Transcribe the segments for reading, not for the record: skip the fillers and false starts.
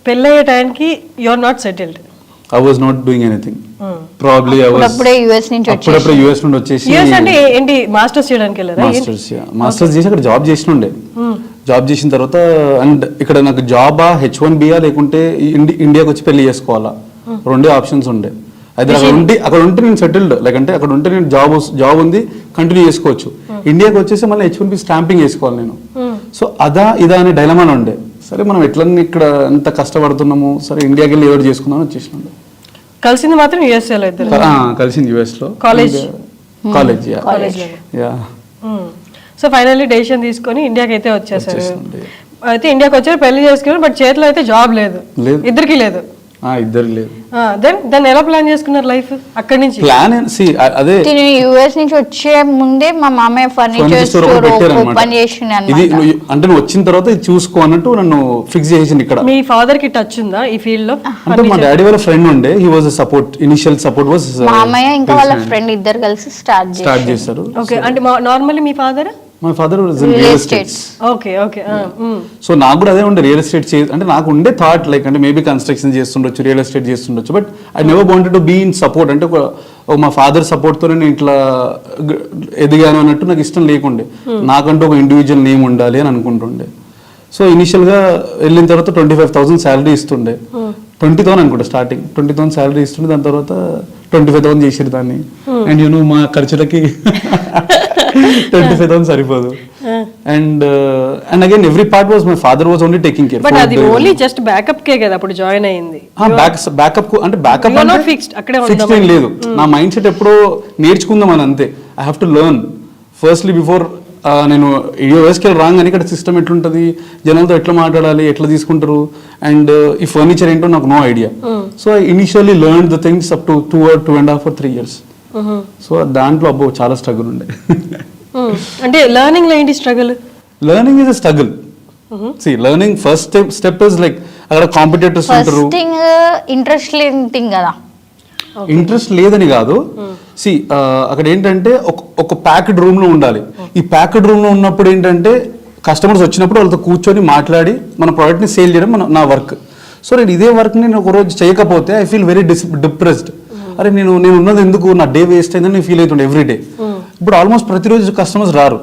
పెళ్ళయ్యే టైంకి you are not settled. I was not doing anything. Probably I was అప్పుడే US నుంచి అప్పుడప్పుడు యుఎస్ నుండి వచ్చేసి యూఎస్ అంటే ఏంటి మాస్టర్స్ చేయడానికి వెళ్ళారా? మాస్టర్స్ చేసి అక్కడ జాబ్ చేసినుండే. జాబ్ చేసిన తర్వాత అండ్ ఇక్కడ నాకు జాబా H1Bయా లేకుంటే ఇండియాకి వచ్చి పెళ్లి చేసుకోవాలా, రెండే ఆప్షన్స్ ఉండే. అయితే అక్కడ ఉంటే నేను సెటిల్డ్, లైక్ అంటే అక్కడ ఉంటే నేను జాబ్ ఉంది కంటిన్యూ చేసుకోవచ్చు. ఇండియాకి వచ్చేసి మళ్ళీ H1B స్టాంపింగ్ వేసుకోవాలి నేను. సో ఇదా అనే డైలమాలో ఉండే. సరే మనం ఎట్లన్నీ ఇక్కడ ఎంత కష్టపడుతున్నాము, సరే ఇండియాకి వెళ్ళి ఎవరు చేసుకుందామని వచ్చేసినాడు. కలిసింది మాత్రం యుఎస్ఏలో ఇద్దరు. కలిసింది యుఎస్ లో కాలేజ్. సో ఫైనల్లీ డెసిషన్ తీసుకొని ఇండియాకి అయితే వచ్చేసారు. అయితే ఇండియాకి వచ్చారు, పెళ్లి చేసుకున్నారు, బట్ చేతిలో అయితే జాబ్ లేదు, ఇద్దరికి లేదు. ఇద్దరు లేదు. దెన్ ఎలా ప్లాన్ చేసుకున్నారు లైఫ్ అక్కడి నుంచి? ప్లాన్ అదే యుఎస్ నుంచి వచ్చే ముందే మా మామయ్య ఫర్నిచర్ స్టోర్ ఓపెన్ చేసిండు. ఇది అంటే నువ్వు వచ్చిన తర్వాత ఇది చూసుకో అన్నట్టు నన్ను ఫిక్స్ చేసింది. ఇక్కడ మీ ఫాదర్ కి టచ్ ఉందా ఈ ఫీల్డ్ లో? అంటే మా డాడీ వాళ్ళ ఫ్రెండ్ ఉండే, he was support, initial support was మామయ్య ఇంకా వాళ్ళ ఫ్రెండ్ ఇద్దరు కలిసి స్టార్ట్ చేశారు. ఓకే, అంటే నార్మల్లీ మీ father? My father was in real estates. Okay okay. So నాకు కూడా అదే ఉండే, రియల్ ఎస్టేట్ అంటే నాకు ఉండే థాట్ లైక్ అంటే మేబీ కన్స్ట్రక్షన్ చేస్తుండొచ్చు, రియల్ ఎస్టేట్ చేస్తుండొచ్చు, but I never wanted to be in support. అంటే మా ఫాదర్ సపోర్ట్తో నేను ఇట్లా ఎదిగాను అన్నట్టు నాకు ఇష్టం లేకుండే. నాకంటూ ఒక ఇండివిజువల్ నేమ్ ఉండాలి అని అనుకుంటుండే. సో ఇనిషియల్గా వెళ్ళిన తర్వాత 25,000 శాలరీ ఇస్తుండే. 20,000 అనుకుంటా స్టార్టింగ్, 20,000 శాలరీ ఇస్తుండే. దాని తర్వాత 25,000 చేసారు దాన్ని. అండ్ మా ఖర్చులకి 25,000 సరిపోదు. And again every part was my father was only taking care. But అది ఓన్లీ జస్ట్ బ్యాకప్ కే కదా అప్పుడు జాయిన్ అయింది. బ్యాకప్ అంటే బ్యాకప్ అంటే ఫిక్స్డ్ ఏం లేదు. నా మైండ్ సెట్ ఎప్పుడో నేర్చుకుందాం అని అంతే. I have to learn firstly before నేను యూఎస్కి రాగానే ఇక్కడ సిస్టమ్ ఎట్లుంటుంది, జనాలతో ఎట్లా మాట్లాడాలి, ఎట్లా తీసుకుంటారు, అండ్ ఈ ఫర్నిచర్ ఏంటో నాకు no idea. So I initially learn the things up to 2.5 or 3 years. So దాంట్లో అబ్బో చాలా స్ట్రగుల్ ఉండే. అంటే లెర్నింగ్ లో ఏంటి struggle? Learning is a struggle. See, learning first step is like అక్కడ కాంపిటేటర్స్ ఉంటారు. ఫస్ట్ థింగ్ ఇంట్రెస్ట్ లేని థింగ్ కదా. ఇంట్రెస్ట్ లేదని కాదు. సి అక్కడ ఏంటంటే ఒక ప్యాక్డ్ రూమ్ లో ఉండాలి. ఈ ప్యాక్డ్ రూమ్ లో ఉన్నప్పుడు ఏంటంటే కస్టమర్స్ వచ్చినప్పుడు వాళ్ళతో కూర్చొని మాట్లాడి మన ప్రోడక్ట్ ని సేల్ చేయడం నా వర్క్. సో నేను ఇదే వర్క్ ని నేను ఒక రోజు చేయకపోతే ఐ ఫీల్ వెరీ డిప్రెస్డ్. అరే నేను ఉన్నది ఎందుకు, నా డే వేస్ట్ అయిందని నేను ఫీల్ అవుతుండే ఎవ్రీ డే. ఇప్పుడు ఆల్మోస్ట్ ప్రతిరోజు కస్టమర్స్ రారు,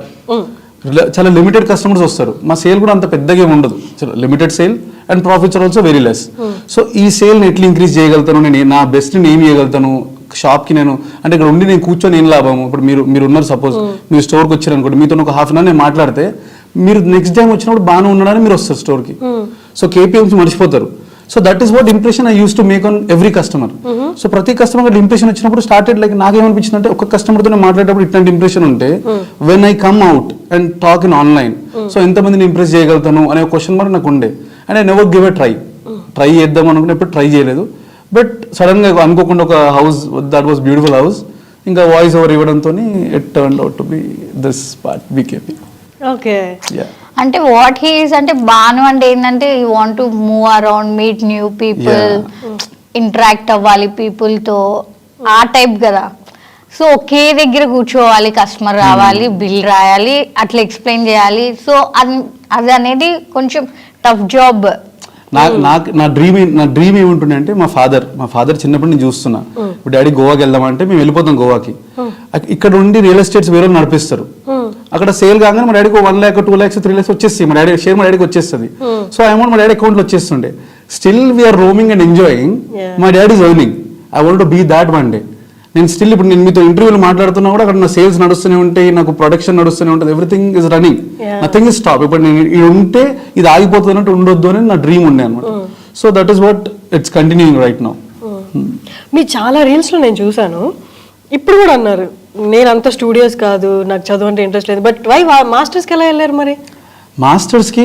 చాలా లిమిటెడ్ కస్టమర్స్ వస్తారు. మా సేల్ కూడా అంత పెద్దగా ఏమి ఉండదు, limited sale and profits are also very less. So ఈ సేల్ని ఎట్లా ఇంక్రీజ్ చేయగలుగుతాను, నేను నా బెస్ట్ని ఏం చేయగలుగుతాను షాప్కి నేను, అంటే ఇక్కడ ఉండి నేను కూర్చొని ఏం లాభము. ఇప్పుడు మీరు ఉన్నారు, సపోజ్ మీరు స్టోర్కి వచ్చారు అనుకోండి, మీతో ఒక హాఫ్ అన్ అవర్ నేను మాట్లాడితే మీరు నెక్స్ట్ టైం వచ్చినప్పుడు బాగానే ఉన్నాడని మీరు వస్తారు స్టోర్కి. సో కేపీఎంస్ మర్చిపోతారు. So that is what impression I use to make on every customer. So ప్రతి కస్టమర్ ఇంప్రెషన్ వచ్చినప్పుడు స్టార్టెడ్ లైక్ నాకేమనిపించింది అంటే ఒక కస్టమర్తో మాట్లాడేటప్పుడు ఇట్లాంటి ఇంప్రెషన్ ఉంటే when I come out and talk in online, so ఎంతమందిని ఇంప్రెస్ చేయగలుగుతాను అనే క్వశ్చన్ మార్క్ నాకు ఉండే. And I never give a try చేద్దాం అనుకుని ఎప్పుడు ట్రై చేయలేదు. బట్ సడన్ గా అనుకోకుండా ఒక house, that was beautiful house, ఇంకా వాయిస్ ఓవర్ ఇవ్వడంతో it turned out to be this part BKP. Okay. అంటే వాట్ హీస్ అంటే బాను అంటే ఏంటంటే you want to move around, meet new people, interact అవ్వాలి పీపుల్ తో, ఆ టైప్ కదా. సో ఒకే దగ్గర కూర్చోవాలి, కస్టమర్ రావాలి, బిల్ రాయాలి, అట్లా ఎక్స్ప్లెయిన్ చేయాలి. సో అది అనేది కొంచెం టఫ్ జాబ్. నా డ్రీమ్ ఏముంటుండే అంటే మా ఫాదర్ చిన్నప్పటి నుంచి చూస్తున్నా. ఇప్పుడు డాడీ గోవాకి వెళ్దామంటే మేము వెళ్ళిపోతాం గోవాకి. ఇక్కడ ఉండి రియల్ ఎస్టేట్స్ వేరే నడిపిస్తారు. అక్కడ సేల్ కాగానే మా డాడీకి 1 lakh 2 lakhs 3 lakhs వచ్చేసి మా డాడీకి వచ్చేస్తుంది. సో ఆ అమౌంట్ మా డాడీ అకౌంట్లో వచ్చేస్తుండే. Still we are roaming and enjoying, my daddy is earning. I want to be that one day. నేను స్టిల్ ఇప్పుడు నేను మీతో ఇంటర్వ్యూలు మాట్లాడుతున్నా కూడా అక్కడ నా సేల్స్ నడుస్తూనే ఉంటాయి, నాకు ప్రొడక్షన్ నడుస్తూనే ఉంటుంది, everything is running, nothing is stop. ఇప్పుడు నేను ఇది ఉంటే ఇది ఆగిపోతుంది అన్నట్టు ఉండొద్దు అని నా డ్రీమ్ ఉండే అనమాట. So that is what it's continuing right now. మీ చాలా రీల్స్ లో నేను చూసాను, ఇప్పుడు కూడా అన్నారు నేను అంత స్టూడియోస్ కాదు, నాకు చదువు అంటే ఇంట్రెస్ట్ లేదు, బట్ వై మాస్టర్స్కి ఎలా వెళ్ళారు మరి? మాస్టర్స్కి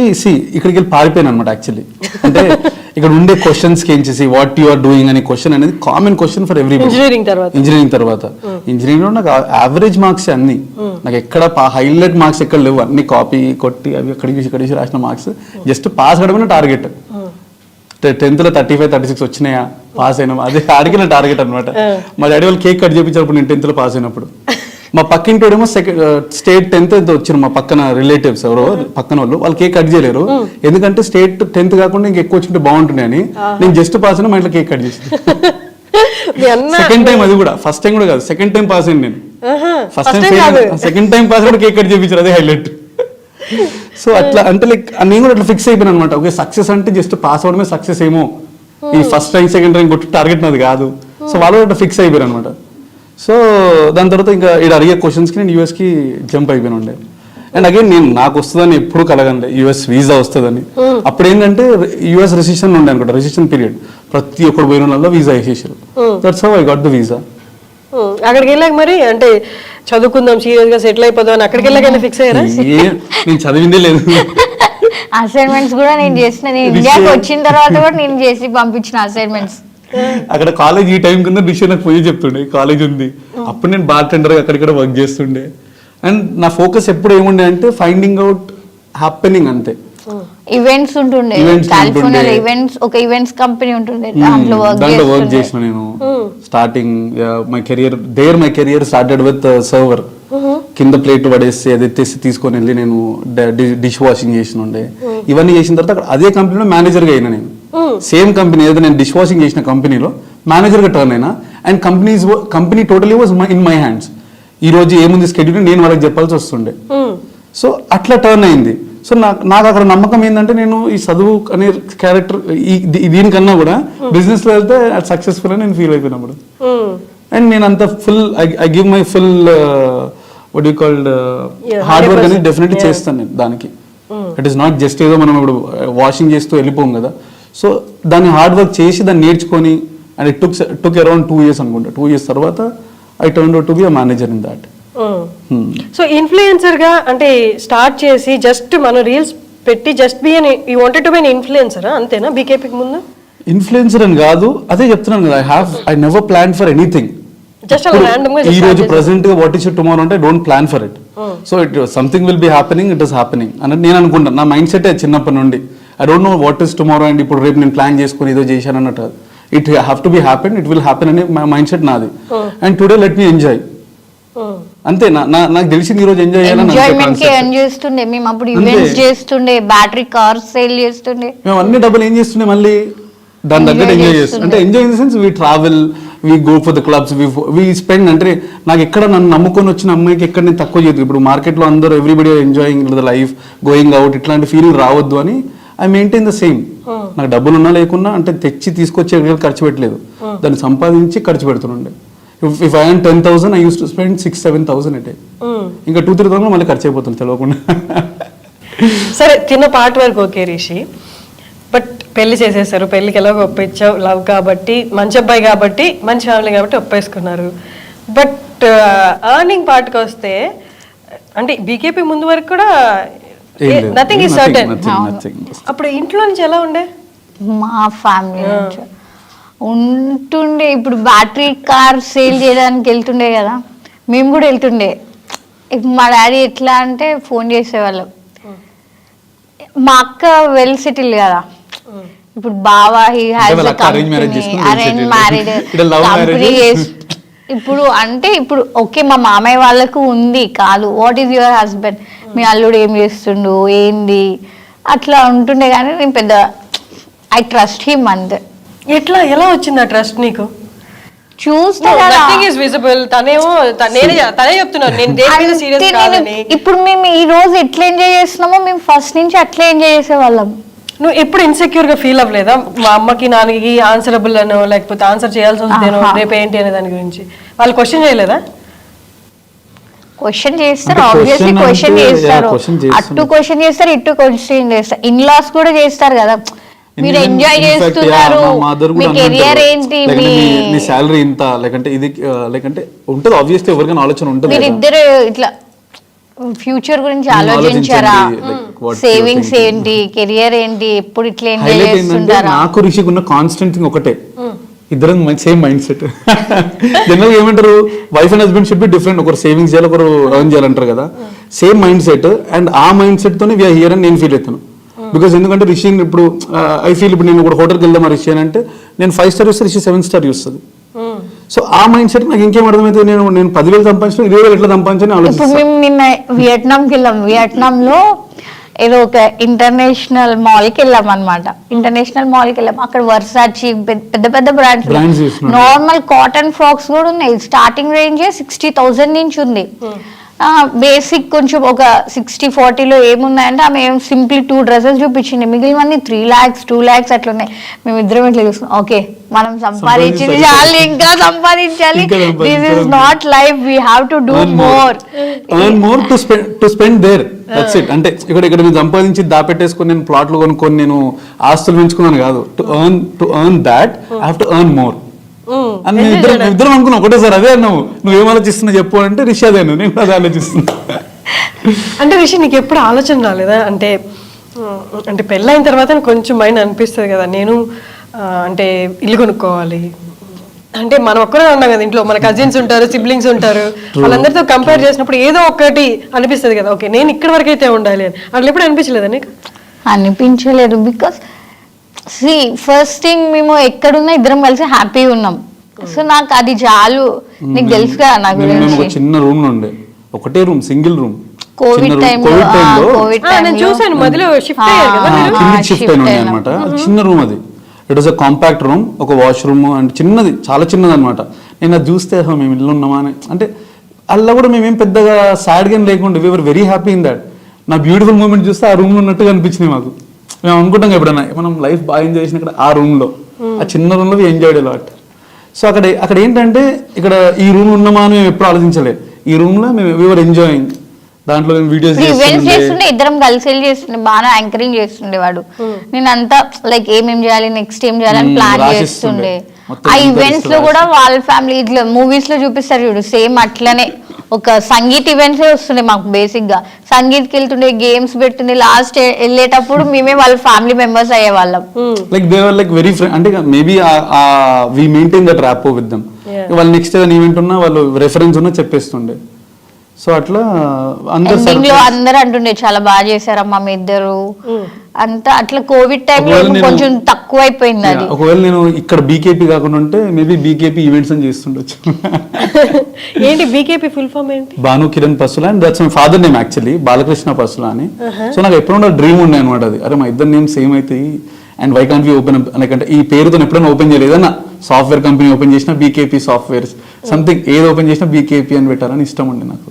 ఇక్కడికి వెళ్ళి పారిపోయాను అనమాట యాక్చువల్లీ. అంటే ఇక్కడ ఉండే క్వశ్చన్స్ కి ఏం చేసి వాట్ యు ఆర్ డూయింగ్ అనే క్వశ్చన్ అనేది common question for every. Engineering తర్వాత ఇంజనీరింగ్ లో నాకు యావరేజ్ మార్క్స్ అన్ని, నాకు ఎక్కడ హైలైట్ మార్క్స్ ఎక్కడ లేవు, అన్ని కాపీ కొట్టి అవి ఇక్కడికి రాసిన మార్క్స్, జస్ట్ పాస్ అవ్వడమే టార్గెట్. 10th లో 35, 36 వచ్చినాయా పాస్ అయినా, అదే అడిగిన టార్గెట్ అనమాట. మా డాడీ వాళ్ళు కేక్ కట్ చేయించినప్పుడు నేను 10th లో పాస్ అయినప్పుడు మా పక్కింటోడేమో స్టేట్ 10th ఎంతో వచ్చారు మా పక్కన రిలేటివ్స్ ఎవరో పక్కన వాళ్ళు కేక్ కట్ చేయలేరు, ఎందుకంటే స్టేట్ 10th కాకుండా ఇంకా ఎక్కువ వచ్చింటే బాగుంటుండే అని. నేను జస్ట్ పాస్ అయినా మా ఇంట్లో కేక్ కట్ చేసి సెకండ్ టైం, అది కూడా ఫస్ట్ టైం కూడా కాదు, సెకండ్ టైం పాస్ అయింది నేను. First time second time pass కూడా కేక్ కట్ చేయించారు, అదే హైలైట్. సో అట్లా అంటే లైక్ నేను కూడా అట్లా ఫిక్స్ అయిపోయాను అనమాట. ఓకే, సక్సెస్ అంటే జస్ట్ పాస్ అవడమే సక్సెస్ ఏమో, ఈ ఫస్ట్ ర్యాంక్ సెకండ్ ర్యాంక్ కొట్టి టార్గెట్ నాది కాదు. సో వాళ్ళు అట్లా ఫిక్స్ అయిపోయారు అనమాట. సో దాని తర్వాత ఇంకా ఇక్కడ అడిగే క్వశ్చన్స్కి నేను యూఎస్కి జంప్ అయిపోయిన ఉండే. అండ్ అగైన్ నేను నాకు వస్తుందని ఎప్పుడు కలగండి యూఎస్ వీసా వస్తుందని. అప్పుడు ఏంటంటే యూఎస్ రెసిషన్ ఉండే అనుకుంటా, రెసిషన్ పీరియడ్, ప్రతి ఒక్కరు పోయిన వాళ్ళలో వీసా వేసేసారు. That's how I got the visa. అక్కడికి వెళ్ళాక మరి అంటే చదువుకుందాం సీరియస్ గా సెటిల్ అయిపోదాం అని అక్కడికి వెళ్ళాక ఫిక్స్ అయ్యారా? నేను చదివిందే లేదు. అసైన్మెంట్స్ కూడా నేను చేసిన, నేను ఇండియాకి వచ్చిన తర్వాత కూడా నేను చేసి పంపించిన అసైన్మెంట్స్. అక్కడ కాలేజ్ ఈ టైం కింద డిష్ నాకు పోయి చెప్తుండే కాలేజ్ ఉంది. అప్పుడు నేను బార్ టెండర్ అక్కడిక్కడ వర్క్ చేస్తుండే. అండ్ నా ఫోకస్ ఎప్పుడు ఏముండే అంటే ఫైండింగ్ అవుట్ హ్యాపెనింగ్ అంతే. ఈవెంట్స్ ఉంటుండే కాలిఫోర్నియాలో, ఈవెంట్స్ ఒక ఈవెంట్స్ కంపెనీ ఉంటుండే, దాంట్లో వర్క్ చేసిన నేను. Starting my career started with server. కింద ప్లేట్ పడేసి అది ఎత్తేసి తీసుకొని వెళ్ళి నేను డిష్ వాషింగ్ చేసిన ఉండే. ఇవన్నీ చేసిన తర్వాత అక్కడ అదే కంపెనీలో మేనేజర్గా అయినా నేను. సేమ్ కంపెనీ ఏదైతే నేను డిష్ వాషింగ్ చేసిన కంపెనీలో మేనేజర్గా టర్న్ అయినా. And company totally was in my hands. ఈ రోజు ఏముంది స్కెడ్యూల్ నేను వాళ్ళకి చెప్పాల్సి వస్తుండే. సో అట్లా టర్న్ అయింది. సో నాకు అక్కడ నమ్మకం ఏంటంటే నేను ఈ చదువు అనే క్యారెక్టర్ దీనికన్నా కూడా బిజినెస్ లో వెళ్తే సక్సెస్ఫుల్ అని నేను ఫీల్ అయిపోయినప్పుడు. అండ్ నేను అంత full I give my full what you called hard work అనేది డెఫినెట్లీ చేస్తాను నేను దానికి. ఇట్ ఈస్ నాట్ జస్ట్ ఏదో మనం ఇప్పుడు వాషింగ్ చేస్తూ వెళ్ళిపోం కదా. సో దాన్ని హార్డ్ వర్క్ చేసి దాన్ని నేర్చుకొని, and it took around 2 years అనుకుంటా. 2 years తర్వాత I turn out to be a manager in that. So influencer గా అంటే స్టార్ట్ చేసి జస్ట్ మన రీల్స్ పెట్టి జస్ట్ బి అని you wanted to be an influencer అంతేనా? బీకేపీకి ముందు ఇన్ఫ్లుయెన్సర్ అని కాదు, అదే చెప్తున్నాను కదా, I never plan for anything. Just random గా ఈ రోజు ప్రెసెంట్ గా వాట్ ఇస్ టుమారో అంటే don't plan for it. So it something will be happening, it is happening అని నేను అనుకుంటాను. నా మైండ్ సెట్ చిన్నప్పటి నుండి I don't know what is tomorrow and ఇప్పుడు రేపు నేను ప్లాన్ చేసుకుని ఏదో చేశాను అన్నట్టు. It have to be happen, it will happen అనే మైండ్ సెట్ నాది. And today let me enjoy అంతే. నాకు తెలిసింది ఈ రోజు ఎంజాయ్ చేస్తుండే. మేము అప్పుడు ఈవెంట్స్ చేస్తుండే, బ్యాటరీ కార్స్ సేల్ చేస్తుండే. మేము అన్ని డబ్బులు ఏం చేస్తుండే మళ్ళీ దాని దగ్గర ఎంజాయ్ చేస్తుండే. అంటే enjoy in the sense we travel, we go for the clubs, we spend. అంటే నాకు ఎక్కడ నన్ను నమ్ముకొని వచ్చిన అమ్మాయికి ఎక్కడ నేను తక్కువ చేయదు. ఇప్పుడు మార్కెట్లో అందరూ everybody enjoying the life, going out, ఇట్లాంటి ఫీలింగ్ రావద్దు అని ఐ మెయింటైన్ ద సేమ్. నాకు డబ్బులు ఉన్నా లేకున్నా అంటే తెచ్చి తీసుకొచ్చే ఖర్చు పెట్టలేదు, దాన్ని సంపాదించి ఖర్చు పెడుతుండే. If I earn 10,000, I used to spend 6,000-7,000 a day. ఇంకా 2-3,000 మళ్ళీ ఖర్చు అయిపోతుంది తెలియకుండా. సరే, తిన్న పార్ట్ వరకు ఓకే రిషి, బట్ పెళ్లి చేసేసారు. పెళ్లికి ఎలాగో ఒప్పించావు, లవ్ కాబట్టి, మంచి అబ్బాయి కాబట్టి, మంచి ఫ్యామిలీ కాబట్టి ఒప్పేసుకున్నారు. బట్ ఎర్నింగ్ పార్ట్కి వస్తే అంటే బీకేపీ ముందు వరకు కూడా నథింగ్ ఈజ్ సర్టెన్. అప్పుడు ఇంట్లో నుంచి ఎలా ఉండే? మా ఫ్యామిలీ ఉంటుండే. ఇప్పుడు బ్యాటరీ కార్ సేల్ చేయడానికి వెళ్తుండే కదా, మేము కూడా వెళ్తుండే. ఇప్పుడు మా డాడీ ఎట్లా అంటే ఫోన్ చేసేవాళ్ళం. మా అక్క వెల్ సెటిల్ కదా, ఇప్పుడు బావా he has arrange married company. ఇప్పుడు అంటే ఇప్పుడు ఓకే మా మామయ్య వాళ్ళకు ఉంది కాదు, వాట్ ఈజ్ యువర్ హస్బెండ్, మీ అల్లుడు ఏం చేస్తుండు ఏంది అట్లా ఉంటుండే. కానీ నేను పెద్ద ఐ ట్రస్ట్ హిమ్ అంతే. ఎలా వచ్చింది ఆ ట్రస్ట్ నీకు? చూస్తే ఇప్పుడు మేము ఈ రోజు ఎట్లా ఎంజాయ్ చేస్తున్నామో మేము ఫస్ట్ నుంచి అట్లా ఎంజాయ్ చేసేవాళ్ళం. నువ్వు ఎప్పుడు ఇన్సెక్యూర్ గా ఫీల్ అవ్వలేదా? మా అమ్మకి నాన్నకి ఆన్సరబుల్ అనో లేకపోతే ఆన్సర్ చేయాల్సి వస్తుందేనో రేపు ఏంటి అనే దాని గురించి వాళ్ళు క్వశ్చన్ చేయలేదా? క్వశ్చన్ చేస్తారు, ఆబ్వియస్లీ క్వశ్చన్ చేస్తారు. అటు క్వశ్చన్ చేస్తారు, ఇటు క్వశ్చన్ చేస్తారు. ఇన్ లాస్ కూడా చేస్తారు కదా, మీరు ఎంజాయ్ చేస్తున్నారు, మీ కెరియర్ ఏంటి, మీ సాలరీ ఇంత, లేకంటే ఇది లేకంటే ఉంటుంది. ఆబ్వియస్లీ ఎవరికైనా ఆలోచన ఉంటుంది. మీరు ఇద్దరు ఇట్లా ఫ్యూచర్ గురించి ఆలోచించారా, సేవింగ్స్ ఏంటి, కెరియర్ ఏంటి, ఎప్పుడు ఇట్లా ఎంజాయ్ చేస్తుంటారా? నాకు రిషికి ఉన్న కాన్స్టెంట్ థింగ్ ఒకటే, ఇద్దరం సేమ్ మైండ్ సెట్. జనరల్ ఏమంటారు, wife and husband should be different. ఒకరు సేవింగ్స్ చేయాలి, ఒకరు ఎర్న్ చేయాలంటారు కదా. Same mind set. అండ్ ఆ మైండ్ సెట్ తోనే వీఆర్ హియర్ అని నేను ఫీల్ అవుతాను. బికాస్ ఎందుకంటే రిషి ఇప్పుడు ఐ ఫీల్ ఇప్పుడు నేను ఒక హోటల్కి వెళ్దాం రిషి అని అంటే నేను 5 star చూస్తే రిషి 7 star చూస్తుంది. సో ఆ మైండ్ సెట్ నాకు ఇంకేం అర్థమైతే నేను 10,000 సంపాదించిన 20,000 ఎట్లా సంపాదించని ఇప్పుడు ఆలోచిస్తాను. మేము నిన్న వియట్నాంకి వెళ్ళాం. వియట్నాంలో ఏదో ఒక ఇంటర్నేషనల్ మాల్ కి వెళ్ళాం అనమాట. ఇంటర్నేషనల్ మాల్ కి వెళ్ళాం. అక్కడ వర్సాచి పెద్ద పెద్ద Brands బ్రాండ్స్, చేస్తున్నారు. నార్మల్ కాటన్ ఫ్రాక్స్ కూడా ఉన్నాయి. స్టార్టింగ్ రేంజ్ 60,000 నుంచి ఉంది. బేసిక్ కొంచెం ఒక 60-40లో ఏమున్నాయంటే ఆమె సింప్లీ 2 డ్రెస్సెస్ చూపించింది. మిగిలినవన్నీ 3 lakhs 2 lakhs అట్లా ఉన్నాయి. మేము ఇద్దరం ఇట్లా చూస్తున్నాం. ఓకే మనం సంపాదించింది చాలు, ఇంకా సంపాదించాలి. This is not life, we have to do more. Earn more to spend there, that's it. అంటే ఇక్కడ నేను సంపాదించి దాపెట్టేసుకొని నేను ప్లాట్లు కొనుక్కొని నేను ఆస్తులు పెంచుకున్నాను కాదు. To earn that I have to earn more అని ఇద్దరం అనుకున్నాం. ఒకటే సార్ అదే అన్నావు. నువ్వేం ఆలోచిస్తున్నా చెప్పు అంటే రిషి అదే, నేను అదే ఆలోచిస్తున్నా. అంటే రిషి నీకు ఎప్పుడు ఆలోచన రాలేదా? అంటే పెళ్ళైన తర్వాత కొంచెం మైండ్ అనిపిస్తుంది కదా, నేను అంటే ఇల్లు కొనుక్కోవాలి. అంటే మనం ఒక్కరే ఉన్నాం కదా ఇంట్లో, మన కజిన్స్ ఉంటారు, సిబ్లింగ్స్ ఉంటారు, వాళ్ళందరితో కంపేర్ చేసినప్పుడు ఏదో ఒకటి అనిపిస్తుంది కదా, ఓకే నేను ఇక్కడ వరకు అయితే ఉండాలి అని. అట్లా ఎప్పుడు అనిపించలేదా నీకు? అనిపించలేదు. బికాస్ ఫస్ట్ థింగ్ మేము ఎక్కడున్నా ఇద్దరం కలిసి హ్యాపీ ఉన్నాం. సో నాకు అది చాలు. నీకు తెలుసు కదా నా గురించి. చిన్న రూమ్ నుండే, ఒకటే రూమ్, సింగిల్ రూమ్. కోవిడ్ టైంలో నేను చూసాను మధ్యలో షిఫ్ట్ అయ్యారు కదా మీరు. షిఫ్ట్ అయిన అనమాట. చిన్న రూమ్ అది. It was a compact room, ఒక వాష్రూమ్ అంటే చిన్నది, చాలా చిన్నది అనమాట. నేను అది చూస్తే మేము ఇల్లు ఉన్నామా అని, అంటే అలా కూడా మేమేం పెద్దగా సాడ్ గా లేకుండా we were very happy in that. నా బ్యూటిఫుల్ మూమెంట్ చూస్తే ఆ రూమ్ లో ఉన్నట్టుగా అనిపించింది మాకు. మేము అనుకుంటాం ఎప్పుడన్నా మనం లైఫ్ బాగా ఎంజాయ్ చేసిన ఇక్కడ ఆ రూమ్ లో, ఆ చిన్న రూమ్ లో ఎంజాయ్డ్ అలాట్. సో అక్కడ ఏంటంటే ఇక్కడ ఈ రూమ్ ఉన్నామా అని మేము ఎప్పుడు ఆలోచించలేదు. ఈ రూమ్ లో మేము వీఆర్ ఎంజాయింగ్. దాంట్లో మేము వీడియోస్ చేస్తుండే, ఇద్దరం కలిసి వెళ్ళి చేస్తుండే, బాగా యాంకరింగ్ చేస్తుండే వాడు. నేను అంతా లైక్ ఏమేం చేయాలి, నెక్స్ట్ ఏం చేయాలని ప్లాన్ చేస్తుండే. ఆ ఈవెంట్స్ లో కూడా వాళ్ళ ఫ్యామిలీ ఇట్లా మూవీస్ లో చూపిస్తారు చూడు, సేమ్ అట్లనే ఒక సంగీత్ ఈవెంట్స్ వస్తుండే మాకు. బేసిక్ గా సంగీత్కి వెళ్తుండే, గేమ్స్ పెడుతుండే. లాస్ట్ వెళ్ళేటప్పుడు మేమే వాళ్ళ ఫ్యామిలీ మెంబర్స్ అయ్యే వాళ్ళం. Like they were like very friend. అంటే maybe we maintain that rapport with them. వాళ్ళు నెక్స్ట్ ఏదైనా ఈవెంట్ ఉన్నా వాళ్ళు రెఫరెన్స్ ఉన్నా చెప్పేస్తుండే. సో అట్లా అందరూ అంటుండే చాలా బాగా చేశారమ్మా మీ ఇద్దరు అంతా. అట్లా కోవిడ్ టైంలో కొంచెం తక్కువ అయిపోయింది అది. ఒకవేళ నేను ఇక్కడ బీకేపీ కాకుండా ఉంటే మేబీ బీకేపీ ఈవెంట్స్ అని చేస్తుండొచ్చు. ఏంటి బీకేపీ ఫుల్ ఫామ్ ఏంటి? Bhanu Kiran Pasula and that's my father name actually, Balakrishna Pasula అని. సో నాకు ఎప్పుడో డ్రీమ్ ఉండే అనమాట అది, అరే మా ఇద్దరు నేమ్ సేమ్ అవుతాయి and why can't we open, అంటే ఈ పేరుతో ఎప్పుడైనా ఓపెన్ చేయలేదు. ఏదన్నా సాఫ్ట్వేర్ కంపెనీ ఓపెన్ చేసినా బీకేపీ సాఫ్ట్వేర్స్ సంథింగ్, ఏది ఓపెన్ చేసినా బీకేపీ అని పెట్టారని ఇష్టం ఉండే నాకు.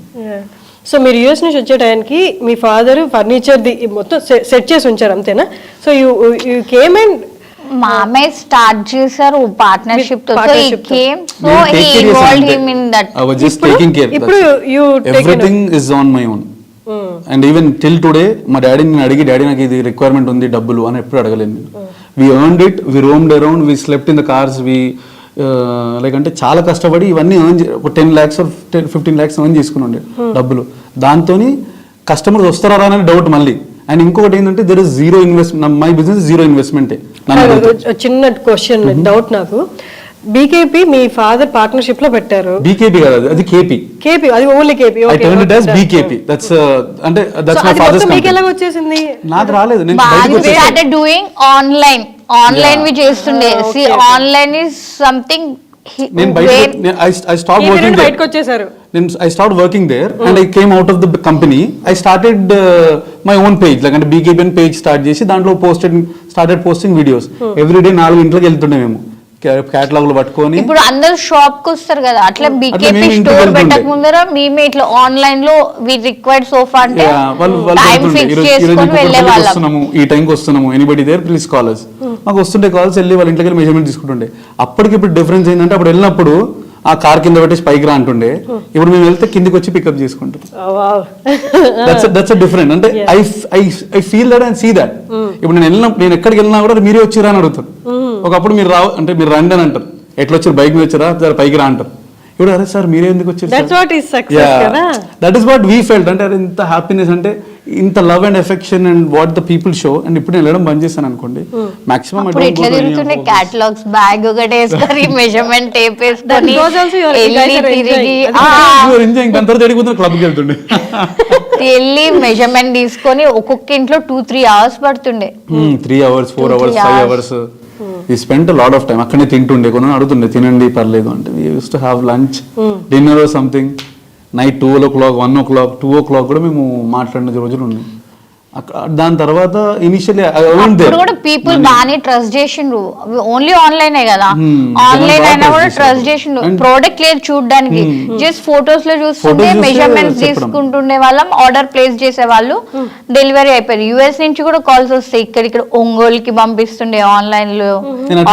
సో మీరు యూఎస్ నుంచి వచ్చే టైంకి మీ ఫాదర్ ఫర్నిచర్ మొత్తం సెట్ చేసి ఉంచారు అంతేనా? సో యూ కేమ్ అండ్ మామయ్య స్టార్ట్ చేశారు పార్ట్నర్షిప్ తో. So he came, so he involved him in that. I was just taking care. ఇప్పుడు you everything is on my own. And even till today మా డాడీని అడిగి, డాడీ నాకు ఇది requirement ఉంది డబ్బులు అని ఎప్పుడు అడగలేదు నేను. We earned it, we roamed around, we slept in the cars, we like అంటే చాలా కష్టపడి ఇవన్నీ ఒక 10 lakhs or 15 lakhs ఎర్న్ చేసుకుని ఉండే డబ్బులు. దాంతో కస్టమర్స్ వస్తారా అనే డౌట్ మళ్ళీ. అండ్ ఇంకొకటి ఏంటంటే there is zero investment, my business zero investment. చిన్న క్వశ్చన్ డౌట్ నాకు, బీకేపీ మీ ఫాదర్ పార్ట్నర్షిప్ లో పెట్టారు. బీకేపీ కాదు, అది కేపీ. కేపీ అది only KP. I turned it as BKP. That's అంటే దట్స్ మై ఫాదర్స్ కంపెనీ. మీకు ఎలా వచ్చేసింది? నాకు రాలేదు, నేను బయటికి వచ్చేసాను. స్టార్టెడ్ డూయింగ్ ఆన్లైన్ వి చేస్తుండే. See online is something. నేను బయట I stopped working there. బయటకు వచ్చేసారు. I started working there and I came out of the company. I started my own page, like అంటే BKB page start చేసి దాంట్లో started posting videos. Every day 4 గంటలకు వెళ్తుండే మేము కేటలాగ్ లో పట్టుకొని. ఇప్పుడు అందరూ షాప్ కి వస్తారు కదా, అట్లా బీకేపీ స్టోర్ పెట్టక ముందర మేమే ఇట్లా ఆన్లైన్ లో వి రిక్వైర్డ్ సోఫా అంటే టైం ఫిక్స్ చేసుకొని వెళ్ళే వాళ్ళం. ఈ టైం కి వస్తున్నాము, anybody there please call us. మాకు వస్తుండే కాల్స్, వెళ్ళి వాళ్ళ ఇంట్లోకి మెజర్మెంట్ తీసుకుంటుండే. అప్పటికి ఇప్పుడు డిఫరెన్స్ ఏంటంటే అప్పుడు వెళ్ళినప్పుడు ఆ కార్ కింద పెట్టేసి పైకి రా అంటుండే, ఇప్పుడు మేము వెళ్తే కిందికి వచ్చి పికప్ చేసుకుంటాం. That's different. అంటే I feel that and see that. ఇప్పుడు నేను ఎక్కడికి వెళ్ళినా కూడా మీరే వచ్చిరా అని అడుగుతారు. ఒకప్పుడు మీరు రావు అంటే మీరు రండి అని అంటారు. ఎట్లా వచ్చారు, బైక్ మీద వచ్చారా, పైకి రా అంటారు. ఇప్పుడు అరే సార్ మీరే ఎందుకు వచ్చారు? That is what we felt. అంటే అది ఇంత హ్యాపీనెస్, అంటే ఇంత love and affection and what the people show. And ఇప్పుడు నేను వెళ్ళడం బంద్ చేశాను అనుకోండి, మాక్సిమం క్యాటలాగ్స్ బ్యాగ్ ఒకటి వేసుకొని మెజర్మెంట్ టేప్ వేసుకొని క్లబ్కి వెళ్తుండే, వెళ్ళి మెజర్మెంట్ తీసుకొని ఒక్కొక్క ఇంట్లో 2-3 hours పడుతుండే. 3 hours 4 hours 5 hours. We spent lot of time అక్కడనే తింటుండే కొన్ని అడుగుతుండే తినండి పర్లేదు అంటే we use to have lunch dinner something night 12 o'clock 1 o'clock 2 o'clock కూడా మేము మాట్లాడిన రోజులు ఉన్నాయి. దాని తర్వాత ఇనిషియల్లీ అప్పుడు కూడా పీపుల్ బాగానే ట్రస్ట్ చేసిండ్రు, ఓన్లీ ఆన్లైన్ కదా, ఆన్లైన్ అయినా కూడా ట్రస్ట్ చేసిండ్రు. ప్రోడక్ట్ లేదు చూడడానికి, జస్ట్ ఫొటోస్ లో చూస్తుంటే మెజర్మెంట్స్ తీసుకుంటుండే వాళ్ళం, ఆర్డర్ ప్లేస్ చేసే వాళ్ళు, డెలివరీ అయిపోయింది. యుఎస్ నుంచి కూడా కాల్స్ వస్తాయి, ఇక్కడ ఒంగోలుకి పంపిస్తుండే ఆన్లైన్ లో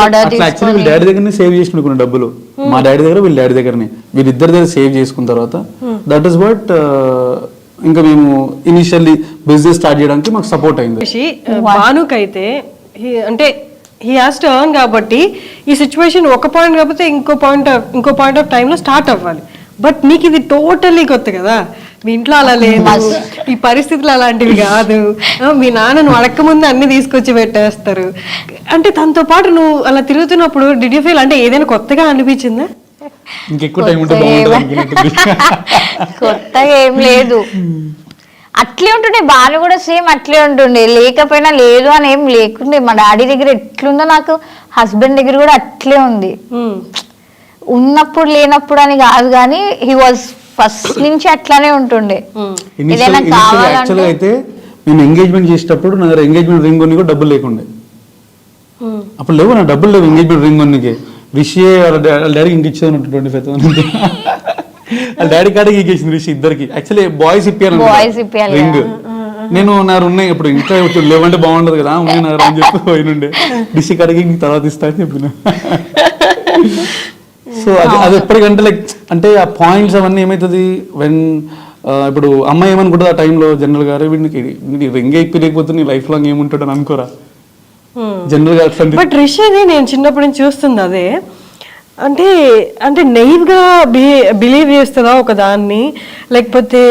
ఆర్డర్ తీసుకొని. వీళ్ళ డాడీ దగ్గరనే సేవ్ చేసుకున్న డబ్బులు, మా డాడీ దగ్గర వీళ్ళ డాడీ దగ్గరనే, వీళ్ళిద్దరి దగ్గర సేవ్ చేసుకున్న తర్వాత దట్ ఇస్ వాట్ ఇంకా మేము ఇనిషియల్లీ బిజినెస్ స్టార్ట్ చేయడానికి మాకు సపోర్ట్ అయింది. భానుకైతే అంటే హీ హాస్ టు ఎర్న్ కాబట్టి ఈ సిచ్యువేషన్ ఒక పాయింట్ కాకపోతే ఇంకో పాయింట్ ఆఫ్ టైంలో స్టార్ట్ అవ్వాలి. బట్ నీకు ఇది టోటల్లీ కొత్త కదా, మీ ఇంట్లో అలా లేదు, ఈ పరిస్థితులు అలాంటివి కాదు, మీ నాన్నను అడక్క ముందు అన్ని తీసుకొచ్చి పెట్టేస్తారు. అంటే తనతో పాటు నువ్వు అలా తిరుగుతున్నప్పుడు డిడ్ యూ ఫీల్ అంటే ఏదైనా కొత్తగా అనిపించిందా? ఇంకెక్కువ టైం ఉంటే బాగుంటుంది. కొత్తగా ఏం లేదు, అట్లే ఉంటుండే. బాను కూడా సేమ్ అట్లే ఉంటుండే, లేకపోయినా లేదు అని ఏం లేకుండే. మా డాడీ దగ్గర ఎట్లుందో నాకు హస్బెండ్ దగ్గర కూడా అట్లే ఉంది. ఉన్నప్పుడు లేనప్పుడు అని కాదు కానీ హీ వాజ్ ఫస్ట్ నుంచి అట్లానే ఉంటుండే. ఏదైనా కావాలంటే అయితే నేను ఎంగేజ్మెంట్ చేసేటప్పుడు నా దగ్గర ఎంగేజ్మెంట్ రింగ్ కొన్ని కూడా డబ్బులు లేకుండే. అప్పుడు లేవు, నా డబ్బులు లేవు ఎంగేజ్మెంట్ రింగ్ కొన్నికి. రిషి వాళ్ళ డాడీకి ఇంక ఇచ్చేది 25,000 వాళ్ళ డాడీ కాడికి ఇంకేసింది రిషి ఇద్దరికి. యాక్చువల్లీ బాయ్స్ ఇప్పియాలి రింగ్. నేను నా ఉన్నాయి ఇప్పుడు ఇంకా లేవంటే బాగుండదు కదా, ఉన్నాయి నా అని చెప్పి పోయినుండే. రిషి కాడికి ఇంక తర్వాత ఇస్తా అని చెప్పిన. సో అది ఎప్పటికంటే లైక్ అంటే ఆ పాయింట్స్ అవన్నీ ఏమవుతుంది వెన్ ఇప్పుడు అమ్మాయి ఏమనుకుంటుంది ఆ టైంలో జనరల్ గా వీడికి రింగ్ అయిపోలేకపోతే నీ లైఫ్ లాంగ్ ఏముంటాడు అని అనుకోరా జనరల్ గా. బట్ రిషిని నేను చిన్నప్పటి నుంచి చూస్తుంది అదే, అంటే అంటే నెయివ్ గా బిలీవ్ చేస్తుందా ఒక దాన్ని, లేకపోతే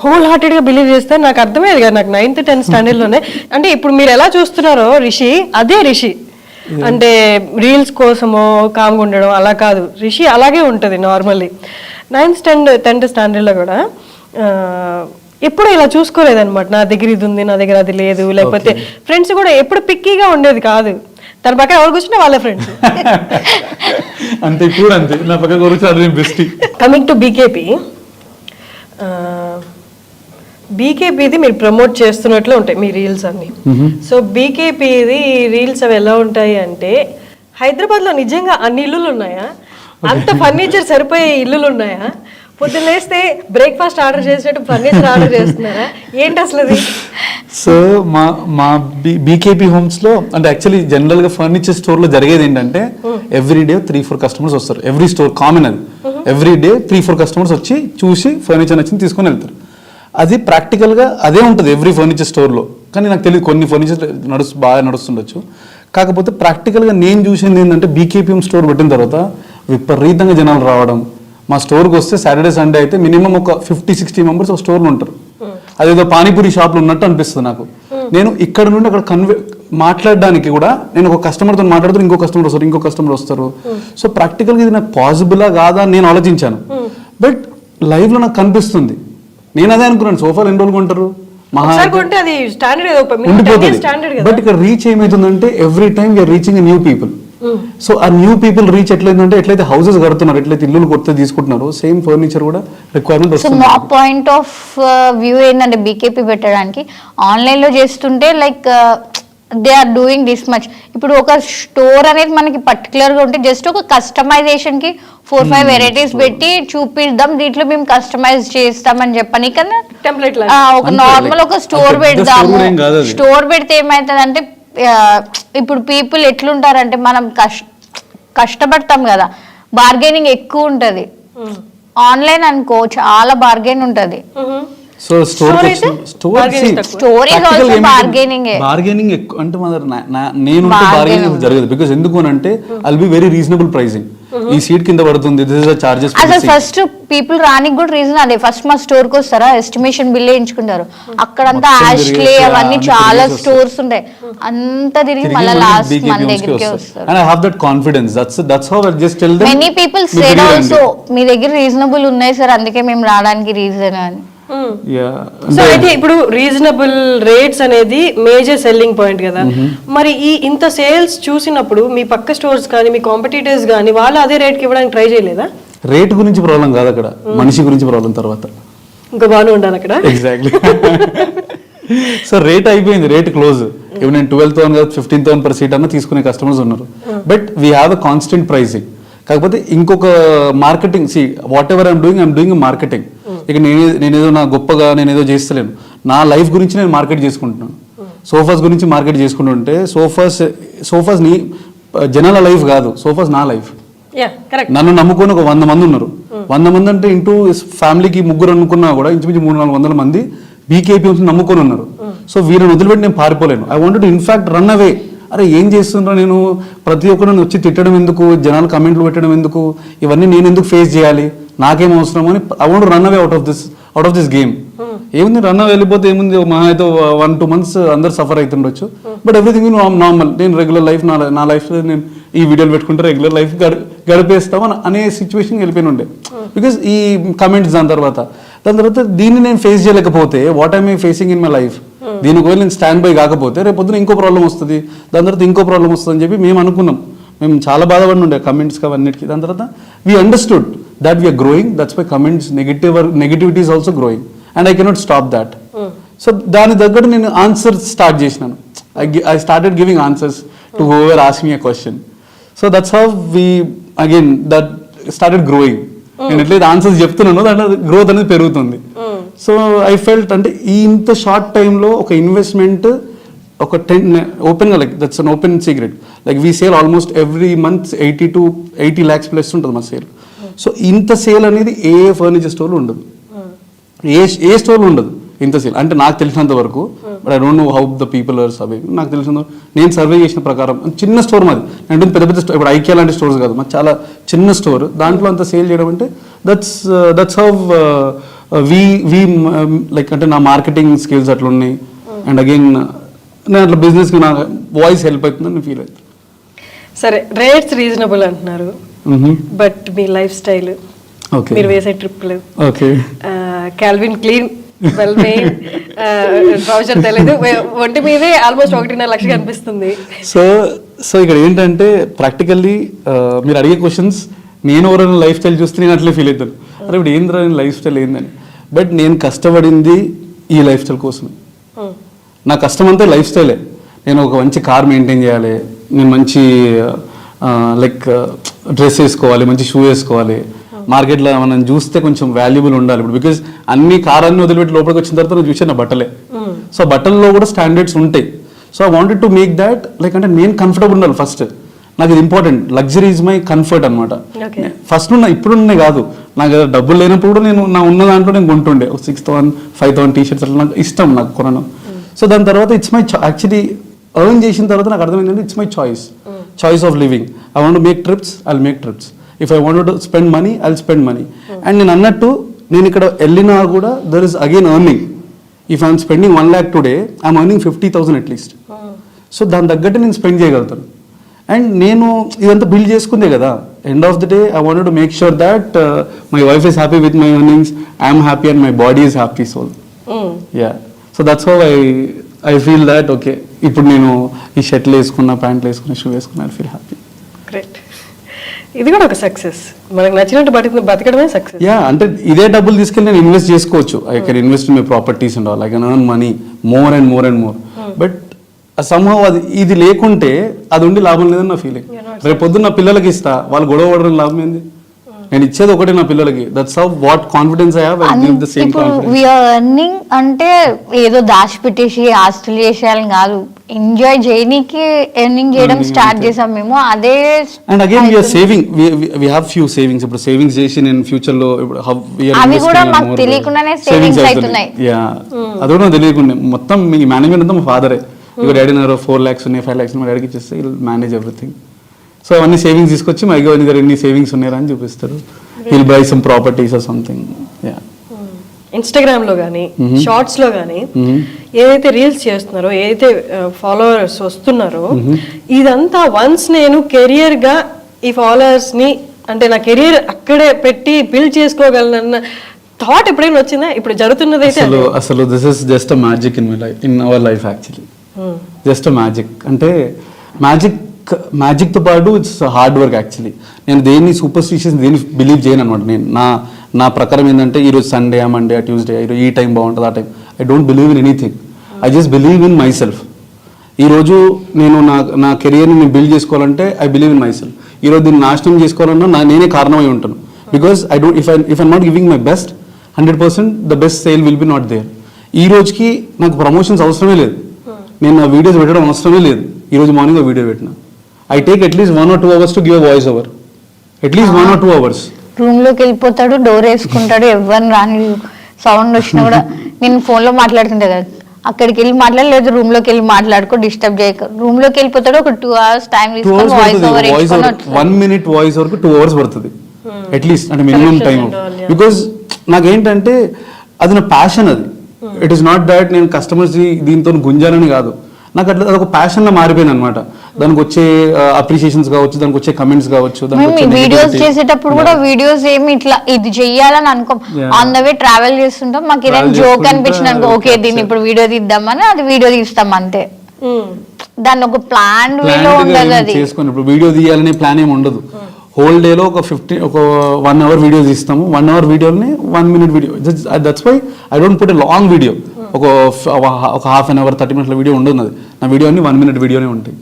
హోల్ హార్టెడ్ గా బిలీవ్ చేస్తా, నాకు అర్థమయ్యేది కదా నాకు 9th 10th స్టాండర్డ్ లోనే. అంటే ఇప్పుడు మీరు ఎలా చూస్తున్నారో రిషి అదే రిషి, అంటే రీల్స్ కోసమో కామ్గా ఉండడం అలా కాదు, రిషి అలాగే ఉంటుంది నార్మల్లీ. 9th 10th స్టాండర్డ్లో కూడా ఎప్పుడు ఇలా చూసుకోలేదన్నమాట, నా దగ్గర ఇది ఉంది నా దగ్గర అది లేదు, లేకపోతే ఫ్రెండ్స్ కూడా ఎప్పుడు పిక్కీగా ఉండేది కాదు. తన పక్కన ఎవరు కూర్చున్నా వాళ్ళ ఫ్రెండ్స్ అంతే, ఇప్పుడు అంతే నా పక్కన కూర్చుని బెస్ట్. కమింగ్ టు బీకేపీ, బీకేపీది మీరు ప్రమోట్ చేస్తున్నట్లు ఉంటాయి మీ రీల్స్ అన్ని. సో బీకేపీది రీల్స్ అవి ఎలా ఉంటాయి అంటే, హైదరాబాద్లో నిజంగా అన్ని ఇల్లులు ఉన్నాయా, అంత ఫర్నిచర్ సరిపోయే ఇల్లులు ఉన్నాయా, పొద్దున్న లేస్తే బ్రేక్ఫాస్ట్ ఆర్డర్ చేసినట్టు ఫర్నిచర్ ఆర్డర్ చేస్తున్నారా ఏంటి అసలు అది? సో మా బీకేపీ హోమ్స్ లో అంటే యాక్చువల్లీ జనరల్ గా ఫర్నిచర్ స్టోర్ లో జరిగేది ఏంటంటే ఎవ్రీ డే 3-4 కస్టమర్స్ వస్తారు. ఎవ్రీ స్టోర్ కామన్ అది, ఎవ్రీ డే 3-4 కస్టమర్స్ వచ్చి చూసి ఫర్నిచర్ నచ్చింది తీసుకొని వెళ్తారు. అది ప్రాక్టికల్ గా అదే ఉంటుంది ఎవ్రీ ఫర్నిచర్ స్టోర్ లో. కానీ నాకు తెలియదు కొన్ని ఫర్నిచర్ బాగా నడుస్తుండొచ్చు. కాకపోతే ప్రాక్టికల్ గా నేను చూసింది ఏంటంటే బీకేపీ హోమ్ స్టోర్ పెట్టిన తర్వాత విపరీతంగా జనాలు రావడం. మా స్టోర్కి వస్తే సాటర్డే సండే అయితే మినిమం ఒక 50-60 మెంబర్స్ ఒక స్టోర్లో ఉంటారు. అదేదో పానీపూరి షాప్లో ఉన్నట్టు అనిపిస్తుంది నాకు. నేను ఇక్కడ నుండి అక్కడ మాట్లాడడానికి కూడా నేను ఒక కస్టమర్తో మాట్లాడుతూ ఇంకో కస్టమర్ వస్తారు. సో ప్రాక్టికల్గా ఇది నాకు పాసిబులా కాదా అని నేను ఆలోచించాను. బట్ లైవ్లో నాకు కనిపిస్తుంది. నేను అదే అనుకున్నాను, సోఫాలు ఎన్ని రోజులు కొంటారు ఉండిపోతుంది. బట్ ఇక్కడ రీచ్ ఏమవుతుందంటే every time we are reaching new people. So ఆ న్యూ పీపుల్ రీచ్ ఎట్లయిందంటే ఎట్లయితే హౌసెస్ కడుతున్నారు, ఎట్లయితే ఇల్లు కొత్త తీసుకుంటున్నారు, సేమ్ ఫర్నిచర్ కూడా రిక్వైర్మెంట్ వస్తుంది. సో మా పాయింట్ ఆఫ్ వ్యూ ఏంటంటే బీకేపీ పెట్టడానికి ఆన్లైన్ లో చేస్తుంటే like they are doing this much. ఇప్పుడు ఒక స్టోర్ అనేది మనకి పర్టికులర్ గా ఉంటే జస్ట్ ఒక కస్టమైజేషన్ కి 4-5 వెరైటీస్ పెట్టి చూపిద్దాం, దీంట్లో మేము కస్టమైజ్ చేస్తామని చెప్పని కన్నా ఒక నార్మల్ ఒక స్టోర్ పెడదాము. స్టోర్ పెడితే ఏమైతుందంటే ఇప్పుడు పీపుల్ ఎట్లుంటారంటే మనం కష్టపడతాం కదా, బార్గెనింగ్ ఎక్కువ ఉంటది. ఆన్లైన్ అనుకో చాలా బార్గెన్ ఉంటది. సో బార్గెనింగ్ ఎక్కువ అంటే నేను బార్గెనింగ్ జరగదు. బికాస్ ఎందుకు అంటే I'll be very reasonable pricing. ఈ సీట్ కింద పడుతుంది, దిస్ ఇస్ ద చార్జెస్. అసలు ఫస్ట్ పీపుల్ రానికి కూడా రీజన్ అదే, ఫస్ట్ మా స్టోర్ కి వస్తారా ఎస్టిమేషన్ బిల్ వేయించుకుంటారు. అక్కడంతా యాష్లే అవన్నీ చాలా స్టోర్స్ ఉంటాయి, అంతా తిరిగి మళ్ళీ లాస్ట్ మన దగ్గరికి వస్తారు. And I have that confidence. That's how I just tell them. Many people said also మీ దగ్గర రీజనబుల్ ఉన్నాయి సార్ అందుకే మేము రావడానికి రీజన్ అని. యా సో అయితే ఇప్పుడు రీజనబుల్ రేట్స్ అనేది మేజర్ సెల్లింగ్ పాయింట్ కదా, మరి ఈ ఇంత సేల్స్ చూసినప్పుడు మీ పక్క స్టోర్స్ కానీ మీ కాంపిటీటర్స్ కానీ వాళ్ళు అదే రేట్కి ఇవ్వడానికి ట్రై చేయలేదా? రేట్ గురించి ప్రాబ్లం కాదు అక్కడ, మనిషి గురించి ప్రాబ్లం తర్వాత. ఇంకా బాగానే ఉండాలి అక్కడ. ఎగ్జాక్ట్లీ. సో రేట్ అయిపోయింది, రేట్ క్లోజ్. ఇప్పుడు నేను 12,000 కాదు 15,000 per seat అన్న తీసుకునే కస్టమర్స్ ఉన్నారు. But we have a constant pricing. కాకపోతే ఇంకొక marketing, see what ever I'm doing marketing. ఇక నేనేదో నా గొప్పగా నేనేదో చేస్తలేను, నా లైఫ్ గురించి నేను మార్కెట్ చేసుకుంటున్నాను. సోఫాస్ గురించి మార్కెట్ చేసుకుంటుంటే సోఫాస్ నీ జనాల లైఫ్ కాదు, సోఫాస్ నా లైఫ్. నన్ను నమ్ముకొని ఒక 100 మంది ఉన్నారు. 100 మంది అంటే ఇంటూ ఫ్యామిలీకి 3 అనుకున్నా కూడా ఇంచుమించు 300-400 మంది బీకేపీఎంసీ నమ్ముకొని ఉన్నారు. సో వీళ్ళని వదిలిపెట్టి నేను పారిపోలేను. I want to in fact run away. అరే ఏం చేస్తున్నా నేను, ప్రతి ఒక్కరిని వచ్చి తిట్టడం ఎందుకు, జనాలు కమెంట్లు పెట్టడం ఎందుకు, ఇవన్నీ నేను ఎందుకు ఫేస్ చేయాలి, నాకేం అవసరం అని I want run away out of this game. ఏముంది రన్ అవే వెళ్ళిపోతే ఏముంది, మహా అయితే 1-2 months అందరు సఫర్ అవుతుండొచ్చు. బట్ ఎవ్రీథింగ్ నార్మల్, నేను రెగ్యులర్ లైఫ్ నా లైఫ్ నేను ఈ వీడియోలు పెట్టుకుంటే రెగ్యులర్ లైఫ్ గడిపేస్తాం అనే సిచ్యువేషన్ వెళ్ళిపోయిన ఉండే. బికాస్ ఈ కమెంట్స్ దాని తర్వాత దీన్ని నేను ఫేస్ చేయలేకపోతే what I'm facing in my life, దీని ఒకవేళ నేను స్టాండ్ బై కాకపోతే రేపు పొద్దున ఇంకో ప్రాబ్లం వస్తుంది, దాని తర్వాత ఇంకో ప్రాబ్లం వస్తుంది అని చెప్పి మేము అనుకున్నాం. మేము చాలా బాధపడి ఉండే కమెంట్స్కి అవన్నిటికీ. దాని తర్వాత we understood that we are growing, that's why comments negativity is also growing and I cannot stop that. So దాని తగ్గట్టు నేను ఆన్సర్స్ స్టార్ట్ చేసినాను. I started giving answers to whoever ask me a question. So that's how we again that started growing. నేను ఎట్లయితే answers చెప్తున్నానో దాంట్లో growth అనేది పెరుగుతుంది. సో ఐ ఫెల్ట్ అంటే ఈ ఇంత షార్ట్ టైంలో ఒక ఇన్వెస్ట్మెంట్ ఒక 10 ఓపెన్గా, like that's an open secret, like we sale almost every month 80 lakhs plus ఉంటుంది మా సేల్. సో ఇంత సేల్ అనేది ఏ ఫర్నిచర్ స్టోర్లో ఉండదు, ఏ స్టోర్లో ఉండదు ఇంత సేల్. అంటే నాకు తెలిసినంత వరకు, but I don't know how the people are surveying. నాకు తెలిసినంత నేను సర్వే చేసిన ప్రకారం చిన్న స్టోర్ మాది, అంటే పెద్ద స్టోర్, ఇప్పుడు ఐకియా లాంటి స్టోర్స్ కాదు, మాది చాలా చిన్న స్టోర్. దాంట్లో అంత సేల్ చేయడం అంటే దట్స్ హౌ వీ లైక్, అంటే నా మార్కెటింగ్ స్కిల్స్ అట్లా ఉన్నాయి. అండ్ అగైన్ నేను అట్లా బిజినెస్కి నా వాయిస్ హెల్ప్ అవుతుందని నేను ఫీల్ అవుతుంది. సరే, రేట్స్ రీజనబుల్ అంటున్నారు, బట్ మీ లైఫ్ స్టైల్, మీరు వేసే ట్రిప్లు, కాల్విన్ క్లీన్ వెల్ మెయిన్ ట్రౌజర్ తెలియదు, ఒంటి మీదే ఆల్మోస్ట్ 1.5 లక్ష కనిపిస్తుంది. సో ఇక్కడ ఏంటంటే ప్రాక్టికల్లీ మీరు అడిగే క్వశ్చన్స్, నేను ఎవరైనా లైఫ్ స్టైల్ చూస్తే నేను అట్లే ఫీల్ అవుతాను, అరే ఇప్పుడు ఏంద్రా నేను లైఫ్ స్టైల్ ఏందని. బట్ నేను కష్టపడింది ఈ లైఫ్ స్టైల్ కోసమే. నా కష్టం అంతా లైఫ్ స్టైలే. నేను ఒక మంచి కార్ మెయింటైన్ చేయాలి, నేను మంచి లైక్ డ్రెస్ వేసుకోవాలి, మంచి షూ వేసుకోవాలి, మార్కెట్లో మనం చూస్తే కొంచెం వాల్యుబుల్ ఉండాలి ఇప్పుడు. బికాజ్ అన్ని కారాన్ని వదిలిపెట్టి లోపలికి వచ్చిన తర్వాత నేను చూసాను బట్టలే. సో బట్టల్లో కూడా స్టాండర్డ్స్ ఉంటాయి. So I wanted to make that like, అంటే నేను కంఫర్టబుల్ ఉండాలి ఫస్ట్. నాకు ఇది important, luxury is my comfort అనమాట. ఫస్ట్ ఇప్పుడున్నే కాదు, నాకు డబ్బులు లేనప్పుడు కూడా నేను నా ఉన్న దాంట్లో నేను కొంటుండే 6,000-5,000 టీషర్ట్స్ అట్లా నాకు ఇష్టం నాకు కొనడం. సో దాని తర్వాత ఇట్స్ మై యాక్చువల్లీ ఎర్న్ చేసిన తర్వాత నాకు అర్థమైందంటే it's my choice of living. I want to make trips, I will make trips. If I want to spend money, I will spend money. And నేను అన్నట్టు నేను ఇక్కడ వెళ్ళినా కూడా there is again earning. If I'm spending 1 lakh today, I'm earning 50,000 at least. So దాని తగ్గట్టు నేను spend చేయగలుగుతాను. అండ్ నేను ఇదంతా బిల్డ్ చేసుకుందే కదా. End of the day I wanted to make sure that my wife is happy with my earnings, I'm happy and my body is happy soul. Yeah, so that's how I feel that okay, ఇప్పుడు నేను ఈ షర్ట్లు వేసుకున్నా, ప్యాంట్లు వేసుకున్నా, shoe వేసుకున్నా, I feel happy. Great. ఇది కూడా ఒక సక్సెస్, మనకు నచ్చినట్టు బతకడమే సక్సెస్. యా, అంటే ఇదే డబ్బులు తీసుకెళ్ళి నేను ఇన్వెస్ట్ చేసుకోవచ్చు. I can invest in my properties and all, I can earn money more and more and more. But somehow ఇది లేకుంటే అది ఉండి లాభం లేదని నా ఫీలింగ్. రేపు పొద్దున్న నా పిల్లలకి ఇస్తా, వాళ్ళు గొడవ పడడం లాభం ఏంది? నేను ఇచ్చేది ఒకటే నా పిల్లలకి. That's how what confidence I have. I give the same confidence. We are earning అంటే ఏదో దాచిపెట్టేసి ఆస్తులు చేసేయాలని కాదు, ఎంజాయ్ చేయడానికి ఎర్నింగ్ చేయడం స్టార్ట్ చేసాం మేము. అదే and again we are saving, we have few savings. ఇప్పుడు సేవింగ్స్ చేసి నేను ఫ్యూచర్ లో అవి కూడా మాకు తెలియకుండానే సేవింగ్స్ అవుతున్నాయి. యా, అది కూడా తెలియకుండా మొత్తం మీ మేనేజ్మెంట్ అంతా మా ఫాదరే. ఇప్పుడు డాడీ నా 4 lakhs ఉన్నాయి, 5 lakhs మా డాడీకి ఇచ్చేస్తే విల్ మేనేజ్ ఎవ్రీథింగ్. సో అవన్నీ సేవింగ్స్ తీసుకొచ్చి మా దగ్గర ఎన్ని సేవింగ్స్ ఉన్నాయా అని చూపిస్తారు. Will buy some properties or something. Yeah, Instagram లో కానీ షార్ట్స్ లో కానీ ఏదైతే రీల్స్ చేస్తున్నారో, ఏదైతే ఫాలోవర్స్ వస్తున్నారో, ఇదంతా వన్స్ నేను కెరియర్ గా ఈ ఫాలోవర్స్ ని, అంటే నా కెరియర్ అక్కడే పెట్టి బిల్డ్ చేసుకోగలనన్న థాట్ ఎప్పుడైనా వచ్చిందా? ఇప్పుడు జరుగుతున్నది అయితే అసలు this is just a magic in my life, in our life actually. Just a magic అంటే మ్యాజిక్తో పాటు ఇట్స్ హార్డ్ వర్క్ యాక్చువల్లీ. నేను దేన్ని సూపర్స్టిషియస్ దేన్ని బిలీవ్ చేయను అనమాట. నేను నా ప్రకారం ఏంటంటే ఈరోజు సండే మండే ట్యూస్డే ఈరోజు ఈ టైం బాగుంటుంది ఆ time, I don't believe in anything, I just believe in myself. ఈరోజు నేను నా కెరియర్ని నేను బిల్డ్ చేసుకోవాలంటే I believe in myself. ఈరోజు దీన్ని నాశనం చేసుకోవాలన్నా నేనే కారణమై ఉంటాను. Because I don't if I not giving my best 100% the best sale will be not there. ఈ రోజుకి నాకు ప్రమోషన్స్ అవసరమే లేదు, నేను నా వీడియోస్ పెట్టడం అవసరమే లేదు. ఈరోజు మార్నింగ్ ఒక వీడియో పెట్టిన, I take at least 1 or 2 hours to give a voice over, at least 1 or 2 hours. Room లోకి వెళ్ళిపోతాడు, డోర్ వేసుకుంటాడు, ఎవరిని రాని సౌండ్ వచ్చినా కూడా నేను ఫోన్ లో మాట్లాడుతుంటా కదా, అక్కడికి వెళ్ళి మాట్లాడలేదు, రూమ్ లోకి వెళ్ళి మాట్లాడుకో, డిస్టర్బ్ చేయక, రూమ్ లోకి వెళ్ళిపోతాడు. ఒక 2 hours టైం తీసుకొని voice over 1 minute voice over 2 hours పడుతుంది అట్లీస్ట్, అంటే మినిమం టైం. బికాజ్ నాకేంటంటే అది నా ప్యాషన్, అది ఇట్ ఈస్ నాట్ దాట్ నేను కస్టమర్స్ దీంతో గుంజాలని కాదు, నాకు అట్లా అదొక ప్యాషన్ లా మారిపోయింది అనమాట. దానికి వచ్చే అప్రిషియేషన్స్ కావచ్చు, దానికి వచ్చే కమెంట్స్ కావచ్చు. వీడియోస్ చేసేటప్పుడు కూడా వీడియోస్ ఏమి ఇట్లా ఇది చెయ్యాలని అనుకో, ఆన్ ద వే ట్రావెల్ చేస్తుంటాం, మాకు ఏదైనా జోక్ అనిపించిన అనుకో, ఓకే దీన్ని ఇప్పుడు వీడియో తీద్దామని అది వీడియో తీస్తాం అంతే. దాన్ని ఒక ప్లాన్ వేలో ఉండదు. అది చేసుకొని ఇప్పుడు వీడియో తీయాలనే ప్లాన్ ఏమి ఉండదు. హోల్ డేలో ఒక 1 hour వీడియో తీస్తాము, 1 hour వీడియోని 1 minute వీడియో. That's why I don't put a long video. ఒక half an hour 30 minutes video ఉండదు నాది. నా వీడియో అన్ని 1 minute వీడియోనే ఉంటాయి.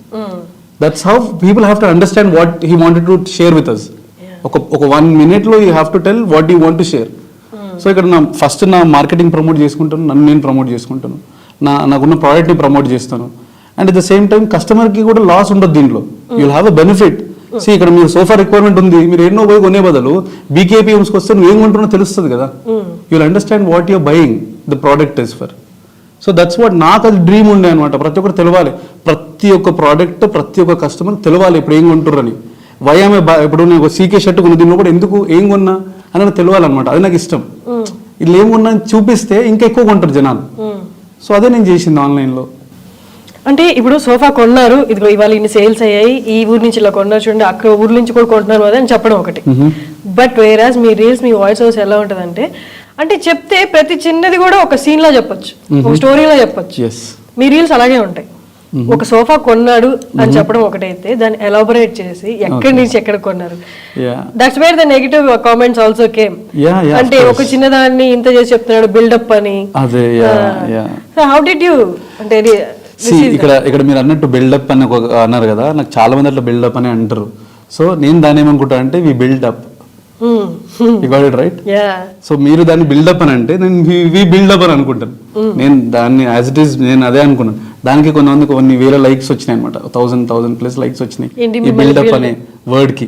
That's how people have to understand what he wanted to share with us. ఒక 1 minute లో you have to tell what you want to share. So ఇక్కడ first నా మార్కెటింగ్ ప్రమోట్ చేసుకుంటాను, నన్ను నేను ప్రమోట్ చేసుకుంటాను, నాకున్న ప్రోడక్ట్ని ప్రమోట్ చేస్తాను. And at the same time కస్టమర్కి కూడా లాస్ ఉండదు దీంట్లో, you will have a benefit. ఇక్కడ మీరు సోఫా రిక్వైర్మెంట్ ఉంది, మీరు ఎన్నో పోయి కొనే బదులు బీకేపీఎంస్కి వస్తే నువ్వు ఏం కొంటున్నా తెలుస్తుంది కదా, you will understand what you're buying the product is for. So that's what నాకు అది డ్రీమ్ ఉండే అనమాట. ప్రతి ఒక్కరు తెలవాలి, ప్రతి ఒక్క ప్రోడక్ట్ ప్రతి ఒక్క కస్టమర్ తెలవాలి ఇప్పుడు ఏం కొంటుర్రని. వైఆమె ఇప్పుడు నేను ఒక సీకే షర్ట్ కొన్న దీనిలో కూడా ఎందుకు ఏం కొన్నా అని తెలవాలన్నమాట. అది నాకు ఇష్టం. వీళ్ళు ఏం కొన్నా చూపిస్తే ఇంకా ఎక్కువ కొంటారు జనాలు. సో అదే నేను చేసింది ఆన్లైన్లో. అంటే ఇప్పుడు సోఫా కొన్నారు, ఇదిగో ఇవాళ ఇన్ని సేల్స్ అయ్యాయి, ఈ ఊరు నుంచి ఇలా కొన్నారు చూడండి, అక్కడ ఊరు నుంచి కూడా కొంటున్నారు అని చెప్పడం ఒకటి. బట్ వేరాజ్ మీ రీల్స్ మీ వాయిస్ ఓవర్స్ ఎలా ఉంటదంటే, అంటే చెప్తే ప్రతి చిన్నది కూడా ఒక సీన్ లా చెప్పొచ్చు, ఒక స్టోరీలా చెప్పొచ్చు. మీ రీల్స్ అలాగే ఉంటాయి. ఒక సోఫా కొన్నాడు అని చెప్పడం ఒకటైతే, దాన్ని ఎలాబొరేట్ చేసి ఎక్కడి నుంచి ఎక్కడ కొన్నారు, that's where the negative comments also came. అంటే ఒక చిన్నదాన్ని ఇంత చేసి చెప్తున్నాడు బిల్డప్ అని. సో హౌ డిడ్ యూ అంటే ఇక్కడ మీరు అన్నట్టు బిల్డప్ అని అన్నారు కదా, నాకు చాలా మంది అట్లా బిల్డప్ అని అంటారు. సో నేను దాన్ని ఏమనుకుంటా అంటే we build up, you got it right. So మీరు దాన్ని బిల్డప్ అని అంటే నేను వి బిల్డప్ అని అనుకుంటాను. నేను దాన్ని యాజ్ ఇట్ ఈస్ నేను అదే అనుకున్నాను. దానికి కొన్ని వేల లైక్స్ వచ్చినాయి అనమాట, 1000+ లైక్స్ వచ్చినాయి ఈ బిల్డప్ అనే వర్డ్ కి.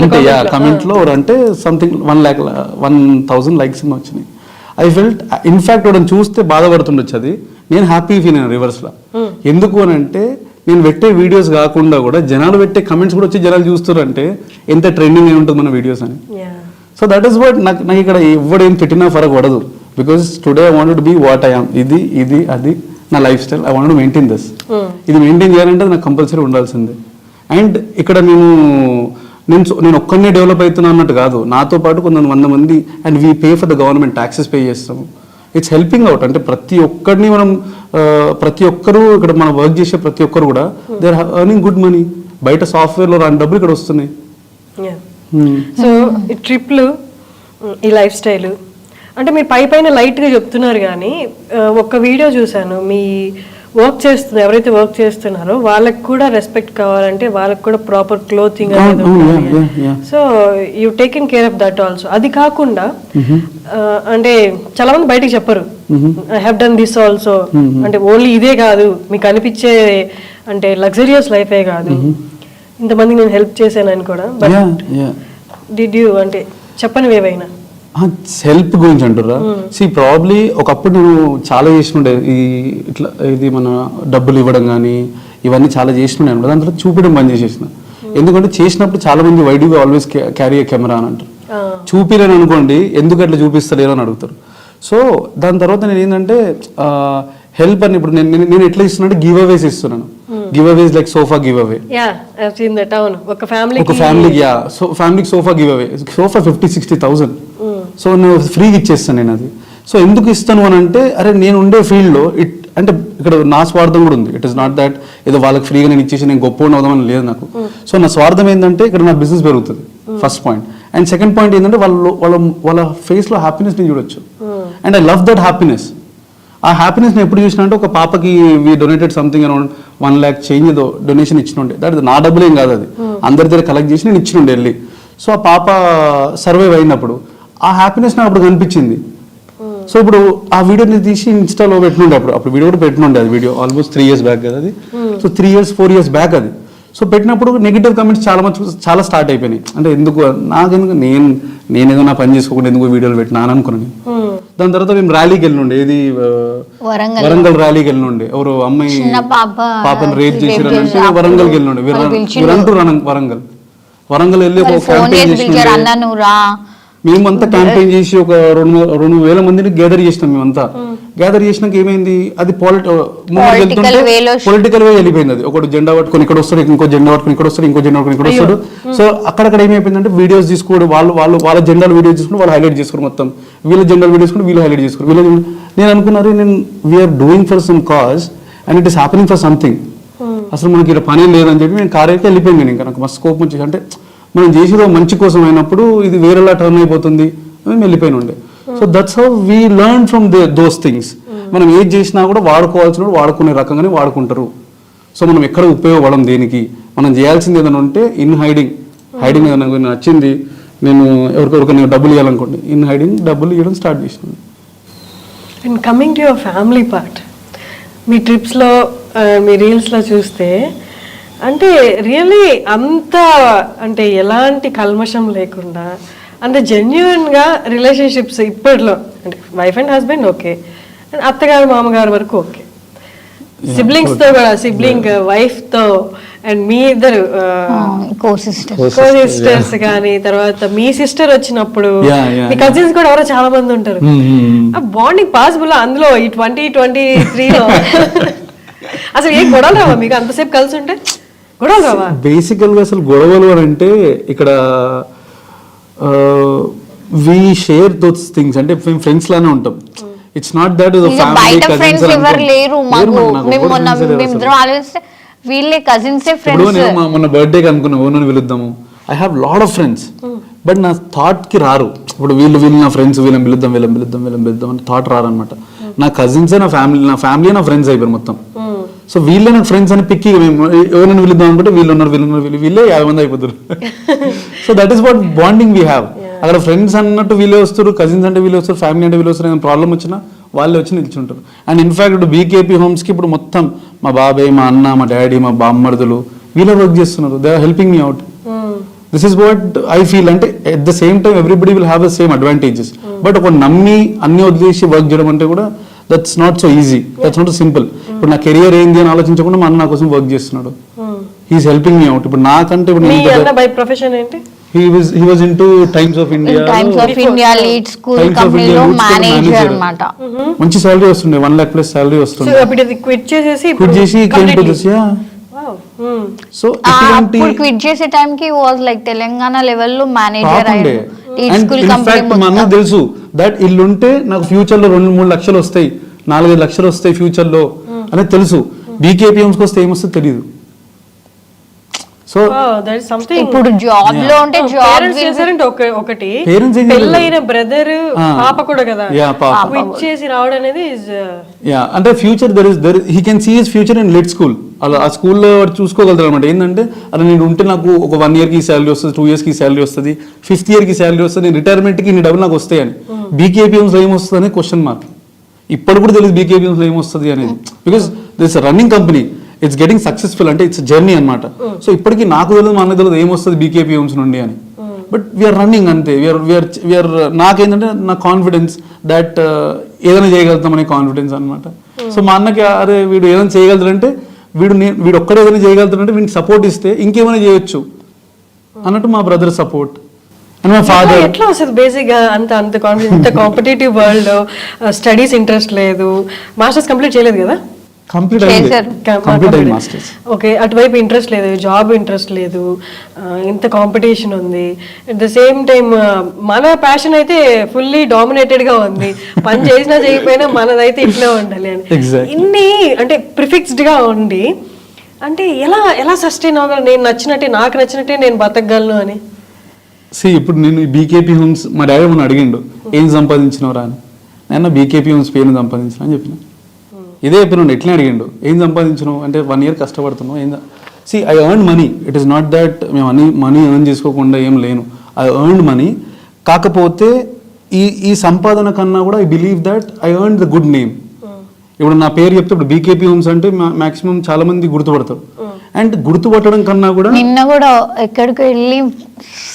అంటే కమెంట్ లో అంటే సంథింగ్ 1,00,000 లైక్స్ వచ్చినాయి. ఐ ఫెల్ట్ ఇన్ఫాక్ట్ వాడిని చూస్తే బాధపడుతుండొచ్చు, అది నేను హ్యాపీ ఫీల్ అయినా రివర్స్ లా. ఎందుకు అని అంటే నేను పెట్టే వీడియోస్ కాకుండా కూడా జనాలు పెట్టే కమెంట్స్ కూడా వచ్చి జనాలు చూస్తారు అంటే ఎంత ట్రెండింగ్ అయి ఉంటుంది మన వీడియోస్ అని. సో దట్ ఈస్ వాట్ నాకు ఇక్కడ ఎవడేం పెట్టినా ఫరక్ పడదు. Because today I want to be what I am. ఇది అది నా life style. I want to maintain this. ఇది మెయింటైన్ చేయాలంటే నాకు కంపల్సరీ ఉండాల్సిందే. అండ్ ఇక్కడ నేను ఒక్కనే డెవలప్ అవుతున్నా అన్నట్టు కాదు, నాతో పాటు 100 మంది, and we pay for the government, taxes pay చేస్తాము. It's helping out. అంటే ప్రతి ఒక్కరిని ప్రతి ఒక్కరు ఇక్కడ మనం వర్క్ చేసే ప్రతి ఒక్కరు కూడా they are earning good money. బయట సాఫ్ట్వేర్లో రాని డబ్బులు ఇక్కడ వస్తున్నాయి. సో ఈ ట్రిప్లు, ఈ లైఫ్ స్టైల్ అంటే మీరు పైన లైట్గా చెప్తున్నారు, కానీ ఒక్క వీడియో చూశాను, మీ వర్క్ చేస్తున్నారు ఎవరైతే వర్క్ చేస్తున్నారో వాళ్ళకి కూడా రెస్పెక్ట్ కావాలంటే వాళ్ళకి కూడా ప్రాపర్ క్లోతింగ్ అనేది ఉండాలి. So you taken care of that also. అది కాకుండా అంటే చాలా మంది బయటకు చెప్పరు, I have done this also. అంటే ఓన్లీ ఇదే కాదు, మీకు అనిపించే అంటే లగ్జరియస్ లైఫే కాదు, ఇంతమందికి నేను హెల్ప్ చేశానని కూడా. బట్ డిడ్ యూ అంటే చెప్పనివి ఏవైనా హెల్ప్ గురించి అంటారా? సి ప్రాబ్లీ ఒకప్పుడు నేను చాలా చేసినుండే ఇట్లా, ఇది మన డబ్బులు ఇవ్వడం కానీ ఇవన్నీ చాలా చేసినుండే అనమాట. దాంట్లో చూపించడం బంద్ చేసేసిన. ఎందుకంటే చేసినప్పుడు చాలా మంది why do you always carry a camera అని అంటారు. చూపిరని అనుకోండి, ఎందుకు అట్లా చూపిస్తలేరు అని అడుగుతారు. సో దాని తర్వాత నేను ఏంటంటే హెల్ప్ అని ఇప్పుడు నేను ఎట్లా ఇస్తున్నా అంటే గివ్ అవేస్ ఇస్తున్నాను. Giveaways like sofa giveaway. ఒక ఫ్యామిలీకి ఫ్యామిలీకి sofa giveaway. Sofa 50,000-60,000 so నేను ఫ్రీగా ఇచ్చేస్తాను నేను అది. సో ఎందుకు ఇస్తాను అని అంటే, అరే నేను ఉండే ఫీల్డ్లో అంటే ఇక్కడ నా స్వార్థం కూడా ఉంది. ఇట్ ఇస్ నాట్ దాట్ ఏదో వాళ్ళకి ఫ్రీగా నేను ఇచ్చేసి నేను గొప్ప అవుదామని లేదు నాకు. సో నా స్వార్థం ఏంటంటే ఇక్కడ నా బిజినెస్ పెరుగుతుంది, first point. And second point ఏంటంటే వాళ్ళ ఫేస్లో హ్యాపీనెస్ నేను చూడొచ్చు. And I love that happiness. ఆ హ్యాపీనెస్ నేను ఎప్పుడు చూసినా అంటే, ఒక పాపకి we donated something around 1 lakh change ఏదో డొనేషన్ ఇచ్చినుండే. దట్ నా డబ్బులు ఏం కాదు, అది అందరి దగ్గర కలెక్ట్ చేసి నేను ఇచ్చినుండే వెళ్ళి. సో ఆ పాప సర్వైవ్ అయినప్పుడు ఆ హ్యాపీనెస్ నాకు అప్పుడు కనిపించింది. సో ఇప్పుడు ఆ వీడియోని తీసి ఇన్స్టాలో పెట్టినుండే, అప్పుడు వీడియో కూడా పెట్టినుండే. అది వీడియో ఆల్మోస్ట్ 3 years బ్యాక్ కదా అది. సో 3 years 4 years బ్యాక్ అది. సో పెట్టినప్పుడు నెగిటివ్ కమెంట్స్ చాలా స్టార్ట్ అయిపోయినాయి. అంటే ఎందుకు నేను ఏదో నా పని చేసుకోకుండా ఎందుకు వీడియోలు పెట్టినా అని అనుకున్నాను. దాని తర్వాత మేము ర్యాలీకి వెళ్ళినుండే, ఏది వరంగల్ ర్యాలీకి వెళ్ళినుండే. ఎవరు అమ్మాయి పాపని రేప్ చేసిరంటే వరంగల్కి వెళ్ళినుండే. వరంగల్ వెళ్ళి ఒక క్యాంపెయిన్ చేసి మేమంతా క్యాంపెయిన్ చేసి ఒక 2,000 మందిని గ్యాదర్ చేసినాం. మేమంతా గ్యాదర్ చేసినాక ఏమైంది, అది పొలిటికల్ వే వెళ్ళిపోయింది. అది ఒకటి జెండా పట్టుకొని ఇక్కడ వస్తాడు, ఇంకో జెండా పట్టుకొని ఇక్కడ వస్తాడు, ఇంకో జెండా పట్టుకొని ఇక్కడ వస్తాడు. సో అక్కడక్కడ ఏమైపోయిందంటే వీడియోస్ తీసుకోవడం, వాళ్ళ జెండాలు వీడియోస్ తీసుకుని వాళ్ళు హైలైట్ చేసుకోరు, మొత్తం వీళ్ళ జెండాలు వీడియోస్ తీసుకుని వీళ్ళు హైలైట్ చేసుకోరు. నేను అనుకున్నారు, we are doing for some cause and it is happening for something. అసలు మనకి ఇలా పని లేదని చెప్పి నేను కార్ అయితే వెళ్ళిపోయింది. ఇంకా నాకు మస్తు కోపం వచ్చేసి, అంటే మనం చేసేదో మంచి కోసం అయినప్పుడు ఇది వేరేలా టర్న్ అయిపోతుంది అని వెళ్ళిపోయిన ఉండే. So that's how we learn from those things. మనం ఏది చేసినా కూడా వాడుకోవాల్సిన వాడుకునే రకంగానే వాడుకుంటారు. సో మనం ఎక్కడ ఉపయోగపడం దేనికి, మనం చేయాల్సింది ఏదైనా ఉంటే ఇన్ హైడింగ్ ఏదైనా నచ్చింది, నేను ఎవరికొరకు డబ్బులు ఇవ్వాలనుకోండి, ఇన్ హైడింగ్ డబ్బులు ఇవ్వడం స్టార్ట్ చేసినాను. And coming to your family part, మీ ట్రిప్స్లో మీ రీల్స్లో చూస్తే అంటే రియల్లీ అంత అంటే ఎలాంటి కల్మషం లేకుండా అంటే జెన్యున్గా రిలేషన్షిప్స్ ఇప్పట్లో అంటే wife and husband okay, and అత్తగారు మామగారు వరకు ఓకే, సిబ్లింగ్స్తో కూడా సిబ్లింగ్ వైఫ్తో అండ్ మీ ఇద్దరు కో సిస్టర్స్ కానీ, తర్వాత మీ సిస్టర్ వచ్చినప్పుడు మీ కజిన్స్ కూడా ఎవరో చాలా మంది ఉంటారు. ఆ బాండింగ్ పాసిబుల్ అందులో ఈ 2023లో అసలు ఏ గొడవలు రావా మీకు అంతసేపు కలిసి ఉంటే? గొడవలు రావా? బేసికల్గా అసలు గొడవలు అని అంటే ఇక్కడ వి షేర్ దోస్ థింగ్స్, అంటే మేము ఫ్రెండ్స్ లానే ఉంటాం. ఇట్స్ నాట్ దట్ వీళ్ళే కజిన్స్ ఫ్రెండ్స్. మొన్న బర్త్డేకి అనుకున్నా ఓనని పిలుద్దాము, I have lot of friends, but నా థాట్ కి రారు. ఇప్పుడు వీళ్ళు నా ఫ్రెండ్స్, వీళ్ళని పిలుద్దాం అని థాట్ రారు అనమాట. నా కజిన్సే నా ఫ్యామిలీ నా ఫ్రెండ్స్ అయిపోయారు మొత్తం. సో వీళ్ళే నా ఫ్రెండ్స్ అని పిక్కి ఎవరైనా పిలుద్దాం అనుకుంటే వీళ్ళే 50 మంది అయిపోతారు. So that is what bonding we have. అక్కడ ఫ్రెండ్స్ అన్నట్టు వీళ్ళే వస్తారు, కజిన్స్ అంటే వీళ్ళే వస్తారు, ఫ్యామిలీ అంటే వీళ్ళు వస్తారు. ఏదైనా ప్రాబ్లం వచ్చినా వాళ్ళే వచ్చి నిల్చుంటారు. అండ్ ఇన్ఫాక్ట్ ఇప్పుడు బీకేపీ హోమ్స్కి ఇప్పుడు మొత్తం మా బాబాయ్, మా అన్న, మా డాడీ, మా బామ్మర్దులు వీళ్ళే వర్క్ చేస్తున్నారు. They are helping me out. This is what I feel. అంటే at the same time everybody will have the same advantages. But ఒక నమ్మి అన్ని వదిలేసి వర్క్ చేయడం అంటే కూడా that's not so easy, that's not simple. ఇప్పుడు నా కెరియర్ ఏంది అని ఆలోచించకుండా మా అన్న నా కోసం వర్క్ చేస్తున్నాడు. He's helping me out. ఇప్పుడు నాకంటే he was into Times of India lead school కంపెనీలో మేనేజర్ అన్నమాట. మంచి సాలరీ వస్తుండే, 1 lakh plus సాలరీ వస్తుండే. సో అప్పుడు ఇది క్విట్ చేసి came to this. Yeah. So అప్పుడు క్విట్ చేసే టైం కి వాస్ లైక్ తెలంగాణ లెవెల్ లో మేనేజర్ అయ్యాడు లీడ్ స్కూల్ కంపెనీ. మా అన్న తెలుసు దట్ ఇల్లుంటే నాకు ఫ్యూచర్ లో 2-3 లక్షలు వస్తాయి, 4-5 లక్షలు వస్తాయి ఫ్యూచర్ లో అనేది తెలుసు. బీకేపీ హోమ్స్కి వస్తే ఏమొస్తుందో తెలియదు. సో ఇప్పుడు జాబ్ లో ఉంటే ఒకటి పెళ్ళైన బ్రదర్ పాప కూడా కదా క్విట్ చేసి రావడం అనేది అంటే future he can see his future in lit school. అలా ఆ స్కూల్లో చూసుకోగలుగుతారు అనమాట. ఏంటంటే అలా నేను ఉంటే నాకు ఒక 1 year కి శాలరీ వస్తుంది, 2 years కి శాలరీ వస్తుంది, 5th year కి శాలరీ వస్తుంది, నేను రిటైర్మెంట్ కి ఇన్ని డబ్బులు నాకు వస్తాయని. బీకేపీ హోమ్స్ ఏమొస్తుంది అనేది క్వశ్చన్ మార్క్. ఇప్పుడు కూడా తెలియదు బీకేపీ హోమ్స్ ఏమొస్తుంది అనేది. Because this running company, it's getting successful, అంటే ఇట్స్ జర్నీ అనమాట. సో ఇప్పటికీ నాకు తెలియదు, మా అన్నకు తెలియదు ఏమొస్తుంది బీకేపీ హోమ్స్ నుండి అని. బట్ వీఆర్ రన్నింగ్ అంతే. వీఆర్ నాకేంటంటే నా కాన్ఫిడెన్స్ దట్ ఏదైనా చేయగలుగుతాం అనే కాన్ఫిడెన్స్ అనమాట. సో మా అన్నకి అరే వీడు ఏదైనా చేయగలుగుతాడంటే వీడు ఒక్కడే ఏదైనా చేయగలుగుతాడంటే వీడికి సపోర్ట్ ఇస్తే ఇంకేమైనా చేయొచ్చు అన్నట్టు మా బ్రదర్ సపోర్ట్. అండ్ మా ఫాదర్ ఎట్లా వస్తుంది బేసిక్ గా అంత కాన్ఫిడెన్స్, ఇంత కాంపిటేటివ్ వరల్డ్, స్టడీస్ ఇంట్రెస్ట్ లేదు, మాస్టర్స్ కంప్లీట్ చేయలేదు కదా? కంప్లీట్ అయింది చేశారు. కంప్లీట్ అయింది మాస్టర్స్. ఓకే, అటువైపు ఇంట్రెస్ట్ లేదు, జాబ్ ఇంట్రెస్ట్ లేదు, ఇంత కాంపిటీషన్ ఉంది. అట్ ద సేమ్ టైం మన ప్యాషన్ అయితే ఫుల్లీ డామినేటెడ్ గా ఉంది. పని చేసినా చేయకపోయినా మనదైతే ఇట్లా ఉండాలి అని Exactly. ఇన్ని అంటే ప్రిఫిక్స్డ్ గా ఉండి అంటే ఎలా ఎలా సస్టైన్ అవ్వగలను, నేను నచ్చినట్టే నాకు నచ్చినట్టే నేను బతకగలను అని. ఇప్పుడు నేను బీకేపీ హోమ్స్ మా డాడీ మొన్న అడిగిండు ఏం సంపాదించినవరా అని. నేను బీకేపీ హోమ్స్ పేరు సంపాదించిన అని చెప్పిన. ఇదే చెప్పిన ఎట్లా అడిగిండు ఏం సంపాదించినావు అంటే 1 year కష్టపడుతున్నావు ఏం. I earn money, it is not that మేము మనీ ఎర్న్ చేసుకోకుండా ఏం లేను. I earn money. కాకపోతే ఈ సంపాదన కన్నా కూడా I believe that I earn the good name. ఇప్పుడు నా పేరు చెప్తే ఇప్పుడు బీకేపీ హోమ్స్ అంటే మాక్సిమం చాలా మంది గుర్తుపడతారు. అండ్ గుర్తుపట్టడం కన్నా కూడా నిన్న కూడా ఎక్కడికి వెళ్ళి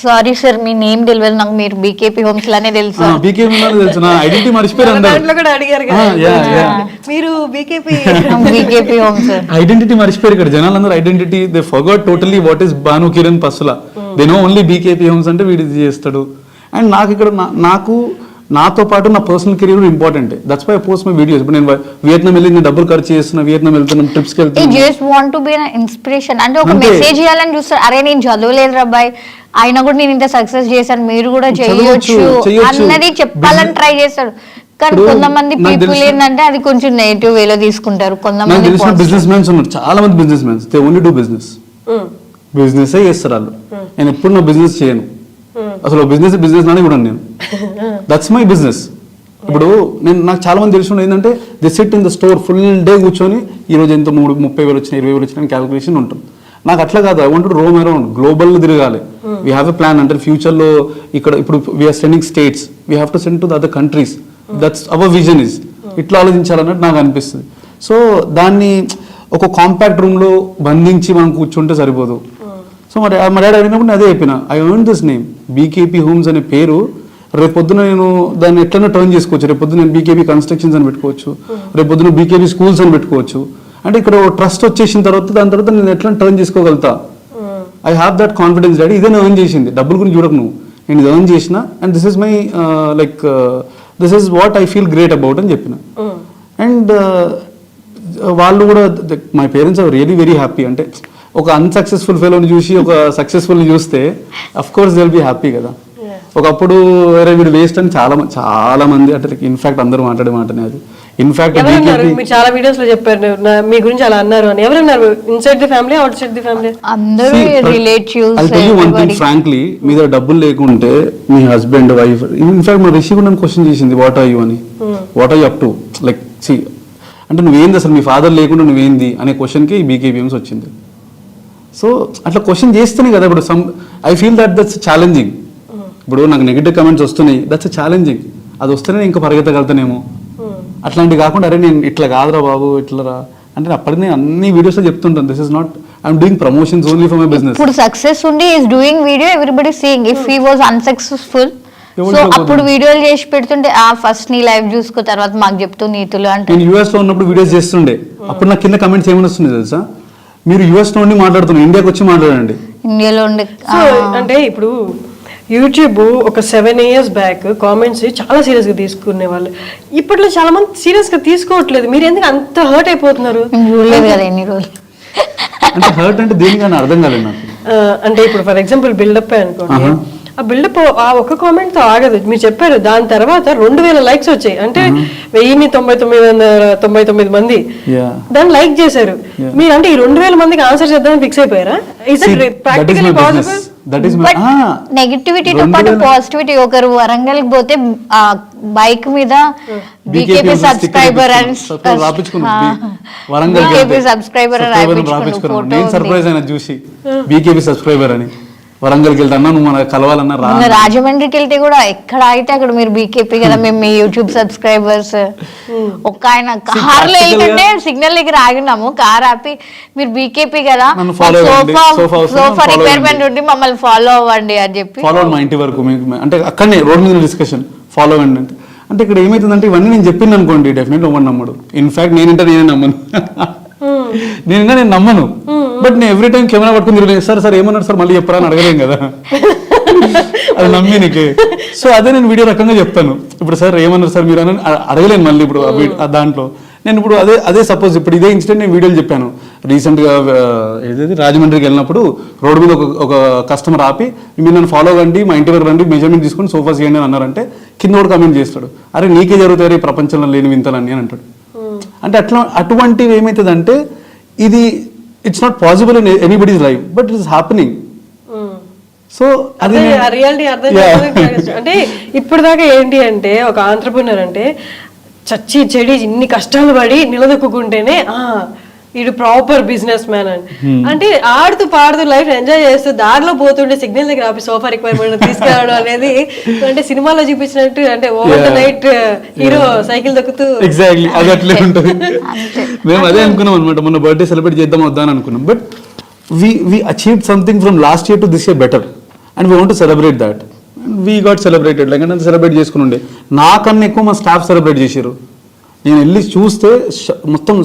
సారీ సార్ మీ నేమ్ తెలియదు నాకు, మీరు బీకేపీ హోమ్స్ లానే తెలుసు. బీకేపీ తెలుసు, నా ఐడెంటిటీ మర్చిపోయారు అందరూ. దాంట్లో కూడా అడిగారు కదా, మీరు బీకేపీ బీకేపీ హోమ్స్ ఐడెంటిటీ మర్చిపోయారు ఇక్కడ జనాలందరూ. Identity they forgot totally what is Bhanu Kiran Pasula. They know only BKP homes అంటే వీడు ఇది చేస్తాడు. అండ్ నాకు ఇక్కడ నాకు నాతో పాటు నా పర్సనల్ కెరీర్ కూడా important. That's why I post my videos. ఇప్పుడు నేను వియత్నాం వెళ్ళి నేను డబ్బులు ఖర్చు చేస్తున్నా, వియత్నాం వెళ్తున్నాం, ట్రిప్స్కి వెళ్తున్నాం. Just want to be inspiration అంటే ఒక మెసేజ్ ఇవ్వాలని చూస్తారు. అరే నేను చదవలేదు అబ్బాయి అయినా కూడా నేను ఇంత సక్సెస్ చేశాను, మీరు కూడా చేయొచ్చు అన్నది చెప్పాలని ట్రై చేస్తాడు. కానీ కొంతమంది పీపుల్ ఏంటంటే అది కొంచెం నెగిటివ్ వేలో తీసుకుంటారు. కొంతమంది బిజినెస్ మ్యాన్స్ ఉన్నారు, చాలా మంది business mans, they only do business. Business చేస్తారు వాళ్ళు. నేను ఎప్పుడు నా బిజినెస్ చేయను అసలు. బిజినెస్ నానే కూడా నేను. That's my business. ఇప్పుడు నాకు చాలా మంది తెలిసి ఏంటంటే the SIT in the store full day కూర్చొని ఈ రోజు ఎంత 30,000 వచ్చినాయి 20,000 వచ్చినాయి క్యాలిక్యులేషన్ ఉంటుంది. నాకు అట్లా కాదు. I want to roam around, global తిరగాలి. వీ హ్యావ్ ఎ ప్లాన్ అంటే ఫ్యూచర్లో ఇక్కడ ఇప్పుడు we are sending states, we have to send to the other countries. That's our vision is. ఇట్లా ఆలోచించాలన్నట్టు నాకు అనిపిస్తుంది. సో దాన్ని ఒక కాంపాక్ట్ రూమ్లో బంధించి మనం కూర్చుంటే సరిపోదు. సో మా డాడీ అడిగినప్పుడు నేను అదే చెప్పిన, I earn this name BKP homes అనే పేరు. రేపొద్దున నేను దాన్ని ఎట్లైనా టర్న్ చేసుకోవచ్చు. రేపొద్దున నేను బీకేపీ కన్స్ట్రక్షన్స్ అని పెట్టుకోవచ్చు, రేపొద్దున బీకేపీ స్కూల్స్ అని పెట్టుకోవచ్చు. అంటే ఇక్కడ ట్రస్ట్ వచ్చేసిన తర్వాత దాని తర్వాత నేను ఎట్లా టర్న్ చేసుకోగలుగుతా. I have that confidence. Daddy ఇదే ఎర్న్ చేసింది, డబ్బుల గురించి చూడకు నువ్వు, నేను ఇది ఎర్న్ చేసిన and this is my this is what I feel great about అని చెప్పిన. అండ్ వాళ్ళు కూడా my parents are really very happy. అంటే ఒక అన్సక్సెస్ఫుల్ ఫెలోని చూసి ఒక సక్సెస్ఫుల్ చూస్తే of course they will be happy కదా. ఒకప్పుడు వేరే వీడు వేస్ట్ అని చాలా మంది అంటే ఇన్ఫాక్ట్ అందరూ మాట్లాడే మాటనే అది. ఇన్ఫాక్ట్ మీరు చాలా వీడియోస్ లో చెప్పారు మీ గురించి అలా అన్నారు అని. ఎవరన్నారు? Inside the family, outside the family? అందరూ relatives. I'll tell you one thing frankly, మీ దగ్గర డబ్బులు లేకుంటే మీ హస్బెండ్ వైఫ్, ఇన్ఫాక్ట్ మా రిషి కూడా నన్ను క్వశ్చన్ చేసింది వాట్ ఆర్ యూ అని. What are you up to like see అంటే నువ్వేంది అసలు, మీ ఫాదర్ లేకుండా నువ్వేంది అనే క్వశ్చన్కి బీకేపీఎంస్ వచ్చింది. సో అట్లా క్వశ్చన్ చేస్తేనే కదా ఇప్పుడు ఐ ఫీల్ దట్స్ ఛాలెంజింగ్. ఇప్పుడు నాకు నెగిటివ్ కమెంట్స్ వస్తున్నాయి, దట్స్ ఛాలెంజింగ్. అది వస్తేనే ఇంకా పరిగెత్తగలుగుతానేమో. అట్లాంటివి కాకుండా అరే నేను ఇట్లా కాదురా బాబు ఇట్లా రా అంటే అప్పటినే అన్ని వీడియోస్ లో చెప్తుంటాను. This is not I'm doing promotions only for my business. ఇప్పుడు సక్సెస్ ఉండి is doing video, everybody seeing. If he was unsuccessful so అప్పుడు వీడియోలు చేసి పెడుతుంటే ఫస్ట్ నీ లైవ్ చూసుకో తర్వాత మాకు చెప్తూ నీతులు అంటే. నేను యూఎస్ లో ఉన్నప్పుడు వీడియోస్ చేస్తుండే, అప్పుడు నాకు కింద కమెంట్స్ ఏమైనా వస్తుంది తెలుసా, మీరు యూఎస్ లో ఉండి మాట్లాడుతున్నారు, ఇండియాకి వచ్చి మాట్లాడండి. ఇండియాలో ఉండే అంటే ఇప్పుడు యూట్యూబ్ ఒక 7 years బ్యాక్ కామెంట్స్ చాలా సీరియస్ గా తీసుకునే వాళ్ళు. ఇప్పట్లో చాలా మంది సీరియస్ గా తీసుకోవట్లేదు. మీరు ఎందుకు అంత హర్ట్ అయిపోతున్నారు? చూడలేదు కదా ఎన్ని రోజులు. అంటే హర్ట్ అంటే దేనికన్నా అర్థం కాలేదు నాకు. అంటే ఇప్పుడు ఫర్ ఎగ్జాంపుల్ బిల్డప్ అనుకోండి, ఆ బిల్డప్ ఆ ఒక్క కామెంట్ తో ఆగదు. మీరు చెప్పారు దాని తర్వాత 2000 likes వచ్చాయి. అంటే 1999 మంది దాన్ని లైక్ చేశారు. మీరు అంటే ఈ 2000 మందికి ఆన్సర్ చేద్దామని ఫిక్స్ అయిపోయారా? Is it practically possible? Negativity తో పాటు పాజిటివిటీ. ఒకరు వరంగల్ కి పోతే బైక్ మీద బీకేపీ సబ్స్క్రైబర్ అని బీకేపీ సబ్స్క్రైబర్ నేను సర్ప్రైజ్ అయినా చూసి బీకేపీ సబ్స్క్రైబర్ అని. వరంగల్కి వెళ్తాను నువ్వు మన కలవాలన్నా రా. రాజమండ్రికి వెళ్తే కూడా ఎక్కడ అయితే అక్కడ మీరు బీకేపీ కదా, మేము మీ యూట్యూబ్ సబ్స్క్రైబర్స్. ఒక ఆయన కార్ లో వెళ్తుంటే సిగ్నల్ దగ్గర ఆగినాము, కార్ ఆపి మీరు బీకేపీ కదా సోఫా రిపేర్మెంట్ ఉండి మమ్మల్ని ఫాలో అవ్వండి అని చెప్పి. ఫాలో మా ఇంటి వరకు అంటే అక్కడనే రోడ్ మీద డిస్కషన్ ఫాలో అవ్వండి అంటే. అంటే ఇక్కడ ఏమైతుందంటే ఇవన్నీ నేను చెప్పింది అనుకోండి డెఫినెట్లీ ఎవరు నమ్మడు. ఇన్ఫాక్ట్ నేనే నమ్మను. నేను నమ్మను. బట్ నేను ఎవ్రీ టైం కెమెరా పట్టుకుని తిరిగి సార్ ఏమన్నారు సార్ మళ్ళీ చెప్పరా అని అడగలేం కదా, అది నమ్మి నీకు. సో అదే నేను వీడియో రకంగా చెప్తాను. ఇప్పుడు సార్ ఏమన్నారు సార్ మీరు అని అడగలేను మళ్ళీ ఇప్పుడు దాంట్లో. నేను ఇప్పుడు అదే సపోజ్ ఇప్పుడు ఇదే ఇన్సిడెంట్ నేను వీడియోలు చెప్పాను రీసెంట్గా ఏదైతే రాజమండ్రికి వెళ్ళినప్పుడు రోడ్డు మీద ఒక కస్టమర్ ఆపి మీరు నన్ను ఫాలో కండి మా ఇంటి వరకు రండి మెజర్మెంట్ తీసుకొని సోఫా చేయండి అని అన్నారంటే కింద కూడా కమెంట్ చేస్తాడు అరే నీకే జరుగుతాయి ఈ ప్రపంచంలో లేని వింతలన్నీ అని అంటాడు. అంటే అటువంటివి ఏమవుతుందంటే ఇది it's not possible in anybody's life but it is happening. So అది రియాలిటీ అర్థం అంటే ఇప్పుడు దాకా ఏంటి అంటే ఒక ఆంట్రప్రినర్ అంటే చచ్చి చెడి ఇన్ని కష్టాలు పడి నిలదొక్కుంటేనే వీడు ప్రాపర్ బిజినెస్ మ్యాన్ అని అంటే ఆడుతూ పాడుతూ లైఫ్ ఎంజాయ్ చేస్తూ దారిలో పోతుండే సిగ్నల్ దగ్గర ఆపి సోఫా రిక్వైర్మెంట్ తీసుకురావడం అనేది అంటే సినిమాలో చూపించినట్టు అంటే over the night hero cycle దొక్కుతూ ఎగ్జాక్ట్లీ అది అట్లే ఉంటుంది. మేము అదే అనుకున్నాం అనమాట మొన్న బర్త్డే సెలబ్రేట్ చేద్దాం వద్దా అని అనుకున్నాం but we achieved something from last year to this year better and we want to celebrate that and we got celebrated like అంటే సెలబ్రేట్ చేసుకుని ఉండే నాకన్నా ఎక్కువ మా స్టాఫ్ సెలబ్రేట్ చేశారు. నేను వెళ్ళి చూస్తే మొత్తం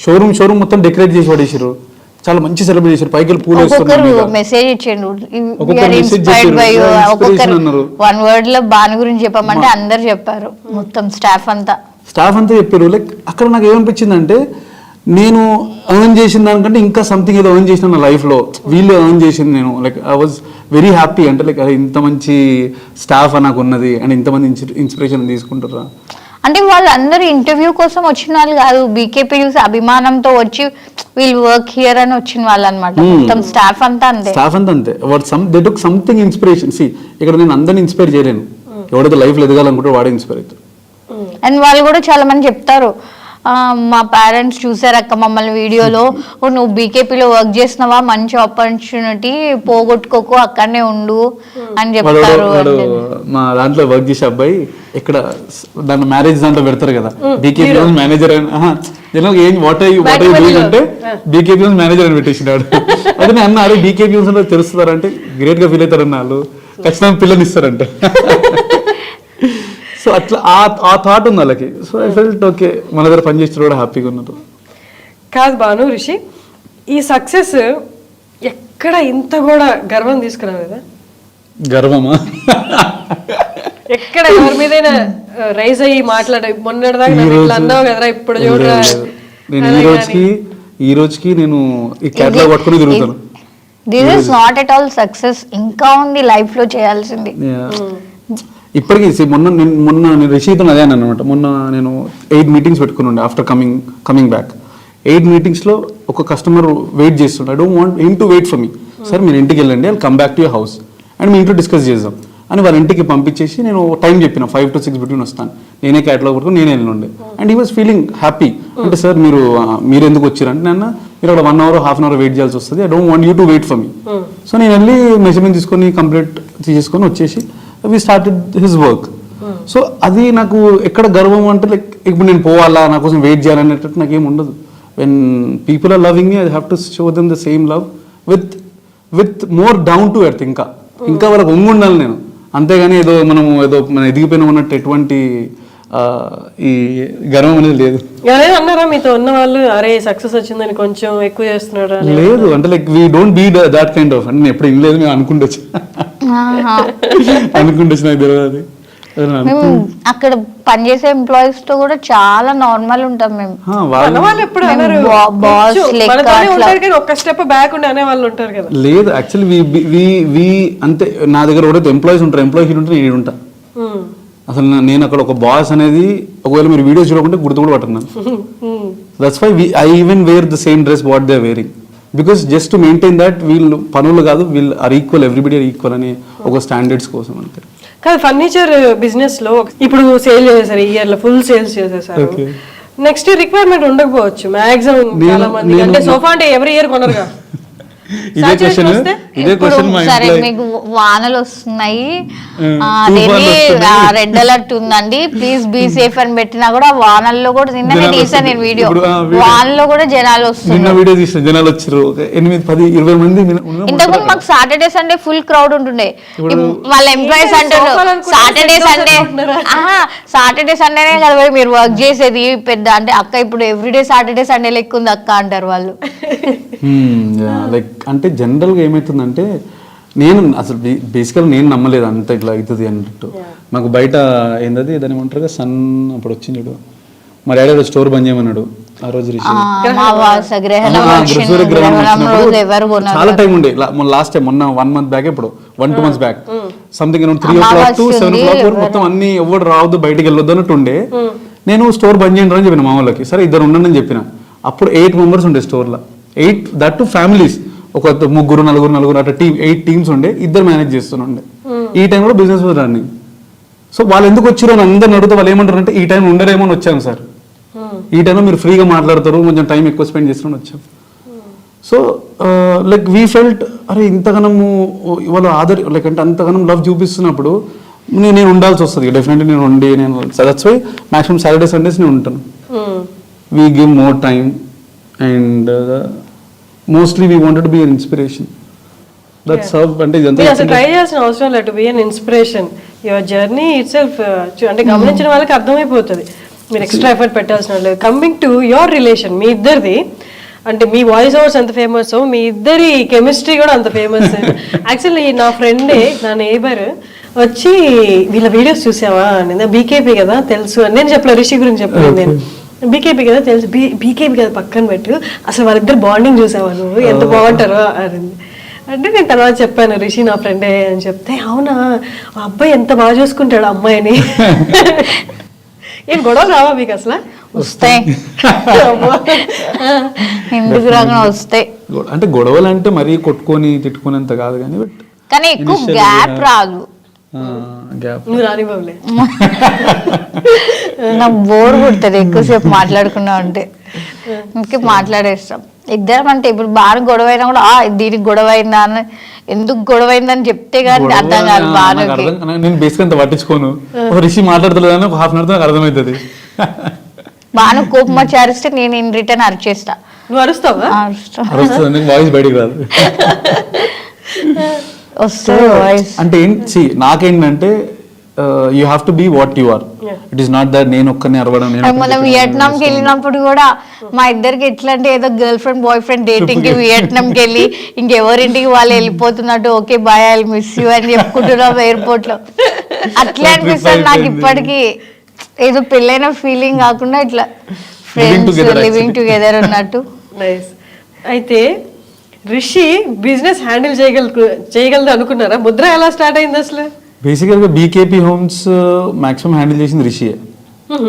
షోరూమ్ మొత్తం డెకరేట్ చేసి పడేసారు చాలా మంచి సెలబ్రేట్ చేశారు పైకి వెళ్ళి పూలు ఒక్కొక్కరు మెసేజ్ ఇచ్చిండు ఒక్కొక్కరు వన్ వర్డ్ లో బాను గురించి చెప్పమంటే అందరు చెప్పారు మొత్తం స్టాఫ్ అంతా చెప్పారు. లైక్ అక్కడ నాకు ఏమనిపించిందంటే నేను ఎర్న్ చేసిన దానికంటే ఇంకా సంథింగ్ ఏదో ఎర్న్ చేసిన నా లైఫ్లో వీళ్ళు ఎర్న్ చేసింది నేను like I was very happy అంటే లైక్ ఇంత మంచి స్టాఫ్ నాకు ఉన్నది అండ్ ఇంతమంది ఇన్స్పిరేషన్ తీసుకుంటారా అంటే వాళ్ళందరూ ఇంటర్వ్యూ కోసం వచ్చిన వాళ్ళు కాదు బీకేపీ చూసి అభిమానంతో వచ్చి వీళ్ళు వర్క్ హియర్ అని వచ్చిన వాళ్ళు అనమాట మొత్తం స్టాఫ్ అంతా అంతే they took something inspiration see ఇక్కడ నేను అందరిని ఇన్స్పైర్ చేయలేను ఎవడైతే లైఫ్లో ఎదగాలనుకుంటే వాడే ఇన్స్పైర్ అవుతారు. అండ్ వాళ్ళు కూడా చాలా మంది చెప్తారు మా పేరెంట్స్ చూసారక్క మమ్మల్ని వీడియోలో నువ్వు బీకేపీలో వర్క్ చేసినావా మంచి ఆపర్చునిటీ పోగొట్టుకోకు అక్కడనే ఉండు అని చెప్తారు. మా దాంట్లో వర్క్ చేసే అబ్బాయి ఇక్కడ దాంట్లో మ్యారేజ్ దాంట్లో పెడతారు కదా బీకేపీ మేనేజర్ ఏం వాట్ అంటే బీకేపీ మేనేజర్ అని పెట్టేసినాడు. అదే నేను అన్నా అరే బీకేపీ తెలుస్తారంటే గ్రేట్ గా ఫీల్ అవుతారన్న వాళ్ళు ఖచ్చితంగా పిల్లలు ఇస్తారంట. సో అట్లా ఆ థాట్ ఉంది వాళ్ళకి. సో ఐ ఫెల్ట్ ఓకే మన దగ్గర పనిచేస్తే కూడా హ్యాపీగా ఉన్నారు. కాదు భాను రిషి ఈ సక్సెస్ ఎక్కడ ఇంత కూడా గర్వం తీసుకురావు కదా గర్వమా ఎక్కడ ఎవరి మీదైనా రైజ్ అయ్యి మాట్లాడే మొన్నటిదాకా అన్నావు కదరా ఇప్పుడు చూడరా నేను ఈ రోజుకి నేను ఈ కేటలాగ్ పట్టుకుని తిరుగుతాను. This is not at all success ఇంకా ఉంది లైఫ్ లో చేయాల్సింది. ఇప్పటికీ మొన్న నేను రిషితో అదే అనమాట మొన్న నేను 8 మీటింగ్స్ పెట్టుకుని ఉండే ఆఫ్టర్ కమింగ్ బ్యాక్ 8 మీటింగ్స్లో ఒక కస్టమర్ వెయిట్ చేస్తుండే. I don't want him to wait for me. Sir మీరు ఇంటికి వెళ్ళండి I come back to your house and మీ ఇంట్లో డిస్కస్ చేద్దాం అని వాళ్ళ ఇంటికి పంపించేసి నేను టైం చెప్పిన 5 to 6 బిట్వీన్ వస్తాను నేనే క్యాటలాగ్ పట్టుకుని నేనే వెళ్ళండి and he was feeling happy. అంటే సార్ మీరు ఎందుకు వచ్చారంటే నేను మీరు అక్కడ 1 hour ½ hour వెయిట్ చేయాల్సి వస్తుంది I don't want you to wait for me. So నేను వెళ్ళి మెజర్మెంట్ తీసుకొని కంప్లీట్ తీసుకొని వచ్చేసి we started his work. So అది నాకు ఎక్కడ గర్వం అంటే లైక్ ఇప్పుడు నేను పోవాలా నా కోసం వెయిట్ చేయాలనేటట్టు నాకేం ఉండదు. When people are loving me I have to show them the same love with more down to earth. ఇంకా వాళ్ళకి ఒంగు ఉండాలి నేను అంతేగాని ఏదో మనం ఎదిగిపోయినా ఉన్నట్టు ఎటువంటి ఈ గర్వం అనేది లేదు. అన్నారా మీతో ఉన్న వాళ్ళు అరే సక్సెస్ వచ్చిందని కొంచెం ఎక్కువ చేస్తున్నారా? లేదు అంటే like we don't be that kind of అంటే నేను ఎప్పుడు ఇన్ లేదు మేము అనుకుంటొచ్చు నాకు తెలియదు. మేము అక్కడ పనిచేసే ఎంప్లాయీస్ తో కూడా చాలా నార్మల్ ఉంటాం మేము. ఒక స్టెప్ బ్యాక్ ఉండి అనే వాళ్ళు ఉంటారు కదా. లేదు యాక్చువల్లీ అంతే నా దగ్గర ఎవరైతే ఎంప్లాయీస్ ఉంటారు ఎంప్లాయీ ఉంటే నేను ఉంటా. అసలు నేను అక్కడ ఒక బాస్ అనేది ఒకవేళ మీరు వీడియో చూడకుంటే గుర్తు కూడా పట్టున్నాను. That's why I even wear the same dress what they are wearing because just to maintain that వీళ్ళు పనులు కాదు వీళ్ళు are equal everybody are equal అని ఒక స్టాండర్డ్స్ కోసం అంతే. కాదు ఫర్నిచర్ బిజినెస్ లో ఇప్పుడు సేల్ చేసేసారు ఇయర్ లో ఫుల్ సేల్స్ చేసేసారు నెక్స్ట్ రిక్వైర్మెంట్ ఉండకపోవచ్చు మాక్సిమం చాలా మంది అంటే సోఫా అంటే ఎవ్రీ ఇయర్ కొనరుగా. సరే మీకు వానలు వస్తున్నాయి రెడ్ అలర్ట్ ఉందండి ప్లీజ్ బీ సేఫ్ అని పెట్టినా కూడా వానల్లో కూడా నిన్న తీసాను నేను వీడియో వానలో కూడా జనాలు వస్తున్నారు. జనాలు వచ్చారు 8-10-20 మంది. ఇంతకుముందు మాకు సాటర్డే సండే ఫుల్ క్రౌడ్ ఉంటుండే. వాళ్ళ ఎంప్లాయీస్ అంటారు సాటర్డే సండేనే కదా మీరు వర్క్ చేసేది పెద్ద అంటే అక్క ఇప్పుడు ఎవ్రీడే సాటర్డే సండే లెక్క ఉంది అక్క అంటారు వాళ్ళు. లైక్ అంటే జనరల్గా ఏమవుతుందంటే నేను అసలు బేసికల్గా నేను నమ్మలేదు అంత ఇట్లా అవుతుంది అన్నట్టు. మాకు బయట ఏంటది దాని ఏమంటారు సన్ అప్పుడు వచ్చింది చూడు మా డాడీ స్టోర్ బంద్ చేయమన్నాడు ఆ రోజు రిషి. అమావాస గ్రహణం గ్రహణం రోజు వచ్చినప్పుడు ఎవరు కొనరు. చాలా టైం ఉండే లాస్ట్ టైం మొన్న 1 month బ్యాక్ ఇప్పుడు 1-2 months back something around 3 o'clock to 7 o'clock వరకు మొత్తం అన్ని ఎవరు రావద్దు బయటికి వెళ్ళొద్దు అన్నట్టు ఉండే. నేను స్టోర్ బంద్ చేయండి అని చెప్పిన మా వాళ్ళకి. సరే 2 ఉండండి అని చెప్పిన. అప్పుడు 8 members ఉండే స్టోర్లో, 8 దట్ టు ఫ్యామిలీస్, ఒక 3-4 అట్లా 8 teams ఉండే, 2 మేనేజ్ చేస్తుండే. ఈ టైంలో బిజినెస్ వాజ్ రన్నింగ్. సో వాళ్ళు ఎందుకు వచ్చారో అని అందరిని అడిగితే వాళ్ళు ఏమంటారు అంటే ఈ టైం ఉండరేమో అని వచ్చాను సార్, ఈ టైంలో మీరు ఫ్రీగా మాట్లాడతారు, కొంచెం టైం ఎక్కువ స్పెండ్ చేస్తారని వచ్చాం. సో లైక్ వీ ఫెల్ట్ అరే ఇంతగానము వాళ్ళు లైక్ అంటే అంతగానం లవ్ చూపిస్తున్నప్పుడు నేను ఉండాల్సి వస్తుంది డెఫినెట్లీ. నేను that's why maximum Saturday Sundays నేను ఉంటాను. We give more time and mostly we wanted to be an inspiration. That's how. అంటే మీరు అసలు ట్రై చేయాల్సిన అవసరం లేదు to be an inspiration. Your journey itself అంటే గమనించిన వాళ్ళకి అర్థమైపోతుంది, మీరు ఎక్స్ట్రా ఎఫర్ట్ పెట్టాల్సిన లేదు. కమింగ్ టు యువర్ రిలేషన్, మీ ఇద్దరిది అంటే మీ వాయిస్ ఓవర్స్ ఎంత ఫేమస్, మీ ఇద్దరి కెమిస్ట్రీ కూడా అంత ఫేమస్. యాక్చువల్లీ నా ఫ్రెండే, నా నేబర్ వచ్చి వీళ్ళ వీడియోస్ చూసావా అని, బీకేపీ కదా తెలుసు అని నేను చెప్పలేదు, రిషి గురించి చెప్పలేదు నేను. బీకేపీ కదా తెలుసు, బీకేపీ కదా పక్కన పెట్టు, అసలు వాళ్ళిద్దరు బాండింగ్ చూసావా నువ్వు, ఎంత బాగుంటారో అని అంటే నేను తర్వాత చెప్పాను రిషి నా ఫ్రెండే అని చెప్తే, అవునా ఆ అబ్బాయి ఎంత బాగా చూసుకుంటాడు అమ్మాయిని. ఏం గొడవలు రావా మీకు అసలు? వస్తాయి, ఎందుకు రాగా వస్తాయి. అంటే గొడవలు అంటే మరీ కొట్టుకొని తిట్టుకునేంత కాదు కానీ, బట్ కానీ ఎక్కువ గ్యాప్ రాదు. గ్యాప్ నువ్వు రానివ్వలే, నాకు బోర్ కొడుతుంది ఎక్కువసేపు మాట్లాడుకున్నా అంటే, ఇంకే మాట్లాడేస్తాం ఇద్దరం. అంటే ఇప్పుడు బాగా గొడవ అయినా కూడా దీనికి గొడవ అయిందా అని, ఎందుకు గొడవ అయిందని చెప్తే కానీ అర్థం కాదు. బాగా నేను బేసిక్ అంత పట్టించుకోను, రిషి మాట్లాడుతుంది ఒక హాఫ్ అన్ అవర్ అర్థమవుతుంది. బాగా కోపం వచ్చి అరిస్తే నేను ఇన్ రిటర్న్ అరిచేస్తా. నువ్వు అరుస్తావా? అరుస్తుంది, వాయిస్ బయటికి రాదు. వస్తుంది వాయిస్. అంటే ఏంటి నాకేంటంటే you have to be what you are. It is not that నేను ఒక్కనే అరవడం. మనం వియట్నాంకి వెళ్ళినప్పుడు కూడా మా ఇద్దరికి ఎట్లా అంటే ఏదో girlfriend boyfriend dating కి వియట్నాంకి వెళ్ళి ఇంకెవరింటికి వాళ్ళు వెళ్ళిపోతున్నట్టు okay bye I miss you అని చెప్పుకుంటున్నాం ఎయిర్పోర్ట్ లో. అట్లే అనిపిస్తుంది నాకు ఇప్పటికీ, ఏదో పెళ్ళైన ఫీలింగ్ కాకుండా ఇట్లా ఫ్రెండ్స్ లివింగ్ టుగెదర్ ఉన్నట్టు. నైస్. అయితే రిషి బిజినెస్ హ్యాండిల్ చేయగలదు అనుకున్నారా? ముద్ర ఎలా స్టార్ట్ అయింది అసలు? బేసికల్గా బీకేపీ హోమ్స్ మాక్సిమం హ్యాండిల్ చేసింది రిషియే.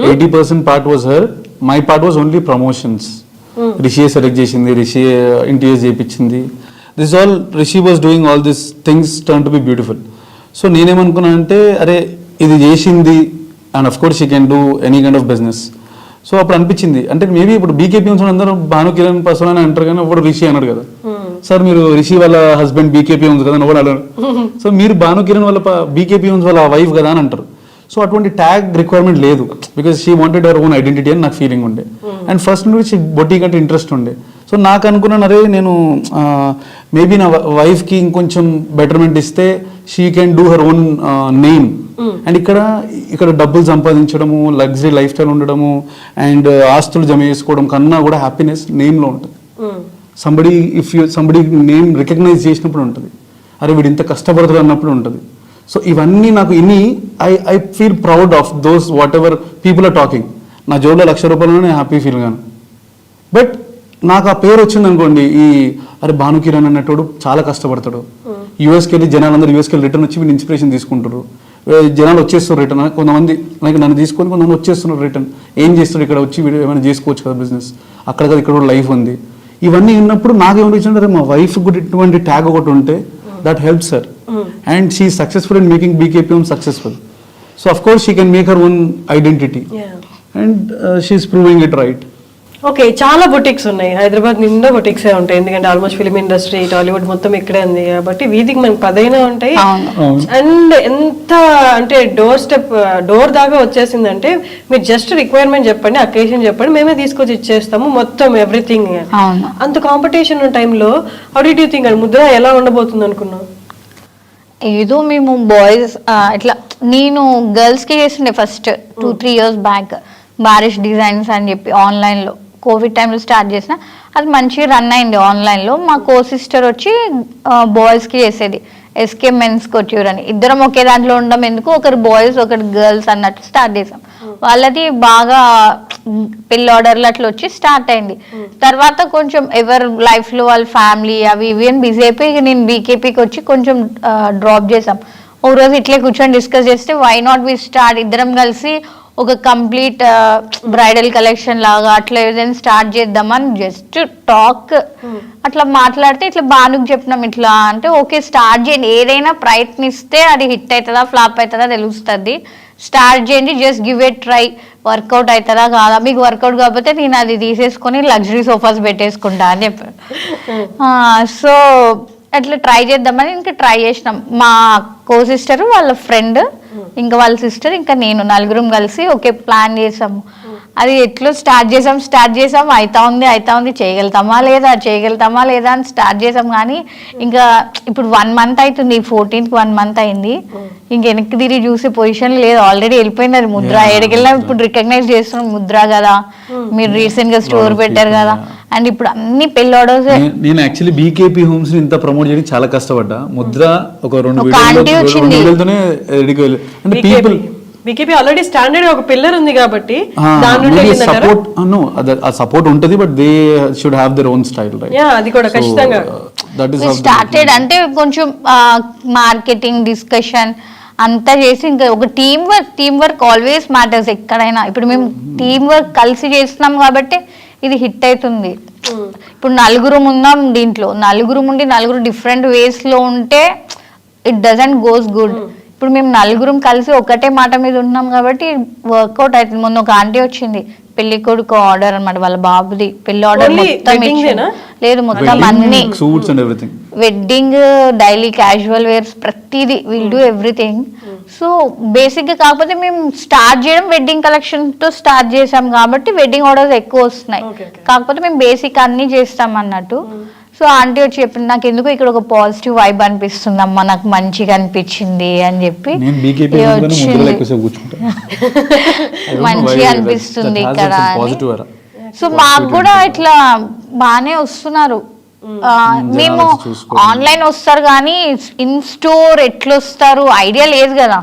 80% part was her, my part was only promotions. రిషియే సెలెక్ట్ చేసింది, రిషియే ఇంటీరియర్స్ చేయించింది. This all Rishi was doing all this things turn to be beautiful. So నేనేమనుకున్నా అంటే అరే ఇది చేసింది and of course she can do any kind of business. So అప్పుడు అనిపించింది అంటే మేబీ ఇప్పుడు బీకేపీ హోమ్స్ అందరూ భాను కిరణ్ పర్సన్ అని అంటారు కానీ ఒకడు రిషి అన్నాడు కదా సార్, మీరు రిషి వాళ్ళ హస్బెండ్ బీకేపీ హోమ్స్ కదా అని ఒకడు అన్నాడు. సో మీరు భాను కిరణ్ వాళ్ళ బీకేపీ హోమ్స్ వాళ్ళ వైఫ్ కదా అని అంటారు. సో అటువంటి ట్యాగ్ రిక్వైర్మెంట్ లేదు, because she wanted her own identity అని నాకు ఫీలింగ్ ఉండే. అండ్ ఫస్ట్ నుండి షీ బొటీక్ అంటే ఇంట్రెస్ట్ ఉండే. సో నాకు అనుకున్నాను అరే నేను మేబీ నా వైఫ్కి ఇంకొంచెం బెటర్మెంట్ ఇస్తే she can do her own name. And ఇక్కడ డబ్బులు సంపాదించడము, లగ్జరీ లైఫ్ స్టైల్ ఉండడము అండ్ ఆస్తులు జమ చేసుకోవడం కన్నా కూడా హ్యాపీనెస్ నేమ్లో ఉంటుంది. సంబడి నేమ్ రికగ్నైజ్ చేసినప్పుడు ఉంటుంది, అరే వీడు ఇంత కష్టపడుతుంది అన్నప్పుడు ఉంటుంది. సో ఇవన్నీ నాకు I feel proud of those whatever people are talking. నా జోబులో ₹1,00,000 నేను హ్యాపీ ఫీల్ గాను. బట్ నాకు ఆ పేరు వచ్చింది అనుకోండి, అరే భాను కిరణ్ అన్నట్టు చాలా కష్టపడతాడు, యూఎస్కి వెళ్ళి జనాలందరూ యూఎస్కి వెళ్ళి రిటర్న్ వచ్చి వీళ్ళు ఇన్స్పిరేషన్ తీసుకుంటారు, జనాలు వచ్చేస్తారు రిటర్న్. కొంతమంది లైక్ నన్ను తీసుకొని కొంతమంది వచ్చేస్తున్నారు రిటర్న్, ఏం చేస్తారు ఇక్కడ వచ్చి వీడు ఏమైనా చేసుకోవచ్చు కదా బిజినెస్, అక్కడ కదా ఇక్కడ కూడా లైఫ్ ఉంది. ఇవన్నీ ఉన్నప్పుడు నాకేమనిపించింది అరే మా వైఫ్ కూడా ఇటువంటి ట్యాగ్ ఒకటి ఉంటే that helps her and she is successful in making BKP home successful. So of course she can make her own identity and she is proving it right. Okay, చాలా బొటిక్స్ ఉన్నాయి హైదరాబాద్ నిండా, బొటిక్సే ఉంటాయి ఎందుకంటే almost film industry Tollywood మొత్తం ఇక్కడే ఉంది కాబట్టి వీధికి మనకి 10 ఉంటాయి. అండ్ ఎంత అంటే డోర్ దాకా వచ్చేసిందంటే మీరు జస్ట్ రిక్వైర్మెంట్ చెప్పండి, అకేషన్ చెప్పండి, మేమే తీసుకొచ్చి ఇచ్చేస్తాము మొత్తం ఎవ్రీథింగ్. అంత కాంపిటీషన్ టైంలో how did you think and Mudra ఎలా ఉండబోతుంది అనుకున్నాం? ఏదో మేము బాయ్స్ ఇట్లా నేను గర్ల్స్కి చేస్తుండే ఫస్ట్ 2-3 years బ్యాక్ బారిష్ డిజైన్స్ అని చెప్పి ఆన్లైన్లో కోవిడ్ టైంలో స్టార్ట్ చేసిన, అది మంచిగా రన్ అయింది ఆన్లైన్లో. మా కో సిస్టర్ వచ్చి బాయ్స్కి చేసేది, ఎస్కే మెన్స్ కొట్యూర్ అని. ఇద్దరం ఒకే దాంట్లో ఉండడం ఎందుకు, ఒకరు బాయ్స్ ఒకరు గర్ల్స్ అన్నట్టు స్టార్ట్ చేసాం. వాళ్ళది బాగా పెళ్లి ఆర్డర్లు అట్లా వచ్చి స్టార్ట్ అయింది. తర్వాత కొంచెం ఎవరు లైఫ్ లో వాళ్ళ ఫ్యామిలీ అవి ఇవి అని బిజీ అయిపోయి ఇక నేను బీకేపీకి వచ్చి కొంచెం డ్రాప్ చేసాం. ఒక రోజు ఇట్లే కూర్చొని డిస్కస్ చేస్తే వై నాట్ వి స్టార్ట్ ఇద్దరం కలిసి ఒక కంప్లీట్ బ్రైడల్ కలెక్షన్ లాగా అట్లా ఏదైనా స్టార్ట్ చేద్దామని జస్ట్ టాక్ అట్లా మాట్లాడితే ఇట్లా బానుకు చెప్పినాం ఇట్లా అంటే ఓకే స్టార్ట్ చేయండి, ఏదైనా ప్రయత్నిస్తే అది హిట్ అవుతుందా ఫ్లాప్ అవుతుందా తెలుస్తుంది, స్టార్ట్ చేయండి, just give a try, work out అవుతుందా కాదా, మీకు వర్కౌట్ కాకపోతే నేను అది తీసేసుకొని లగ్జరీ సోఫాస్ పెట్టేసుకుంటా అని చెప్పాను. సో అట్లా ట్రై చేద్దామని ఇంకా ట్రై చేసినాం. మా కో సిస్టర్ వాళ్ళ ఫ్రెండ్ ఇంకా వాళ్ళ సిస్టర్ ఇంకా నేను నలుగురం కలిసి ఒకే ప్లాన్ చేసాము. అది ఎట్లా స్టార్ట్ చేసాం అవుతా ఉంది చేయగలుగుతామా లేదా అని స్టార్ట్ చేసాం. కానీ ఇంకా ఇప్పుడు 1 month అవుతుంది, 14th 1 month అయింది. ఇంక వెనక్కి తిరిగి చూసే పొజిషన్ లేదు, ఆల్రెడీ వెళ్ళిపోయింది అది ముద్ర. ఎక్కడికెళ్ళినా ఇప్పుడు రికగ్నైజ్ చేస్తున్నాం ముద్ర కదా, మీరు రీసెంట్ గా స్టోర్ పెట్టారు కదా, అండ్ ఇప్పుడు అన్ని పెళ్లి ఆర్డర్స్. నేను యాక్చువల్లీ బీకేపీ హోమ్స్ ఇంత ప్రమోట్ చేయడం చాలా కష్టపడ్డా. ముద్ర ఒక 2 వీడియోలతోనే అంటే పీపుల్ బీకేపీ ఆల్రెడీ స్టాండర్డ్ ఒక పిల్లర్ ఉంది కాబట్టి దాని నుండి సపోర్ట్ ఆ సపోర్ట్ ఉంటది, but they should have their own style, right? Yeah, అది కూడా ఖచ్చితంగా. దట్ ఇస్ స్టార్టెడ్ అంటే కొంచెం మార్కెటింగ్ డిస్కషన్ అంతా చేసి ఇంకా ఒక టీమ్ వర్క్ ఆల్వేస్ మ్యాటర్స్ ఎక్కడైనా. ఇప్పుడు మేము టీమ్ వర్క్ కలిసి చేస్తున్నాం కాబట్టి ఇది హిట్ అవుతుంది. ఇప్పుడు 4 ఉన్నాం దీంట్లో, 4 ఉండి 4 డిఫరెంట్ వేస్ లో ఉంటే ఇట్ డజంట్ గోస్ గుడ్. ఇప్పుడు మేము 4 కలిసి ఒకటే మాట మీద ఉన్నాం కాబట్టి వర్కౌట్ అవుతుంది. మొన్న ఒక ఆంటీ వచ్చింది, పెళ్లి కొడుకు ఆర్డర్ అన్నమాట, వాళ్ళ బాబుది పెళ్లి ఆర్డర్ మొత్తం లేదు, మొత్తం అన్ని వెడ్డింగ్, డైలీ క్యాజువల్ వేర్స్ ప్రతిదీ will do everything. So basic గా కాకపోతే మేము స్టార్ట్ చేయడం వెడ్డింగ్ కలెక్షన్ తో స్టార్ట్ చేసాం కాబట్టి వెడ్డింగ్ ఆర్డర్స్ ఎక్కువ వస్తున్నాయి. కాకపోతే మేము బేసిక్ అన్ని చేస్తాం అన్నట్టు. సో ఆంటీ వచ్చి చెప్పింది నాకు ఎందుకు ఇక్కడ ఒక పాజిటివ్ వైబ్ అనిపిస్తుంది అమ్మా, నాకు మంచిగా అనిపించింది అని చెప్పి మంచిగా అనిపిస్తుంది ఇక్కడ. సో మాకు కూడా ఇట్లా బాగానే వస్తున్నారు. మేము ఆన్లైన్ వస్తారు కానీ ఇన్ స్టోర్ ఎట్లా వస్తారు ఐడియా లేదు కదా.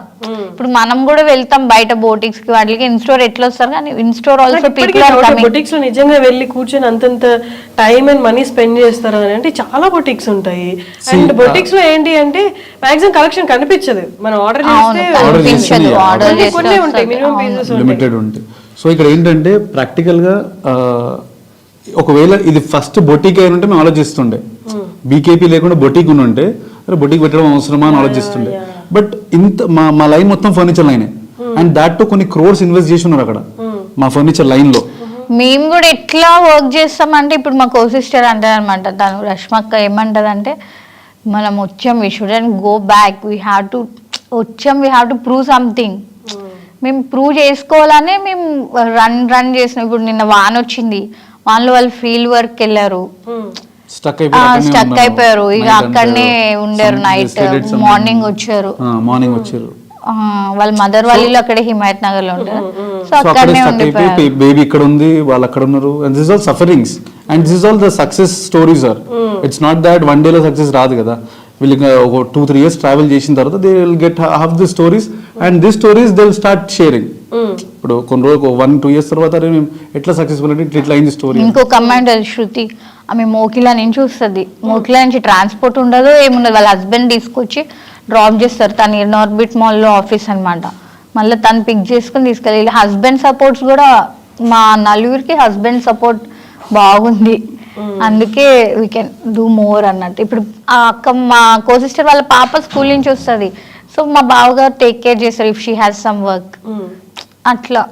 ఇప్పుడు మనం కూడా వెళ్తాం బయట బోటిక్స్ కి వాటికి, ఇన్ స్టోర్ ఎట్లా వస్తారు కానీ in store also people are coming. బొటిక్స్ లో నిజంగా వెళ్ళి కూర్చొని అంతంత టైం అండ్ మనీ స్పెండ్ చేస్తారు అని అంటే చాలా బొటిక్స్ ఉంటాయి. అండ్ బొటిక్స్ లో ఏంటి అంటే మాక్సిమం కలెక్షన్ కనిపించదు, మనం ఆర్డర్ చేస్తే ఉంటాయి, మినిమం పీసెస్ లిమిటెడ్ ఉంటాయి. సో ఇక్కడ ఏంటంటే ప్రాక్టికల్ గా ఒకవేళ ఇది ఫస్ట్ బొటీక్ అయిన ఉంటే మేము ఆలోచిస్తుండే, బీకేపీ లేకుండా బొటీక్ ఉంటే బొటీక్ పెట్టడం అవసరమా అని ఆలోచిస్తుండే. బట్ ఇంత మా లైన్ మొత్తం ఫర్నిచర్ లైనే, అండ్ దాట్ టు కొన్ని క్రోర్స్ ఇన్వెస్ట్ చేసి ఉన్నారు అక్కడ మా ఫర్నిచర్ లైన్ లో. మేము కూడా ఎట్లా వర్క్ చేస్తామంటే ఇప్పుడు మా కో సిస్టర్ అంటారు అనమాట, తను రష్మక్క ఏమంటది అంటే మనం వచ్చాం we shouldn't go back, we have to prove something. మేము ప్రూవ్ చేసుకోవాలనే మేము రన్ చేసినాం. ఇప్పుడు నిన్న వాన్ వచ్చింది, వాళ్ళు ఫీల్డ్ వర్క్ వెళ్ళారు, స్టక్ అయిపోయారు, ఇక అక్కడనే ఉండారు, నైట్ మార్నింగ్ వచ్చారు. వాళ్ళ మదర్ వాళ్ళు అక్కడే హిమాయత్ నగర్ లో ఉంటారు. సో అక్కడనే ఉండిపోయారు. బేబీ ఇక్కడ ఉంది, వాళ్ళు అక్కడ ఉన్నారు. And this all sufferings and this all the success stories are. It's not that one day లో సక్సెస్ రాదు కదా. వీళ్ళకి ఒక 2-3 years ట్రావెల్ చేసిన తర్వాత they will get half the stories, and this stories they will start sharing. ఇప్పుడు కొన్ని రోజులు 1-2 years తర్వాత ఎట్లా సక్సెస్ఫుల్ అంటే ఇట్లా అయింది స్టోరీ. ఇంకొక అమ్మాయి ఉంటుంది శృతి, ఆమె మోకిలా నుంచి వస్తుంది. మోకిలా నుంచి ట్రాన్స్పోర్ట్ ఉండదు, ఏముండదు, వాళ్ళ హస్బెండ్ తీసుకొచ్చి డ్రాప్ చేస్తారు. తను నార్బిట్ మాల్లో ఆఫీస్ అనమాట. మళ్ళీ తను పిక్ చేసుకుని తీసుకెళ్ళి హస్బెండ్ సపోర్ట్స్ కూడా మా నలుగురికి హస్బెండ్ సపోర్ట్ బాగుంది. అందుకే వీ కెన్ డూ మోర్ అన్నట్టు. ఇప్పుడు ఆ అక్క మా కో సిస్టర్ వాళ్ళ పాప స్కూల్ నుంచి వస్తుంది, సో మా బావగారు టేక్ కేర్ చేస్తారు if she has some work. అట్లా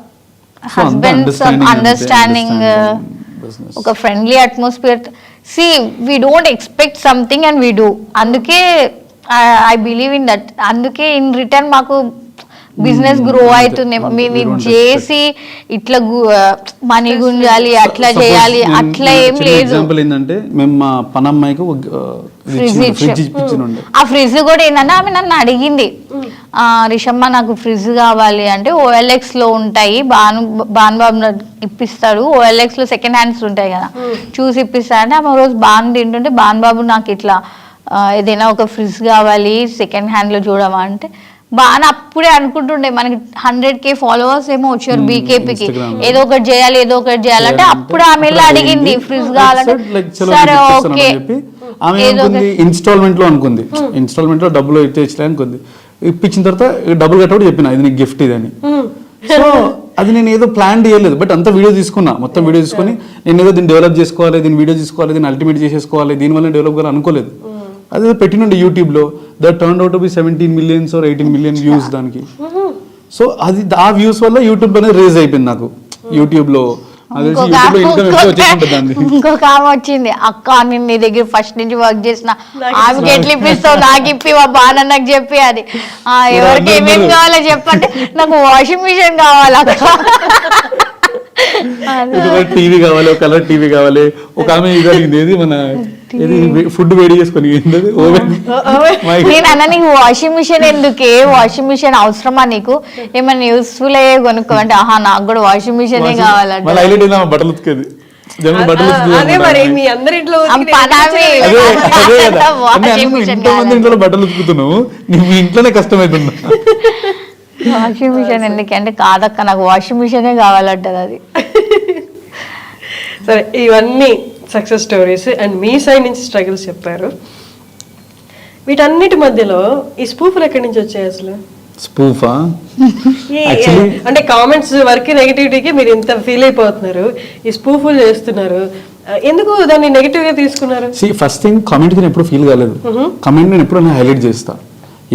హస్బెండ్ అండర్స్టాండింగ్, ఒక friendly atmosphere. C we don't expect something and we do. అందుకే ఐ బిలీవ్ ఇన్ దట్. అందుకే ఇన్ రిటర్న్ మాకు బిజినెస్ గ్రో అవుతుంది. మీరు చేసి ఇట్లా మనీ గుంజాలి అట్లా చేయాలి అట్లా ఏం లేదు. ఎగ్జాంపుల్ ఏంటంటే మేము మా పనమ్మాయికి ఆ ఫ్రిడ్జ్ కూడా ఏంటంటే ఆమె నన్ను అడిగింది, రిషమ్మ నాకు ఫ్రిడ్జ్ కావాలి అంటే OLX లో ఉంటాయి, బాను ఇప్పిస్తాడు, OLX లో సెకండ్ హ్యాండ్స్ ఉంటాయి కదా, చూసి ఇప్పిస్తాడంటే ఆమె రోజు బాను తింటుంటే బాను బాబు నాకు ఇట్లా ఏదైనా ఒక ఫ్రిడ్జ్ కావాలి సెకండ్ హ్యాండ్ లో చూడమా అంటే బాగా అప్పుడే అనుకుంటుండే మనకి 100K ఫాలోవర్స్ ఏమో వచ్చారు బీకేపీకి, Instagram లో. ఏదో ఒకటి చేయాలంటే అప్పుడు ఆమె వెళ్ళి అడిగింది ఫ్రిజ్ కావాలంటే సరే ఓకే ఆమె అనుకుంది ఇన్స్టాల్మెంట్ లో అనుకుంది, ఇన్స్టాల్మెంట్ లో డబ్బులు ఇచ్చే అనుకుంది. ఇప్పించిన తర్వాత డబ్బులు కట్టబడి చెప్పిన ఇది నీకు గిఫ్ట్ ఇదని. సో అది నేను ఏదో ప్లాన్ చేయలేదు, బట్ అంతా వీడియో తీసుకున్నా, మొత్తం వీడియో తీసుకొని నేను ఏదో దీన్ని డెవలప్ చేసుకోవాలి, దీన్ని వీడియో తీసుకోవాలి, దీన్ని అల్టిమేట్ చేసేసుకోవాలి, దీనివల్ల డెవలప్ కావాలి అనుకోలేదు. అదే పెట్టినండి యూట్యూబ్ లో, that turn out to be 17 million or 18 million views దానికి. సో అది ఆ వ్యూస్ వల్ల యూట్యూబ్ అనేది రేజ్ అయిపోయింది నాకు యూట్యూబ్ లో. ఇంకొక ఆమె వచ్చింది, అక్క నేను నీ దగ్గర ఫస్ట్ నుంచి వర్క్ చేసిన, ఆమెకి ఎట్లా ఇప్పిస్తావు, నాకు ఇప్పి మా బాగా నాకు చెప్పి, అది ఎవరికి ఏమేమి కావాలో చెప్పంటే నాకు వాషింగ్ మిషన్ కావాలి అక్క, టీవీ కావాలి, ఒక కలర్ టీవీ కావాలి. ఒక ఆమె ఇది అడిగింది, ఏది మన ఫుడ్ వేడి చేసుకొని నేను అన్న నీకు వాషింగ్ మిషన్ ఎందుకే, వాషింగ్ మిషన్ అవసరమా నీకు, ఏమైనా యూస్ఫుల్ అయ్యే కొనుక్కో అంటే, ఆహా నాకు కూడా వాషింగ్ మిషన్ కావాలంటే. బట్టలు ఉతికేది ఇంట్లో బట్టలు ఉతుకుతున్నావు, నీ ఇంట్లోనే కష్టమవుతుందా? వాషింగ్ మిషన్ ఎందుకంటే కాదక్క నాకు వాషింగ్ మిషనే కావాలంటది అది. సరే, ఇవన్నీ success stories and me side నుంచి స్ట్రగుల్స్ చెప్పారు. వీటన్నిటి మధ్యలో ఈ స్పూఫ్లు ఎక్కడి నుంచి వచ్చాయి అసలు? స్పూఫా అంటే కామెంట్స్ వరకు నెగిటివిటీకి మీరు ఇంత ఫీల్ అయిపోతున్నారు, ఈ స్పూఫ్లు చేస్తున్నారు, ఎందుకు దాన్ని నెగిటివ్ గా తీసుకున్నారు? ఫస్ట్ థింగ్, కామెంట్ నేను ఎప్పుడు ఫీల్ కాలేదు. కామెంట్ నేను ఎప్పుడు హైలైట్ చేస్తా.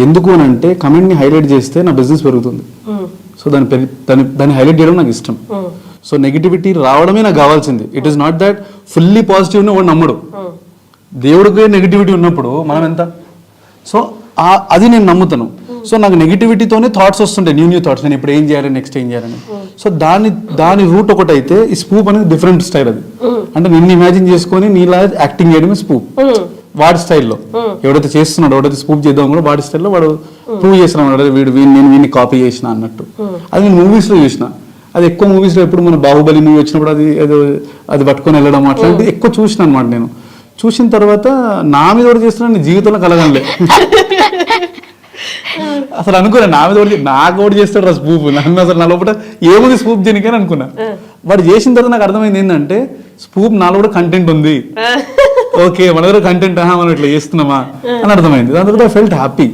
ఎందుకు అని అంటే కమెంట్ ని హైలైట్ చేస్తే నా బిజినెస్ పెరుగుతుంది. సో దాన్ని హైలైట్ చేయడం నాకు ఇష్టం. సో నెగిటివిటీ రావడమే నాకు కావాల్సింది. It is not that fully positive ని వాడు నమ్మడు. దేవుడికి నెగిటివిటీ ఉన్నప్పుడు మనం ఎంత, సో అది నేను నమ్ముతాను. సో నాకు నెగిటివిటీతోనే థాట్స్ వస్తుంటాయి, న్యూ థాట్స్, నేను ఇప్పుడు ఏం చేయాలి, నెక్స్ట్ ఏం చేయాలని. సో దాని రూట్ ఒకటి అయితే, ఈ స్పూప్ అనేది డిఫరెంట్ స్టైల్. అది అంటే నిన్ను ఇమాజిన్ చేసుకొని నీలా యాక్టింగ్ చేయడమే స్పూప్. వాడి స్టైల్లో ఎవడైతే చేస్తున్నాడో, ఎవడైతే స్పూప్ చేద్దాం కూడా వాడి స్టైల్లో వాడు ప్రూవ్ చేస్తున్నాడు, నేను వీడిని కాపీ చేసిన అన్నట్టు. అది నేను మూవీస్ లో చూసిన. అది ఎక్కువ మూవీస్ లో ఎప్పుడు మన బాహుబలి మూవీ వచ్చినప్పుడు అది పట్టుకొని వెళ్ళడం అట్లాంటిది ఎక్కువ చూసిన అనమాట. నేను చూసిన తర్వాత నా మీద కూడా చేస్తున్నా, నీ జీవితంలో కలగలే. అసలు అనుకున్నా నా మీద నాకు కూడా చేస్తాడు రా స్పూప్, నన్ను అసలు నా లోపల ఏముంది స్పూప్ చేయనికని అనుకున్నా. వాడు చేసిన తర్వాత నాకు అర్థమైంది ఏంటంటే స్పూప్ నాలో కూడా కంటెంట్ ఉంది, ఓకే మన దగ్గర కంటెంట్ మనం ఇట్లా చేస్తున్నామా అని అర్థమైంది. దాని తర్వాత ఐ ఫెల్ట్ హ్యాపీ.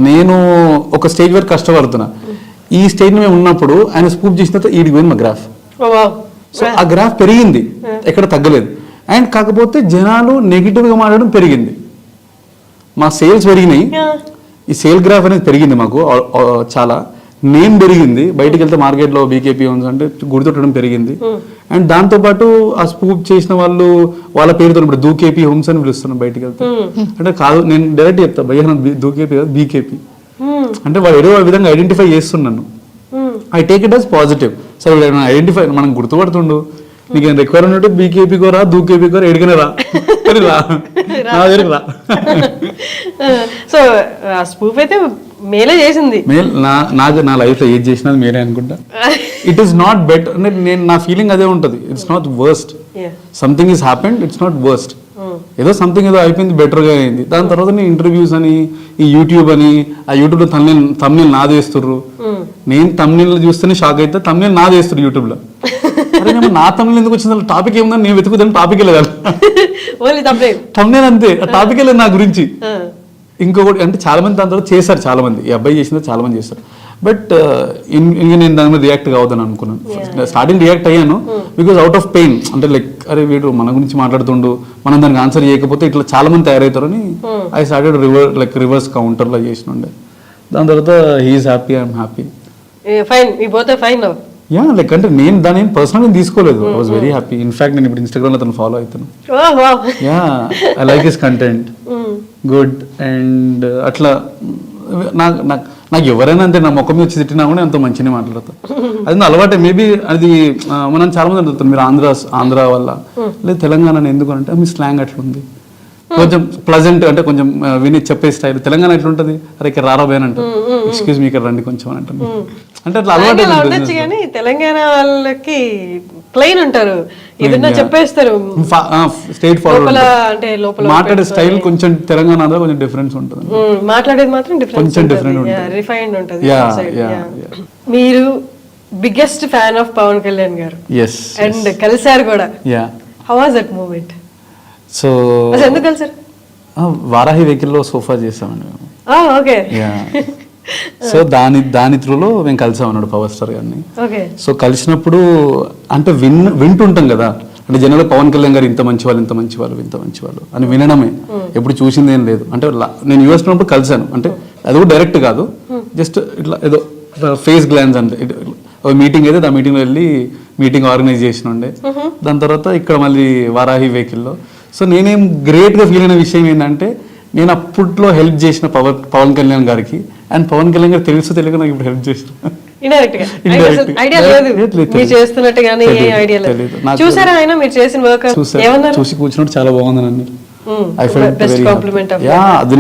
నేను ఒక స్టేజ్ వరకు కష్టపడుతున్నా. ఈ స్టేజ్ మేము ఉన్నప్పుడు ఆయన స్పూప్ చేసిన తర్వాత ఈడికి పోయింది మా గ్రాఫ్. సో ఆ గ్రాఫ్ పెరిగింది, ఎక్కడ తగ్గలేదు. అండ్ కాకపోతే జనాలు నెగిటివ్ గా మాట్లాడడం పెరిగింది, మా సేల్స్ పెరిగినాయి. ఈ సేల్ గ్రాఫ్ అనేది పెరిగింది మాకు చాలా. నేమ్ పెరిగింది, బయటకు వెళ్తే మార్కెట్లో బీకేపీ హోమ్స్ అంటే గుర్తుట్టడం పెరిగింది. అండ్ దాంతోపాటు ఆ స్పూప్ చేసిన వాళ్ళు వాళ్ళ పేరుతో ఇప్పుడు దూకేపీ హోమ్స్ అని పిలుస్తున్నాం బయటకు వెళ్తే. అంటే కాదు, నేను డైరెక్ట్ చెప్తా, భయ్య దూకేపీ కాదు బీకేపీ అంటే వాడు ఏదో విధంగా ఐడెంటిఫై చేస్తున్నాను. I take it as positive. సరే ఐడెంటిఫై మనం గుర్తుపడుతుండు, నీకు ఏం రిక్వైర్ ఉన్నట్టు బీకేపీ కోరా దూకేపీ కోరా ఎడిగిన రా నా దగ్గరికి రా. సో ఆ స్పూఫ్ అయితే మేలే చేసింది. నా లైఫ్ లో ఏది చేసినా మేలే అనుకుంటా. ఇట్ ఈస్ నాట్ బెటర్, నేను నా ఫీలింగ్ అదే ఉంటుంది. It's not worst, something is happened, it's not worst. ఏదో సంథింగ్ ఏదో అయిపోయింది, బెటర్గా అయింది. దాని తర్వాత నేను ఇంటర్వ్యూస్ అని, ఈ యూట్యూబ్ అని, ఆ యూట్యూబ్ లో తమ్నీల్ నాది వేస్తుర్రు. నేను తమ్నీల్ చూస్తేనే షాక్ అయితే, తమ్నీల్ నాది వేస్తున్నారు యూట్యూబ్ లో. అరే నా తమ్నీల్ ఎందుకు వచ్చింది, టాపిక్ ఏముందని నేను వెతుకుతాను, టాపిక్ లేదు తమ్నీల్ అంతే, టాపిక్ లేదు నా గురించి. ఇంకొకటి అంటే చాలా మంది దాని తర్వాత చేశారు, చాలా మంది ఈ అబ్బాయి చేసిన చాలా మంది చేశారు. బట్ నేను దాని మీద రియాక్ట్ కావద్దని అనుకున్నాను. స్టార్టింగ్ రియాక్ట్ అయ్యాను బికాస్ అవుట్ ఆఫ్ పెయిన్. అంటే లైక్ అరే వీడు మన గురించి మాట్లాడుతుండు, మనం దానికి ఆన్సర్ చేయకపోతే ఇట్లా చాలా మంది తయారవుతారని ఐ స్టార్టెడ్ రివర్స్ కౌంటర్ లో చేసినుండే. దాని తర్వాత he's happy, I'm happy. Yeah like అంటే నేను దాన్ని పర్సనల్ తీసుకోలేదు. I was very happy. In fact నేను ఇప్పుడు ఇన్స్టాగ్రామ్ లో తను ఫాలో అవుతాను. Yeah I like his content, good. And అట్లా నాకు ఎవరైనా అంతే, నా ముఖం మీద వచ్చి తిట్టినా కూడా ఎంతో మంచిగా మాట్లాడతాను. అది నా అలవాటే. మేబీ అది మనం చాలా మంది అడుగుతాం, మీరు ఆంధ్ర వల్ల లేదు తెలంగాణ ఎందుకు అంటే మీ స్లాంగ్ అట్లుంది, కొంచెం ప్లజెంట్ అంటే కొంచెం విని చెప్పే స్టైల్. తెలంగాణ ఎట్లుంటది, అరే ఇక్కడ రారాబోయని అంటారు, ఎక్స్క్యూజ్ మీ ఇక్కడ రండి కొంచెం అని అంటాను. అంటే అట్లా అలవాటు అలా ఉండొచ్చు కానీ తెలంగాణ వాళ్ళకి ప్లెయిన్ ఉంటారు, ఏదన్నా చెప్పేస్తారు. స్ట్రైట్ ఫార్వర్డ్ లోపల అంటే లోపల మాట్లాడే స్టైల్ కొంచెం తెలంగాణలో కొంచెం డిఫరెన్స్ ఉంటుంది. మాట్లాడేది మాత్రం కొంచెం different ఉంటుంది. రిఫైన్డ్ ఉంటుంది. Yeah. మీరు biggest fan of Pawan Kalyan garu yes and కలిసారు కూడా. Yeah how was that moment? So అసలు ఎందుకు కలిసారు? వారాహి వెహికల్లో సోఫా చేసామండి మేము. ఓకే యా సో దాని త్రూలో మేము కలిసాం అన్నాడు పవర్ స్టార్ గారిని. ఓకే. సో కలిసినప్పుడు అంటే వింటుంటాం కదా, అంటే జనరల్ పవన్ కళ్యాణ్ గారు ఇంత మంచి వాళ్ళు అని వినడమే, ఎప్పుడు చూసింది ఏం లేదు. అంటే నేను యూఎస్ ఉన్నప్పుడు కలిసాను, అంటే అది కూడా డైరెక్ట్ కాదు, జస్ట్ ఇట్లా ఏదో ఫేస్ గ్లాన్స్ అంటే మీటింగ్ అయితే ఆ మీటింగ్లో వెళ్ళి మీటింగ్ ఆర్గనైజ్ చేసిన ఉండే. దాని తర్వాత ఇక్కడ మళ్ళీ వారాహి వెహికల్లో. సో నేనేం గ్రేట్గా ఫీల్ అయిన విషయం ఏంటంటే, నేను అప్పట్లో హెల్ప్ చేసిన పవన్ కళ్యాణ్ గారికి, అండ్ పవన్ కళ్యాణ్ గారు తెలియక నాకు ఇప్పుడు హెల్ప్ చేసిన. ఐడియా లేదు మీరు చేస్తున్నట్టుగానే ఐడియా లేదు. చూసారా ఆయన మీరు చేసిన వర్క్? చూసి కూర్చున్నట్టు చాలా బాగుంది నన్ను. అది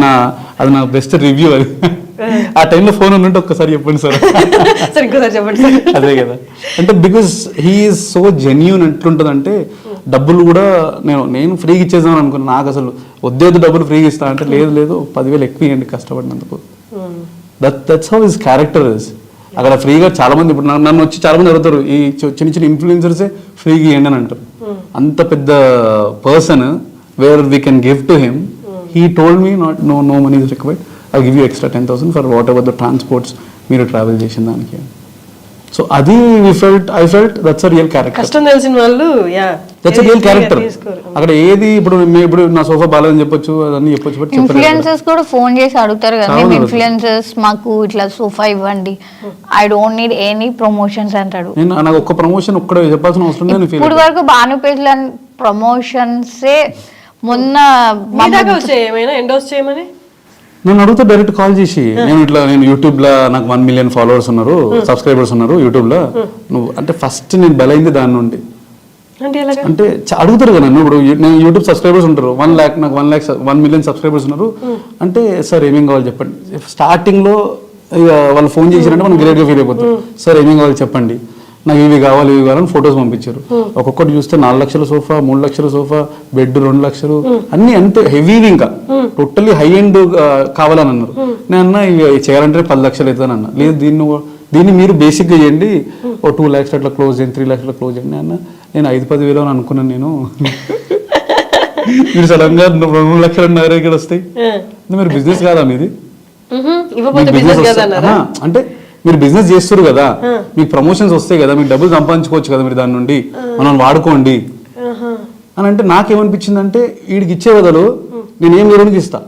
నా బెస్ట్ రివ్యూ అది. ఆ టైంలో ఫోన్ ఉన్నట్టు ఒక్కసారి చెప్పండి సార్. ఇంకోసారి చెప్పండి సార్. అదే కదా, అంటే బికాస్ హీఈస్ సో జెన్యూన్. ఎట్లుంటుందంటే డబ్బులు కూడా నేను ఫ్రీగా ఇచ్చేద్దాం అనుకున్నాను. నాకు అసలు వద్దు డబ్బులు ఫ్రీగా ఇస్తా అంటే లేదు 10,000 ఎక్కువ ఇవ్వండి కష్టపడినందుకు. That's how his character is. అక్కడ ఫ్రీగా చాలా మంది, ఇప్పుడు నన్ను వచ్చి చాలా మంది అడుగుతారు, ఈ చిన్న ఇన్ఫ్లుయెన్సర్సే ఫ్రీగా ఇవ్వండి అని అంటారు. అంత పెద్ద person where we can give to him. He told me no money is required, I give you extra 10,000 for whatever the transports మీరు ట్రావెల్ చేసిన దానికి. సో అది I felt that's a real character. కష్టం తెలిసిన వాళ్ళు that's a real character. అక్కడ ఏది ఇప్పుడు నా సోఫా బాగాలేదని చెప్పొచ్చు, అదన్నీ చెప్పొచ్చు. ఇన్ఫ్లుయెన్సర్స్ కూడా ఫోన్ చేసి అడుగుతారు కదా, మేము ఇన్ఫ్లుయెన్సర్స్ మాకు ఇట్లా సోఫా ఇవ్వండి, I don't need any promotions అంటాడు. నాకు ఒక్క ప్రమోషన్ ఒక్కడ చెప్పాల్సిన అవసరం లేదు. ఇప్పుడు వరకు భానుపేట్ల ప్రమోషన్సే మొన్న వచ్చాయి ఏమైనా ఎండోస్ చేయమని నన్ను అడుగుతా డైరెక్ట్ కాల్ చేసి, నేను యూట్యూబ్ లో నాకు 1 million ఫాలోవర్స్ ఉన్నారు, సబ్స్క్రైబర్స్ ఉన్నారు యూట్యూబ్ లో, నువ్వు అంటే ఫస్ట్ నేను బలైంది దాని నుండి. అంటే అడుగుతారు కదా నన్ను, ఇప్పుడు నేను యూట్యూబ్ సబ్స్క్రైబర్స్ ఉంటారు 1 lakh, నాకు 1 million సబ్స్క్రైబర్స్ ఉన్నారు అంటే, సార్ ఏమేం కావాలి చెప్పండి. స్టార్టింగ్ లో వాళ్ళు ఫోన్ చేసిరంటే మనం గ్రేట్ గా ఫీల్ అయిపోతాం. సార్ ఏమేం కావాలి చెప్పండి, నాకు ఇవి కావాలని ఫొటోస్ పంపించారు. ఒక్కొక్కటి చూస్తే 4 లక్షల సోఫా, 3 లక్షల సోఫా, బెడ్ 2 లక్షలు, అన్ని అంతే హెవీ, ఇంకా టోటల్లీ హై ఎండ్ కావాలని అన్నారు. నేను అన్నా ఇవి చేయాలంటే 10 లక్షలు అవుతుంది అన్న. లేదు దీన్ని మీరు బేసిక్గా చేయండి, 2 lakhs అట్లా క్లోజ్ చేయండి, 3 lakhs అట్లా క్లోజ్ చేయండి అన్న. నేను 5-10 వేలు అని అనుకున్నాను. నేను మీరు సడన్గా 2 లక్షలు ఇక్కడ వస్తాయి. మీరు బిజినెస్ కాదా మీది? అంటే మీరు బిజినెస్ చేస్తారు కదా, మీకు ప్రమోషన్స్ వస్తాయి కదా, మీకు డబ్బులు సంపాదించుకోవచ్చు కదా మీరు దాని నుండి, మనం వాడుకోండి అని అంటే నాకేమనిపించింది అంటే, వీడికి ఇచ్చే బదులు నేను ఏం వేరునికి ఇస్తా.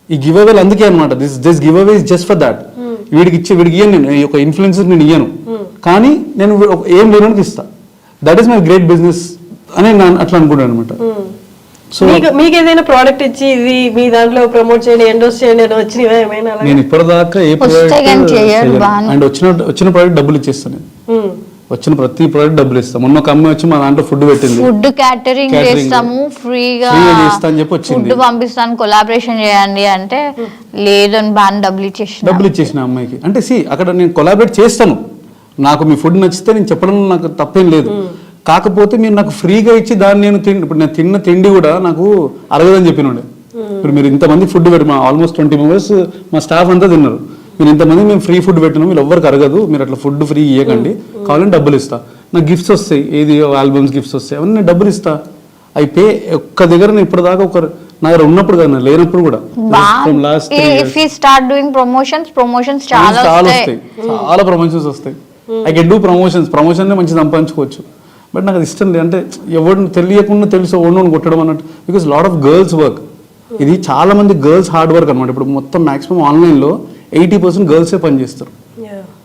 ఈ గివ్ అవేలు అందుకే అనమాట, this give away is just for that. వీడికి ఇయ్యను, నేను ఒక ఇన్ఫ్లుయెన్సర్ నేను ఇయ్యను, కానీ నేను ఏం వేరునికి ఇస్తా. That is my great business అని నేను అట్లా అనుకుంటాను అనమాట. సో మీకు ఏదైనా ప్రోడక్ట్ ఇచ్చి ఇది మీ దాంట్లో ప్రమోట్ చేయండి, ఎండోస్ చేయండి అని వచ్చినవా ఏమైనా? నేను ఇప్పటిదాకా ఏ ప్రోడక్ట్ అండ్ వచ్చిన ప్రోడక్ట్ డబ్బులు ఇచ్చేస్తాను. నేను వచ్చిన ప్రతి ప్రోడక్ట్ డబ్బులు ఇస్తాం. మొన్న ఒక అమ్మాయి వచ్చి మా దాంట్లో ఫుడ్ పెట్టింది, ఫుడ్ క్యాటరింగ్ చేస్తాము ఫ్రీగా చేస్తా అని చెప్పి వచ్చింది, ఫుడ్ పంపిస్తాను కొలాబరేషన్ చేయండి అంటే లేదు అని బాగా డబ్బులు ఇచ్చేసిన అమ్మాయికి. అంటే అక్కడ నేను కొలాబరేట్ చేస్తాను, నాకు మీ ఫుడ్ నచ్చితే నేను చెప్పడం నాకు తప్పేం లేదు. కాకపోతే మీరు నాకు ఫ్రీగా ఇచ్చి దాన్ని ఇప్పుడు నేను తిన్న తిండి కూడా నాకు అరగదని చెప్పినండే. ఇప్పుడు మీరు ఇంతమంది ఫుడ్ పెట్టి ఆల్మోస్ట్ 20 members మా స్టాఫ్ అంతా తిన్నారు. మీరు ఇంతమంది మేము ఫ్రీ ఫుడ్ పెట్టినాం, మీరు ఎవ్వరికి అరగదు, మీరు అట్లా ఫుడ్ ఫ్రీ ఇవ్వకండి, కావాలని డబ్బులు ఇస్తా. నాకు గిఫ్ట్స్ వస్తాయి, ఏది ఆల్బమ్స్ గిఫ్ట్స్ వస్తాయి, అవన్నీ నేను డబ్బులు ఇస్తా. అయితే ఒక్క దగ్గర నేను ఇప్పటిదాకా నా దగ్గర ఉన్నప్పుడు కదా, లేనప్పుడు కూడా చాలా ప్రమోషన్స్ వస్తాయి. ఐ కెన్ డూ ప్రమోషన్ మంచి సంపాదించుకోవచ్చు. బట్ నాకు అది ఇష్టం లేదు, అంటే ఎవరిని తెలియకుండా తెలిసి ఓన్ కొట్టడం అన్నట్టు. Because lot of girls work, ఇది చాలా మంది గర్ల్స్ హార్డ్ వర్క్ అనమాట. ఇప్పుడు మొత్తం మాక్సిమం ఆన్లైన్లో 80% గర్ల్సే పనిచేస్తారు,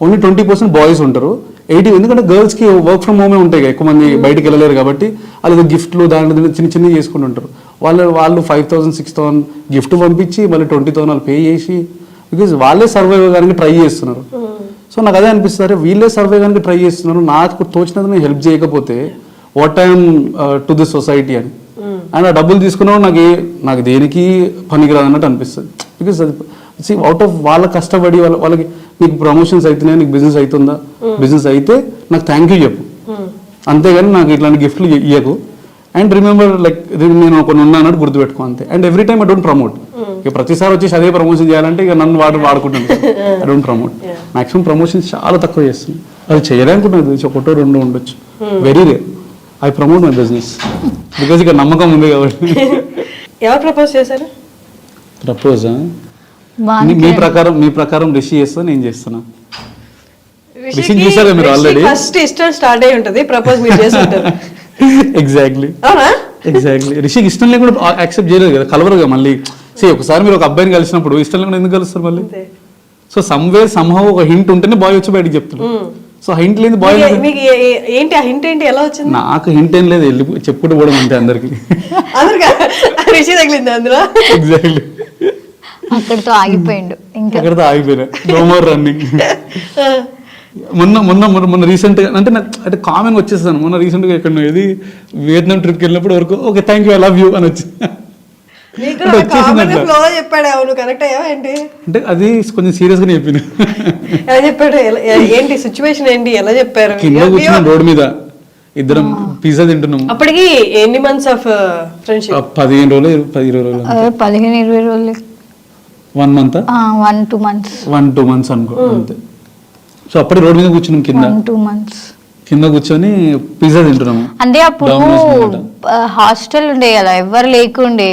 ఓన్లీ 20% బాయ్స్ ఉంటారు. 80 ఎందుకంటే గర్ల్స్కి వర్క్ ఫ్రమ్ హోమే ఉంటాయి, ఎక్కువ మంది బయటకు వెళ్ళలేరు కాబట్టి వాళ్ళు గిఫ్ట్లు దాంట్లో చిన్న చేసుకుంటుంటారు. వాళ్ళు 5,000 6,000 గిఫ్ట్ పంపించి మళ్ళీ 20,000 వాళ్ళు పే చేసి, బికాజ్ వాళ్ళే సర్వైవ్ అవ్వడానికి ట్రై చేస్తున్నారు. సో నాకు అదే అనిపిస్తుంది, వీళ్ళే సర్వే కనుక ట్రై చేస్తున్నారు, నాకు తోచినందుకు నేను హెల్ప్ చేయకపోతే what I'm to this society అని. అండ్ ఆ డబ్బులు తీసుకున్నావు నాకు దేనికి పనికిరాదు అన్నట్టు అనిపిస్తుంది. బికాస్ అది అవుట్ ఆఫ్ వాళ్ళ కష్టపడి వాళ్ళకి నీకు ప్రమోషన్స్ అవుతున్నాయా, నీకు బిజినెస్ అవుతుందా, బిజినెస్ అయితే నాకు థ్యాంక్ యూ చెప్పు, అంతేగాని నాకు ఇట్లాంటి గిఫ్ట్లు ఇవ్వకు. అండ్ రిమెంబర్ లైక్ నేను కొన్ని ఉన్నా అన్నట్టు గుర్తుపెట్టుకో అంతే. And every time I don't promote. ఇక ప్రతిసారి వచ్చేసి అదే ప్రమోషన్ చేయాలంటే ఇక నన్ను వాడుకుంటాను. I don't promote. Maximum promotions చాలా తక్కువ చేస్తుంది. అది చేయడానికి ఒకటో రెండో ఉండొచ్చు, very rare. I promote my business because ఇక నమ్మకం ఉంది కాబట్టి. ఎవరు ప్రపోజ్ చేశారు? ప్రపోజా మీ ప్రకారం రిషి చేస్తా, నేను చేస్తున్నా. రిషిని చూసారా మీరు ఆల్రెడీ? ఫస్ట్ ఇష్టం స్టార్ట్ అయి ఉంటది, ప్రపోజ్ మీరు చేసి ఉంటారు. ఎగ్జాక్ట్లీ అవునా? ఎగ్జాక్ట్లీ. రిషికి ఇష్టం లేకుండా యాక్సెప్ట్ చేయలేదు కదా, కలవరుగా మళ్ళీ. ఒకసారి మీరు ఒక అబ్బాయిని కలిసినప్పుడు ఇష్టం లేకుండా ఎందుకు కలుస్తారు మళ్ళీ? సో సమ్వే సమ్హౌ ఒక హింట్ ఉంటేనే బాయ్ వచ్చి బయటకు చెప్తాడు. సో హింట్ లేదు బాయ్. మీకు ఏంటి ఆ హింట్ ఏంటి, ఎలా వచ్చింది? నాకు హింట్ ఏం లేదు, వెళ్ళి చెప్పుకుంటూ పోవడం అంతే అందరికి. రిషి తగిలింది అందులో. ఎగ్జాక్ట్లీ. అక్కడితో ఆగిపోయిండు, ఇంకా అక్కడితో ఆగిపోయినా. No more running. మొన్న రీసెంట్ గా అంటే నాకు అంటే కామన్ వచ్చేసాను. మొన్న రీసెంట్ గా ఎక్కడ ఏది వియత్నాం ట్రిప్ కి వెళ్ళినప్పుడు వరకు okay thank you I love you అని వచ్చి చెప్పాడు. అవును కరెక్ట్ అయ్యా ఏంటి అంటే అది కొంచెం సీరియస్ గానే చెప్పిన. ఎలా చెప్పాడు, ఏంటి సిచ్యువేషన్ ఏంటి, ఎలా చెప్పారు? కింద కూర్చున్న రోడ్ మీద ఇద్దరం పిజ్జా తింటున్నాం. అప్పటికి ఎన్ని మంత్స్ ఆఫ్ ఫ్రెండ్షిప్? 15 రోజులు 15 రోజులు 15-20 రోజులు. 1 month 1-2 months 1-2 months అనుకో అంతే. సో అప్పటి రోడ్ మీద కూర్చున్నాం, కింద 1-2 months కింద కూర్చొని పిజ్జా తింటున్నాము. అంటే అప్పుడు హాస్టల్ ఉండే కదా, ఎవరు లేకుండే.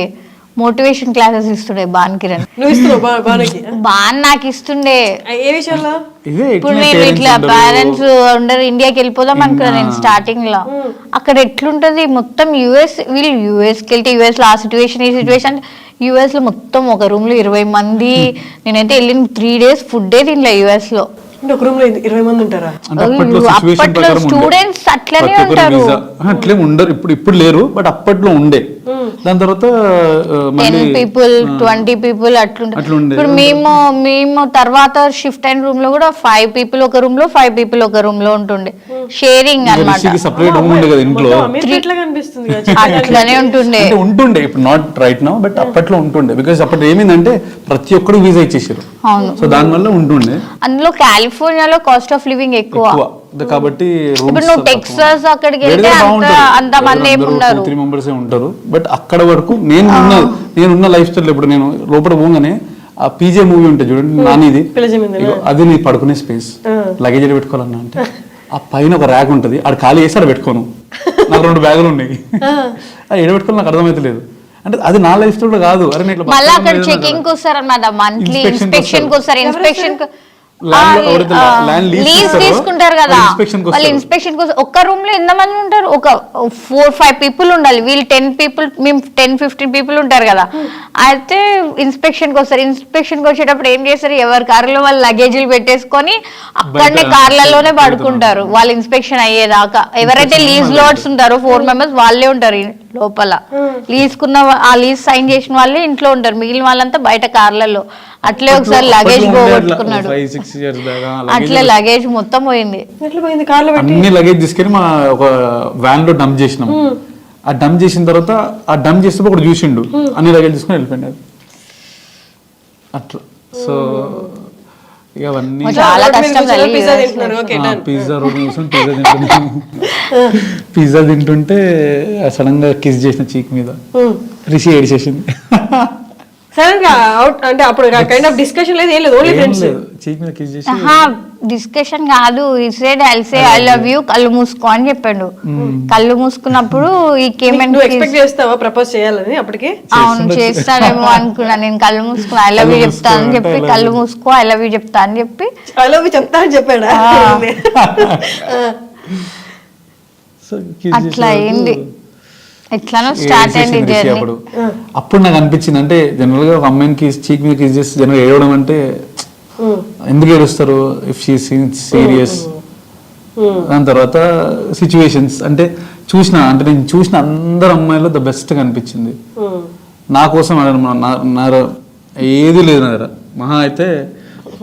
మోటివేషన్ క్లాసెస్ ఇస్తుండే బాన్ కిరణ్. నువ్వు ఇస్తున్నావు బాన్ నాకు ఇస్తుండే. ఏ విషయంలో? ఇప్పుడు నేను ఇట్లా పేరెంట్స్ ఉండరు, ఇండియాకి వెళ్ళిపోదాం అనుకున్నా నేను స్టార్టింగ్ లో. అక్కడ ఎట్లుంటది మొత్తం యుఎస్, వీళ్ళు యుఎస్ కి వెళ్తే యుఎస్ లో ఆ సిచ్యువేషన్ ఈ సిచ్యువేషన్. యుఎస్ లో మొత్తం ఒక రూమ్ లో 20 మంది. నేనైతే వెళ్ళిన 3 days ఫుడ్ తినలే యుఎస్ లో. ఒక రూమ్ లో 20 మంది ఉంటారా? అప్పట్లో స్టూడెంట్స్ అట్లనే ఉంటారు. అట్లే ఉండరు, ఇప్పుడు లేరు, బట్ అప్పట్లో ఉండే. దాని తర్వాత 10 people 20 people అట్లుండే. ఇప్పుడు మేము తర్వాత షిఫ్ట్ అయిన రూమ్ లో కూడా 5 people ఒక రూమ్ లో, 5 people ఒక రూమ్ లో ఉంటుండే. షేరింగ్ అన్నమాట. సెపరేట్ రూమ్ ఉండే కదా ఇంట్లో. అట్లనే ఉంటుండే ఇప్పుడు నాట్ రైట్ నౌ, బట్ అప్పట్లో ఉంటుండే. బికాస్ అప్పట్లో ఏమైందంటే ప్రతి ఒక్కరు వీసా ఇచ్చేసారు. సో దాని వల్ల ఉంటుండే. అందులో కాలిఫోర్నియాలో కాస్ట్ ఆఫ్ లివింగ్ ఎక్కువ కాబట్టి ఇప్పుడు నువ్వు టెక్సాస్ అక్కడికి వెళ్తే అంత మంది ఏమున్నారు, 3 members ఉంటారు. బట్ అక్కడ వరకు నేనున్న లైఫ్ స్టైల్. ఇప్పుడు నేను లోపల పోగానే ఆ పీజే మూవీ ఉంటుంది చూడండి, నానిది, అది నీ పడుకునే స్పేస్. లగేజ్ పెట్టుకోవాలన్నా అంటే ఆ పైన ఒక ర్యాక్ ఉంటుంది, ఆడ ఖాళీ చేసి ఆడ పెట్టుకోను. నాకు 2 బ్యాగులు ఉన్నాయి, అది ఎడ పెట్టుకోవాలి నాకు అర్థమైతే లేదు. అంటే అది నా లైఫ్ స్టైల్ కాదు. అరే మళ్ళీ అక్కడ చెకింగ్ కి వస్తారన్నమాట, మంత్లీ ఇన్స్పెక్షన్ కి వస్తారు. ఇన్స్పెక్షన్ లీజ్ తీసుకుంటారు కదా వాళ్ళు. ఇన్స్పెక్షన్ కోసం ఒక్క రూమ్ లో ఎంతమంది ఉంటారు? ఒక 4-5 people ఉండాలి. వీళ్ళు 10 people, మేము 10-15 people ఉంటారు కదా. అయితే ఇన్స్పెక్షన్ కి వస్తారు. ఇన్స్పెక్షన్ కి వచ్చేటప్పుడు ఏం చేస్తారు, ఎవరి కార్లో వాళ్ళు లగేజీలు పెట్టేసుకొని అక్కడనే కార్లలోనే పడుకుంటారు వాళ్ళు ఇన్స్పెక్షన్ అయ్యేదాకా. ఎవరైతే లీజ్ లోడ్స్ ఉంటారో 4 members వాళ్ళే ఉంటారు లోపల. ఆ లీజ్ సైన్ చేసిన వాళ్ళే ఇంట్లో ఉంటారు, మిగిలిన వాళ్ళంతా బయట కార్లలో. అట్లే ఒకసారి లగేజ్ పోగొట్టుకున్నాడు. అట్లే లగేజ్ మొత్తం పోయింది. అన్ని లగేజ్ తీసుకెళ్ళి మా ఒక వ్యాన్ లో డంప్ చేసినాం. ఆ డంప్ చేసిన తర్వాత ఆ డంప్ చేస్తే ఒకటి చూసిండు, అన్ని లగేజ్ తీసుకుని వెళ్ళిపోయినాడు అట్లా. సో ఇక అవన్నీ చాలా కష్టం. పిజ్జా తింటుంటే సడన్ గా కిస్ చేసిన చీక్ మీద రిషి ఏడిచేసింది. సడన్ గా అవుట్ అంటే అప్పుడు కైండ్ ఆఫ్ డిస్కషన్ లేదు, ఏం లేదు, ఓన్లీ ఫ్రెండ్స్. చీక్ మీద కిస్ చేసి డిస్కషన్ కాదు, ఈ side I'll say I love you, కళ్ళు మూసుకో అని చెప్పాడు. కళ్ళు మూసుకున్నప్పుడు ఈ కేమెంట్ ఎక్స్పెక్ట్ చేస్తావా ప్రపోజ్ చేయాలని అప్పటికి? అవును చేస్తాడేమో అనుకున్నా నేను. కళ్ళు మూసుకుని ఐ లవ్ యూ చెప్తా అని చెప్పి, కళ్ళు మూసుకో ఐ లవ్ యూ చెప్తా అని చెప్పి, ఐ లవ్ యూ చెప్తా అని చెప్పాడా? అట్లా అయింది. ఎట్లానో స్టార్ట్ అయింది జర్నీ. అప్పుడు నాకు అనిపించింది, అంటే జనరల్ గా ఒక అమ్మాయికి చీక్ మీద కిస్ చేసి జనరల్ ఏడవడం అంటే ఎందుకు ఏడుస్తారు, ఇఫ్ షీ సీరియస్. దాని తర్వాత సిచ్యువేషన్స్ అంటే నేను చూసిన అందరు అమ్మాయిలో ద బెస్ట్ అనిపించింది. నా కోసం నా ఏది లేదు నా దగ్గర. మహా అయితే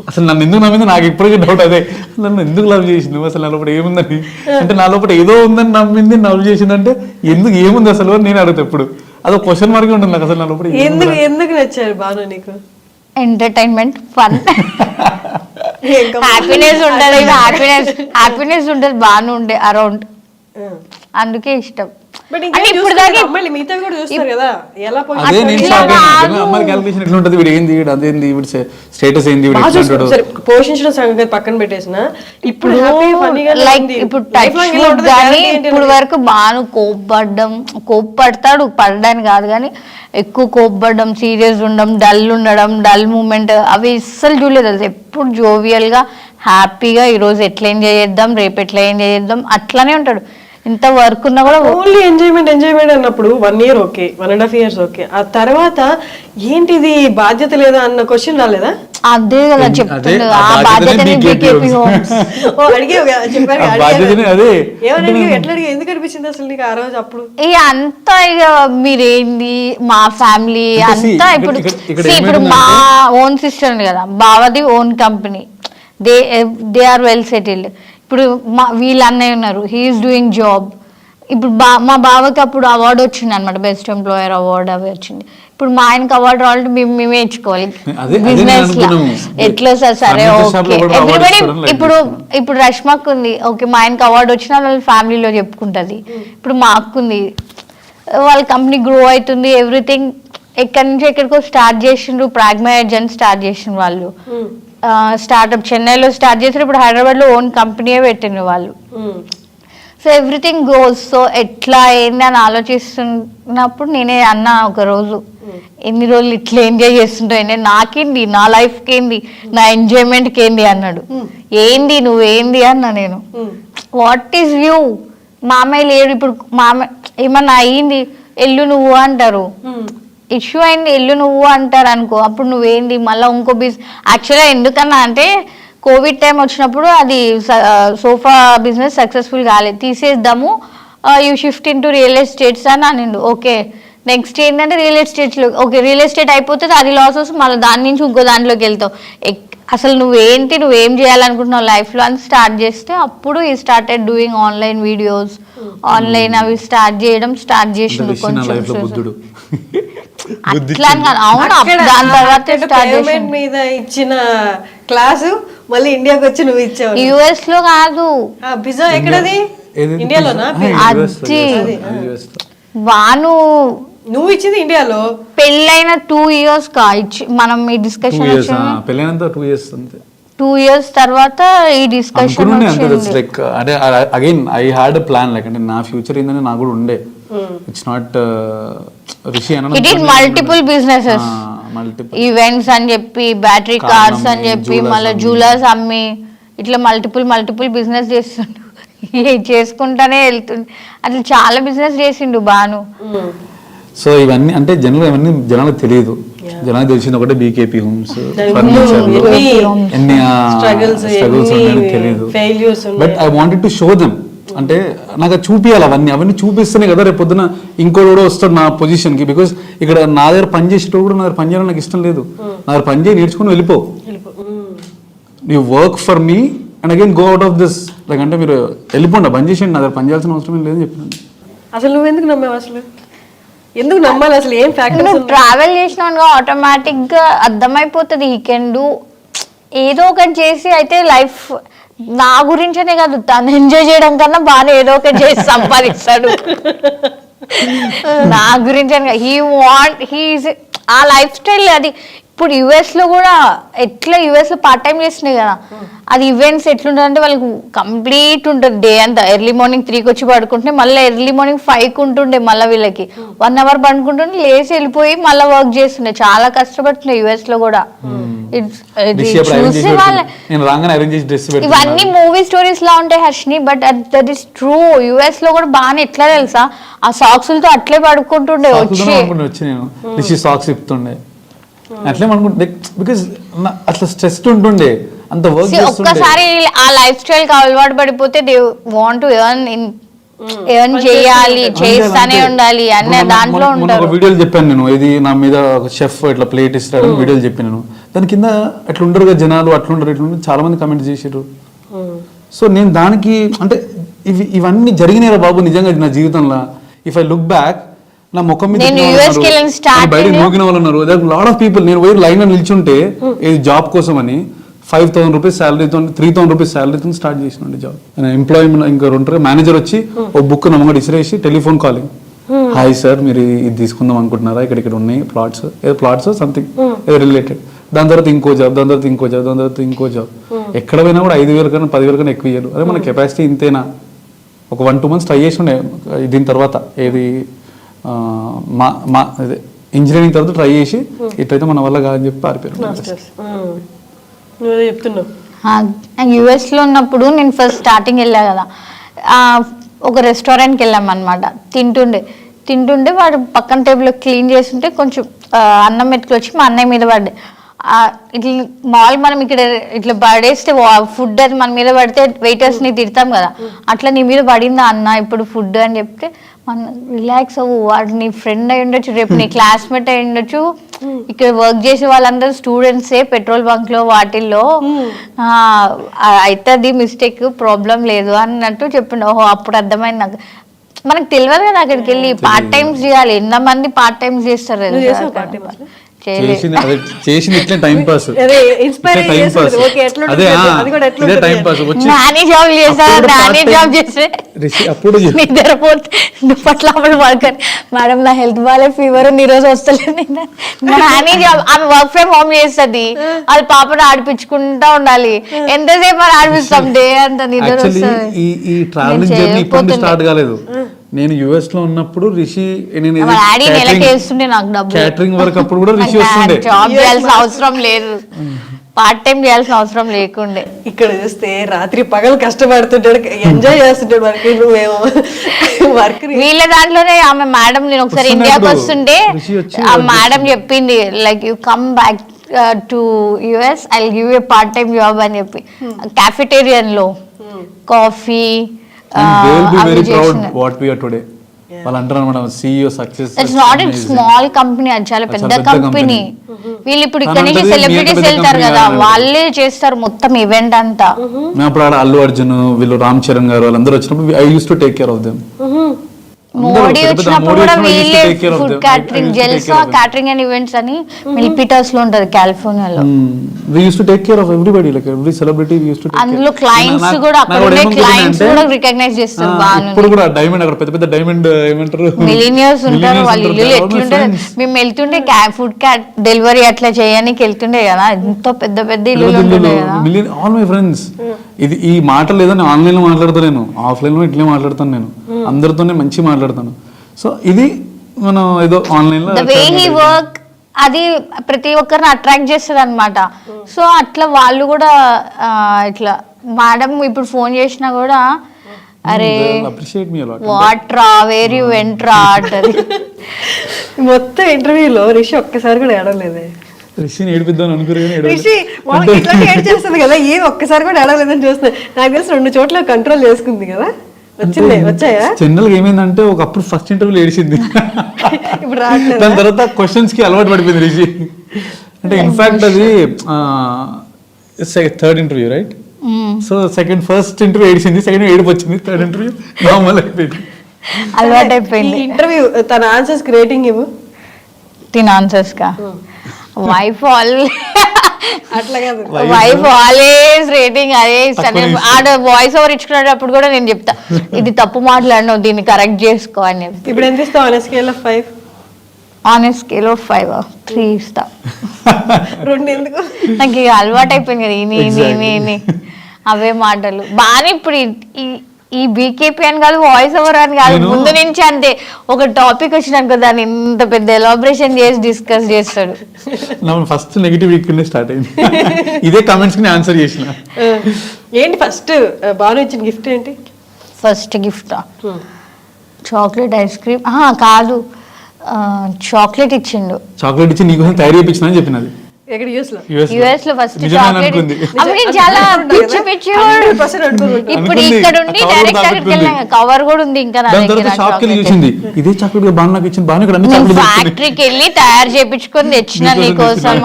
అసలు నన్ను ఎందుకు నమ్మింది నాకు ఇప్పటికీ డౌట్. అదే నన్ను ఎందుకు లవ్ చేసింది, అసలు నా లోపల ఏముందని. అంటే నా లోపల ఏదో ఉందని నమ్మింది, లవ్ చేసిందంటే ఎందుకు ఏముంది అసలు అని నేను అడుగుతా ఎప్పుడు. అదొక క్వశ్చన్ మార్క్ ఉంటుంది నాకు అసలు నా లోపల. ఎందుకు నచ్చారు బాను నీకు? Entertainment, fun. హ్యాపీనెస్ ఉంటది, హ్యాపీనెస్ ఉంటది, బాగానే ఉండే అరౌండ్, అందుకే ఇష్టం. బట్ అంటే ఇప్పుడు దాకా అమ్మాయిలు మిగతా కూడా చూస్తారు కదా ఎలా అదే నేను షాక్ అయ్యాను. అమ్మాయి క్యాలిక్యులేషన్ ఎట్లా ఉంటుంది, వీడు ఏంది, వీడు అదేంది, వీడు స్టేటస్ ఏంది, వీడు ఎట్లా ఉంటాడు. పోషించడం సంగతి పక్కన పెట్టేసిన ఇప్పుడు లైక్ ఇప్పుడు టచ్ కానీ ఇప్పుడు వరకు బాను కోప్పడతాడు, పడడానికి కాదు కానీ ఎక్కువ కోప్పడడం, సీరియస్ ఉండడం, డల్ మూమెంట్ అవి అస్సలు చూడలేదు. అది ఎప్పుడు జోవియల్ గా హ్యాపీగా ఈరోజు ఎట్లా ఎంజాయ్ చేద్దాం, రేపు ఎట్లా ఎంజాయ్ చేద్దాం అట్లానే ఉంటాడు. ఇంత వర్క్ ఉన్నా కూడా ఓన్లీ ఎంజాయ్మెంట్ అన్నప్పుడు 1 year ఓకే, 1.5 years ఓకే, ఆ తర్వాత ఏంటిది బాధ్యత లేదా అన్న క్వశ్చన్ రాలేదా? అదే కదా చెప్తుంది, ఆ బాధ్యతని BKP హోమ్స్ ఎట్లా ఎందుకు అనిపించింది అసలు నీకు ఆ రోజు అప్పుడు? ఇక అంతా ఇక మీరేంది మా ఫ్యామిలీ అంతా ఇప్పుడు మా ఓన్ సిస్టర్ ఉంది కదా, బావది own company, they are well settled. ఇప్పుడు వీళ్ళ అన్నయ్య ఉన్నారు, హీఈస్ డూయింగ్ జాబ్. ఇప్పుడు మా బావకి అప్పుడు అవార్డు వచ్చింది అనమాట, బెస్ట్ ఎంప్లాయర్ అవార్డు అవి వచ్చింది. ఇప్పుడు మా ఆయనకి అవార్డు రావాలంటే మేమే ఇచ్చుకోవాలి బిజినెస్ లో. ఎట్లా సార్? సరే ఓకే ఎవ్రీబడి ఇప్పుడు రష్మకు ఉంది, ఓకే మా ఆయనకి అవార్డు వచ్చినా వాళ్ళ ఫ్యామిలీలో చెప్పుకుంటది. ఇప్పుడు మా అక్క ఉంది, వాళ్ళ కంపెనీ గ్రో అవుతుంది, ఎవ్రీథింగ్ ఎక్కడి నుంచి ఎక్కడికో స్టార్ట్ చేసిండ్రు, ప్రాగ్మాయజ్ అని స్టార్ట్ చేసిండ్రు వాళ్ళు. స్టార్ట్అప్ చెన్నైలో స్టార్ట్ చేసారు, ఇప్పుడు హైదరాబాద్ లో ఓన్ కంపెనీయే పెట్టిండ్రు వాళ్ళు. So everything goes. సో ఎట్లా ఏంది అని ఆలోచిస్తున్నప్పుడు నేనే అన్నా ఒక రోజు, ఎన్ని రోజులు ఇట్లా ఎంజాయ్ చేస్తుంటావు, నాకేంది, నా లైఫ్కి ఏంది, నా ఎంజాయ్మెంట్కి ఏంది అన్నాడు. ఏంది నువ్వేంది అన్నా నేను, వాట్ ఈస్ యూ, మామయ్య లేడు ఇప్పుడు, మామయ్య ఏమన్నా అయ్యింది ఎల్లు నువ్వు అంటారు, ఇష్యూ అయింది ఎల్లు నువ్వు అంటారు అనుకో, అప్పుడు నువ్వేంది మళ్ళీ ఇంకో యాక్చువల్గా ఎందుకన్నా అంటే కోవిడ్ టైం వచ్చినప్పుడు అది సోఫా బిజినెస్ సక్సెస్ఫుల్ కాలేదు, తీసేద్దాము, you shift in to real estates అని అనిండు. ఓకే నెక్స్ట్ ఏంటంటే రియల్ ఎస్టేట్స్లో ఓకే రియల్ ఎస్టేట్ అయిపోతుంది, అది లాస్ వస్తుంది, మళ్ళీ దాని నుంచి ఇంకో దాంట్లోకి వెళ్తావు. అసలు నువ్వేం చేయాలనుకుంటున్నావు లైఫ్లో అని స్టార్ట్ చేస్తే అప్పుడు ఈ started doing online videos, online అవి స్టార్ట్ చేసిండు కొంచెం అట్లా అవును. దాని తర్వాత మీద ఇచ్చిన క్లాసు మళ్ళీ ఇండియాకి వచ్చి నువ్వు ఇచ్చావు. యుఎస్ లో కాదు, పిజ్జా ఎక్కడది, ఇండియాలోనా? అది వాను నువ్వు ఇచ్చింది ఇండియాలో. పెళ్ళైన 2 years కా ఇచ్చి మనం ఈ డిస్కషన్ 2 years తర్వాత ఈ డిస్కషన్ అంటే again I had plan like అంటే నా ఫ్యూచర్ ఏందని నాకు కూడా ఉండే. ఇట్స్ నాట్ రిషి అన్న it is multiple businesses, events అని చెప్పి, బ్యాటరీ కార్స్ అని చెప్పి, మళ్ళీ జ్యువెలర్స్ అమ్మి, ఇట్లా మల్టిపుల్ బిజినెస్ చేస్తుండు, చేసుకుంటానే వెళ్తుంది. అట్లా చాలా బిజినెస్ చేసిండు బాను. సో ఇవన్నీ అంటే జనాలకు తెలియదు, జనాలకు తెలిసింది ఒకటే బీకేపీ హోమ్స్, ఎన్ని స్ట్రగుల్స్ తెలియదు. But I wanted to show them, అంటే నాకు చూపియాలి అవన్నీ చూపిస్తేనే కదా రేపు పొద్దున ఇంకోటి కూడా వస్తాడు నా పొజిషన్కి. బికాస్ ఇక్కడ నా దగ్గర పని చేసేటప్పుడు కూడా నా దగ్గర పని చేయాలని నాకు ఇష్టం లేదు, నా దగ్గర పని చేయి నేర్చుకుని వెళ్ళిపో, you work for me and again go out of this. Like అంటే మీరు వెళ్ళిపోండి, పని చేసేయండి, నా దగ్గర పని చేయాల్సిన అవసరం ఏం లేదని చెప్పినాను. అసలు నువ్వు ఎందుకు నమ్మావు? అసలు ఎందుకు నమ్మాలి? అసలు ఏం ఫ్యాక్టర్? నువ్వు ట్రావెల్ చేసినావుగా ఆటోమేటిక్ గా అర్థమైపోతుంది, ఈ కెన్ డూ ఏదో ఒకటి చేసి. అయితే లైఫ్ నా గురించనే కాదు, తను ఎంజాయ్ చేయడం కన్నా బాగా ఏదో ఒకటి చేసి సంపాదిస్తాడు. నా గురించి ఆ లైఫ్ స్టైల్ అది. ఇప్పుడు యుఎస్ లో కూడా ఎట్లా యుఎస్ లో పార్ట్ టైం చేస్తున్నాయి కదా, అది ఈవెంట్స్ ఎట్లుంటుంది అంటే వాళ్ళకి కంప్లీట్ ఉంటుంది డే అంతా. ఎర్లీ మార్నింగ్ 3కి వచ్చి పడుకుంటే మళ్ళీ ఎర్లీ మార్నింగ్ 5కి ఉంటుండే, మళ్ళీ వీళ్ళకి 1 hour పడుకుంటుండే, లేచి వెళ్ళిపోయి మళ్ళీ వర్క్ చేస్తుండే. చాలా కష్టపడుతున్నాయి యుఎస్ లో కూడా. ఇవన్నీ మూవీ స్టోరీస్ లా ఉంటాయి Harshini, but that is true. US లో కూడా బాగా ఎట్లా తెలుసా, ఆ సాక్సులతో అట్లే పడుకుంటుండే వచ్చి సాక్స్ ఇస్తుండే అట్లే అనుకుంటే, బికాస్ అట్లా స్ట్రెస్ ఉంటుండే అంత వర్క్. ఒక్కసారి ఆ లైఫ్ స్టైల్ కి అలవాటు పడిపోతే దే వాంట్ టు ఎర్న్ చేయాలి, చేస్తానే ఉండాలి అనే దాంట్లో ఉంటారు. వీడియోలు చెప్పాను నేను, ఇది నా మీద ఒక షెఫ్ ఇట్లా ప్లేట్ ఇస్తాడు వీడియోలు చెప్పాను నేను. దాని కింద అట్లా ఉండరు కదా జనాలు, అట్లుండరు ఇట్లుంటారు, చాలా మంది కమెంట్ చేసారు. సో నేను దానికి అంటే ఇవన్నీ జరిగినాయి బాబు నిజంగా నా జీవితంలో. ఇఫ్ ఐ లుక్ బ్యాక్, నా ముఖం మీద బయట నూకిన వాళ్ళు ఉన్నారు, లాట్ ఆఫ్ పీపుల్. నేను పోయి లైన్ లో నిల్చుంటే ఇది జాబ్ కోసం అని 5,000 రూపీస్ శాలరీతో 3,000 రూపీస్ శాలరీతో స్టార్ట్ చేసిన జాబ్. ఎంప్లాయ్మెంట్ ఇంకా ఉంటారు, మేనేజర్ వచ్చి ఒక బుక్ నమ్మగా ఇసిరేసి టెలిఫోన్ కాలింగ్, హాయ్ సార్ మీరు ఇది తీసుకుందాం అనుకుంటున్నారా, ఇక్కడ ఉన్నాయి ప్లాట్స్, ఏదో ప్లాట్స్ సంథింగ్ ఏదో రిలేటెడ్. దాని తర్వాత ఇంకో జాబ్, దాని తర్వాత ఇంకో జాబ్, దాని తర్వాత ఇంకో జాబ్. ఎక్కడ పోయినా కూడా 5,000 కన్నా 10,000 కన్నా ఎక్కువ ఇయ్యారు. అదే మన కెపాసిటీ ఇంతేనా. ఒక 1-2 months ట్రై చేసి ఉండే దీని తర్వాత ఏది మా అదే ఇంజనీరింగ్ తర్వాత ట్రై చేసి ఇట్లయితే మన వల్ల కాదని చెప్పి పారిపోయారు. నువ్వు చెప్తున్నావు. యుఎస్లో ఉన్నప్పుడు నేను ఫస్ట్ స్టార్టింగ్ వెళ్ళా కదా, ఒక రెస్టారెంట్కి వెళ్ళాం అనమాట. తింటుండే వాడు పక్కన టేబుల్ క్లీన్ చేస్తుంటే కొంచెం అన్నం మెతుకులు వచ్చి మా అన్నయ్య మీద పడ్డాయి. ఇట్లా మామూలు మనం ఇక్కడ ఇట్లా పడేస్తే ఫుడ్ అది మన మీద పడితే వెయిటర్స్ని తిడతాం కదా, అట్లా నీ మీద పడిందా అన్న ఇప్పుడు ఫుడ్ అని చెప్తే మన రిలాక్స్ అవ్వు, వాడు నీ ఫ్రెండ్ అయి ఉండొచ్చు, రేపు నీ క్లాస్మేట్ అయి ఉండొచ్చు, ఇక్కడ వర్క్ చేసే వాళ్ళందరూ స్టూడెంట్సే పెట్రోల్ బంక్ లో వాటిల్లో, అయితే అది మిస్టేక్ ప్రాబ్లం లేదు అన్నట్టు చెప్పిండు. ఓహో అప్పుడు అర్థమైంది నాకు. మనకు తెలియదు కదా అక్కడికి వెళ్ళి పార్ట్ టైమ్స్ చేయాలి. ఎంతమంది పార్ట్ టైమ్స్ చేస్తారు చేసింది ఇట్లే టైం పాస్. అప్పుడు మేడం నా హెల్త్ బాగాలే, ఫీవర్ ఈ రోజు వస్తలేదు. నాని జాబ్ ఆమె వర్క్ ఫ్రమ్ హోమ్ చేస్తుంది, వాళ్ళ పాపను ఆడిపించుకుంటా ఉండాలి. ఎంతసేపు అని ఆడిపిస్తాం డే అంత నిద్ర వస్తుంది. ఈ ట్రావెలింగ్ జర్నీ ఇప్పుడు స్టార్ట్ కాలేదు. నేను యుఎస్ లో ఉన్నప్పుడు రిషి క్యాటరింగ్ వర్క్ అప్పుడు కూడా రిషి వస్తుండే. జాబ్ చేయాల్సిన అవసరం లేదు, పార్ట్ టైం చేయాల్సిన అవసరం లేకుండే. ఇక్కడ చూస్తే రాత్రి పగలు కష్టపడుతుంటాడు, ఎంజాయ్ చేస్తుంటాడు వర్క్. నువ్వేమో వర్క్ వీళ్ళ దాంట్లోనే ఆమె మేడం, నేను ఒకసారి ఇండియాకి వస్తుంటే ఆ మేడం చెప్పింది like you come back to US I will give you part time job అని చెప్పి, క్యాఫెటేరియన్ లో coffee. They will be very proud what we are today. వాళ్ళు అంటారు అన్నమాట CEO success. It's not it small company, అది చాలా పెద్ద కంపెనీ. వీళ్ళు ఇప్పుడు ఇక్కడ నుంచి సెలబ్రిటీస్ వెళ్తారు కదా, వాళ్ళే చేస్తారు మొత్తం ఈవెంట్ అంతా. మేము అప్పుడు అల్లు అర్జున్, వీళ్ళు రామ్ చరణ్ గారు వాళ్ళందరూ వచ్చినప్పుడు I use to take care of them. Modi వచ్చినప్పుడు కూడా వీళ్ళే ఫుడ్ క్యాటరింగ్, జెల్సా క్యాటరింగ్ అండ్ ఈవెంట్స్ అని మిల్పిటాస్ లో ఉంటది కాలిఫోర్నియాలో. We used to take care of everybody, like every celebrity we used to take అందులో క్లయింట్స్ కూడా అక్కడ ఉండే క్లయింట్స్ కూడా రికగ్నైజ్ చేస్తారు బాగా. ఇప్పుడు కూడా డైమండ్ అక్కడ పెద్ద పెద్ద డైమండ్ ఏమంటారు మిలినియర్స్ ఉంటారు, వాళ్ళ ఇల్లు ఎట్లుంటే మేము వెళ్తుండే ఫుడ్ డెలివరీ అట్లా చేయడానికి వెళ్తుండే కదా, ఎంతో పెద్ద పెద్ద ఇల్లు ఉంటుండే కదా. All my friends. ఇది ఈ మాటలు ఏదో నేను ఆన్లైన్ లో మాట్లాడతాను, ఆఫ్లైన్ లో ఇట్లే మాట్లాడతాను, నేను అందరితోనే మంచి మాట్లాడతాను. సో ఇది మనం ఏదో ఆన్లైన్ లో వర్క్ అది ప్రతి ఒక్కరిని అట్రాక్ట్ చేస్తుంది అనమాట. సో అట్లా వాళ్ళు కూడా ఇట్లా మేడం ఇప్పుడు ఫోన్ చేసినా కూడా అరే వాట్ రా వేర్ యూ వెంట్ రా అంటది. మొత్తం ఇంటర్వ్యూలో రిషి ఒక్కసారి కూడా ఏడలేదే. రిషిని ఏడిపిద్దాం అనుకుని రిషి ఇట్లా ఏడ్ చేస్తుంది కదా, ఏం ఒక్కసారి కూడా ఏడలేదని చూస్తున్నా. నాకు తెలిసి 2 చోట్ల కంట్రోల్ చేసుకుంది కదా. వచ్చాయా? జనరల్ గా ఏమైందంటే ఒకప్పుడు ఫస్ట్ ఇంటర్వ్యూలో ఏడిచింది, ఇప్పుడు రావట్లేదు. దాని తర్వాత క్వశ్చన్స్ కి అలవాటు పడిపోయింది రిషి. అంటే ఇన్ఫాక్ట్ అది third interview right. So first interview ఏడిచింది, సెకండ్ ఏడుపు వచ్చింది, థర్డ్ ఇంటర్వ్యూ నార్మల్ అయిపోయింది, అలవాటు అయిపోయింది. ఇంటర్వ్యూ తన ఆన్సర్స్ కి రేటింగ్ ఇవ్వు. తిన ఆన్సర్స్ కా వైఫ్ అట్లా కాదు, వైఫ్ ఆల్వేస్ రేటింగ్ అదే ఇస్తాను. ఆడ వాయిస్ ఓవర్ ఇచ్చుకునేటప్పుడు కూడా నేను చెప్తా ఇది తప్పు మాట్లాడినావు, దీన్ని కరెక్ట్ చేసుకో అని చెప్తా. ఇప్పుడు ఎంత ఇస్తావు on scale of 5? On scale of 5 3 ఇస్తా. 2 ఎందుకు? నాకు ఇక అలవాటు అయిపోయింది కదా అవే మాటలు బాగా. ఇప్పుడు ఈ బీకేపీ అని కాదు, వాయిస్ ఓవర్ అని కాదు, ముందు నుంచి అంతే. ఒక టాపిక్ వచ్చినాక దాన్ని ఇంత పెద్ద ఎలాబరేషన్ చేసి డిస్కస్ చేస్తాడు. ఫస్ట్ నెగిటివ్ వీక్ స్టార్ట్ అయింది, ఇదే కామెంట్స్ కి ఆన్సర్ చేసిన. ఏంటి ఫస్ట్ బాను ఇచ్చిన గిఫ్ట్ ఏంటి? First gift chocolate ice cream కాదు, చాక్లెట్ ఇచ్చిండు. చాక్లెట్ ఇచ్చి నీకోసం తయారు చేయించిన అని చెప్పినది. ఎక్కడ యుఎస్ లో ఫస్ట్ చాక్లెట్. అప్పుడు చాలా పిచ్చి పిచ్చి ఇప్పుడు ఇక్కడ ఉండి డైరెక్ట్ అక్కడికి వెళ్ళాం, కవర్ కూడా ఉంది ఇంకా నా దగ్గర. ఇదే చాక్లెట్ బాగా నాకు ఇచ్చింది, బాగా ఫ్యాక్టరీకి వెళ్ళి తయారు చేయించుకొని తెచ్చిన నీకోసం.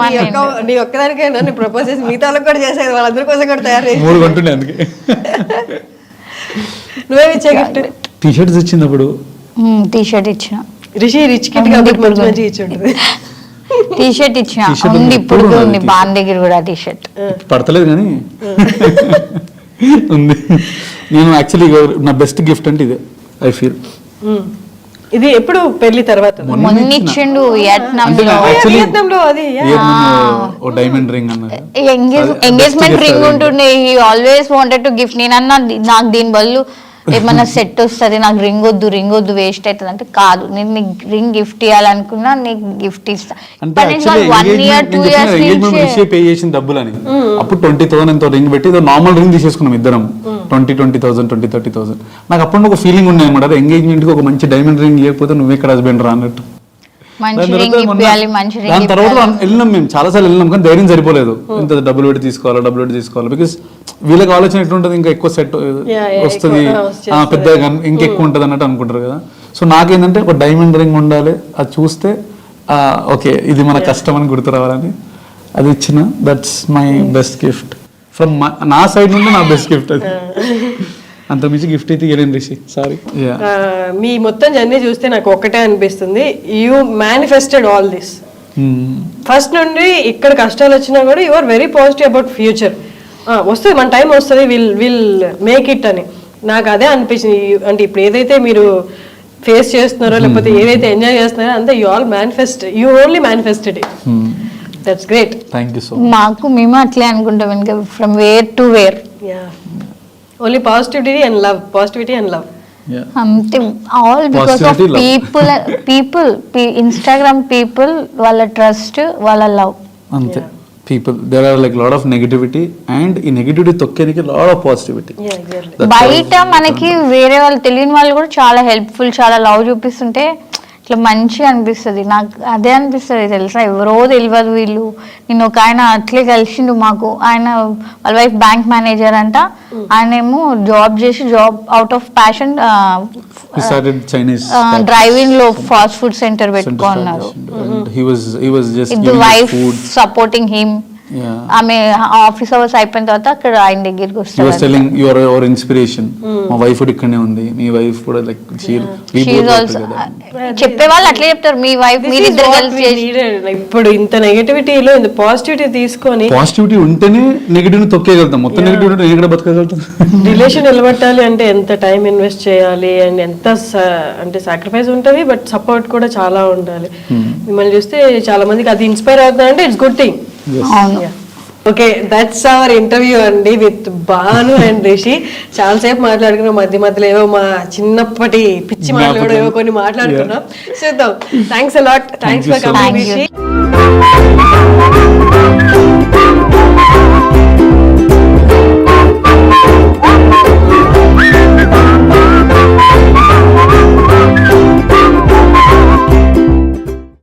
నీ ఒక్కదానికైనా నీ ప్రపోజ్ చేసి మిగతా వాళ్ళకి కూడా చేసేది, వాళ్ళందరి కోసం కూడా తయారు చేసి 3 గంటలే. అందుకే నువ్వేమి ఇచ్చా గిఫ్ట్? టీ షర్ట్స్ ఇచ్చింది. అప్పుడు టీ షర్ట్ ఇచ్చిన. రిషి రిచ్ కిడ్ కాబట్టి మంచి మంచి ఇచ్చి ఉంటుంది. టీ షర్ట్ ఇచ్చిన T-shirt ఉంది ఉంది, ఇప్పుడు ఎప్పుడు ఉంది ఉన్నది బాన్ దగ్గర కూడా టీ షర్ట్. పడతలేదు కానీ ఉంది. నేను యాక్చువల్లీ నా బెస్ట్ గిఫ్ట్ అంటే ఇదే ఐ ఫీల్. ఇది ఎప్పుడు పెళ్లి తర్వాత మొన్న ఇచ్చిండు వియత్నాంలో. వియత్నాంలో అది ఓ డైమండ్ రింగ్ అన్నది. ఎంగేజ్మెంట్ gift రింగ్ అది. ఉంటుండే. He always wanted to gift. నేనన్నా నాకు దీని బదులు ఏమన్నా సెట్ వస్తుంది, నాకు రింగ్ వద్దు వేస్ట్ అవుతుంది అంటే, కాదు నేను నీకు రింగ్ గిఫ్ట్ ఇవ్వాలనుకున్నా నీకు గిఫ్ట్ ఇస్తా. అంటే యాక్చువల్లీ 1 year 2 years ఎంగేజ్మెంట్ నుంచి విషయం పే చేసిన డబ్బులని అప్పుడు 20,000 ఎంతో రింగ్ పెట్టి ఏదో నార్మల్ రింగ్ తీసేసుకున్నాం ఇద్దరం. 20,000 30,000. నాకు అప్పుడు ఒక ఫీలింగ్ ఉండే అనమాట, ఎంగేజ్మెంట్ కి ఒక మంచి డైమండ్ రింగ్ ఇవ్వకపోతే నువ్వు ఇక్కడ హస్బెండ్ రా అన్నట్టు. మంచి రింగ్ ఇప్పియాలి, మంచి రింగ్ దాని తర్వాత వెళ్ళినాం మేము చాలా సార్లు వెళ్ళినాం, కానీ ధైర్యం సరిపోలేదు. ఇంత డబ్బులు పెట్టి తీసుకోవాలి బికాస్ వీళ్ళకి ఆలోచన ఎట్లుంటది, ఇంకా ఎక్కువ సెట్ వస్తుంది, పెద్దగా ఇంకెక్కువ ఉంటుంది అన్నట్టు అనుకుంటారు కదా. సో నాకేంటంటే ఒక డైమండ్ రింగ్ ఉండాలి, అది చూస్తే ఓకే ఇది మన కష్టం అని గుర్తు రావాలని అది ఇచ్చిన. That's my best gift from నా సైడ్ నుండి, నా బెస్ట్ గిఫ్ట్ అది. అంత మించి గిఫ్ట్ అయితే ఇవ్వలేను రిషి, సారీ. మీ మొత్తం జర్నీ చూస్తే నాకు ఒక్కటే అనిపిస్తుంది, you manifested all this. First నుండి ఇక్కడ కష్టాలు వచ్చినా కూడా you are very positive about future. వస్తుంది, మన టైం వస్తుంది, విల్ మేక్ ఇట్ అని నాకు అదే అనిపించింది. అంటే ఇప్పుడు ఏదైతే మీరు ఫేస్ చేస్తున్నారో లేకపోతే ఏదైతే ఎంజాయ్ చేస్తున్నారో అంతా you all manifest, you only manifested it. That's great. Thank you so మాకు మేము అట్లే అనుకుంటాం, ఇంకా from where to where. Only positivity and love. అంతే, all because of people Instagram people, వాళ్ళ ట్రస్ట్, వాళ్ళ లవ్. అంతే. People there are like lot of negativity and ఈ నెగటివిటీ తొక్కేనికి లాట్ ఆఫ్ పాజిటివిటీ. బయట మనకి వేరే వాళ్ళు తెలియని వాళ్ళు కూడా చాలా హెల్ప్ఫుల్, చాలా లవ్ చూపిస్తుంటే ఇట్లా మంచిగా అనిపిస్తుంది. నాకు అదే అనిపిస్తుంది తెలుసా, ఎవరో తెలియదు వీళ్ళు. నేను ఒక ఆయన అట్లే కలిసిండు మాకు, ఆయన వాళ్ళ వైఫ్ బ్యాంక్ మేనేజర్ అంట. ఆయన ఏమో job out of passion driving లో ఫాస్ట్ ఫుడ్ సెంటర్ పెట్టుకున్నారు. Wife supporting him. ఆమె ఆఫీస్ అవర్స్ అయిపోయిన తర్వాత అక్కడ ఆయన దగ్గరికి వస్తారు. ఇన్స్పిరేషన్. మా వైఫ్ కూడా ఇక్కడనే ఉంది, మీ వైఫ్ కూడా లైక్ చెప్పే వాళ్ళు అట్లే చెప్తారు, మీ వైఫ్ మీరిద్దరు కలిసి. ఇప్పుడు ఇంత నెగటివిటీలో ఇంత పాజిటివిటీ తీసుకొని, పాజిటివిటీ ఉంటేనే నెగటివ్ తొక్కేయగలుగుతాం. మొత్తం నెగటివిటీ ఎక్కడ బతకగలుగుతాం. రిలేషన్ నిలబెట్టాలి అంటే ఎంత టైం ఇన్వెస్ట్ చేయాలి అండ్ ఎంత అంటే సాక్రిఫైస్ ఉంటుంది, బట్ సపోర్ట్ కూడా చాలా ఉండాలి. మిమ్మల్ని చూస్తే చాలా మందికి అది ఇన్స్పైర్ అవుతుందంటే it's good thing. Okay, that's our interview అండి విత్ భాను అండ్ రిషి. చాలాసేపు మాట్లాడుకున్నాం, మధ్యలో ఏవో మా చిన్నప్పటి పిచ్చి మాట్లాడో ఏవో కొన్ని మాట్లాడుకున్నాం. చూద్దాం. Thanks a lot. Thanks for coming Rishi.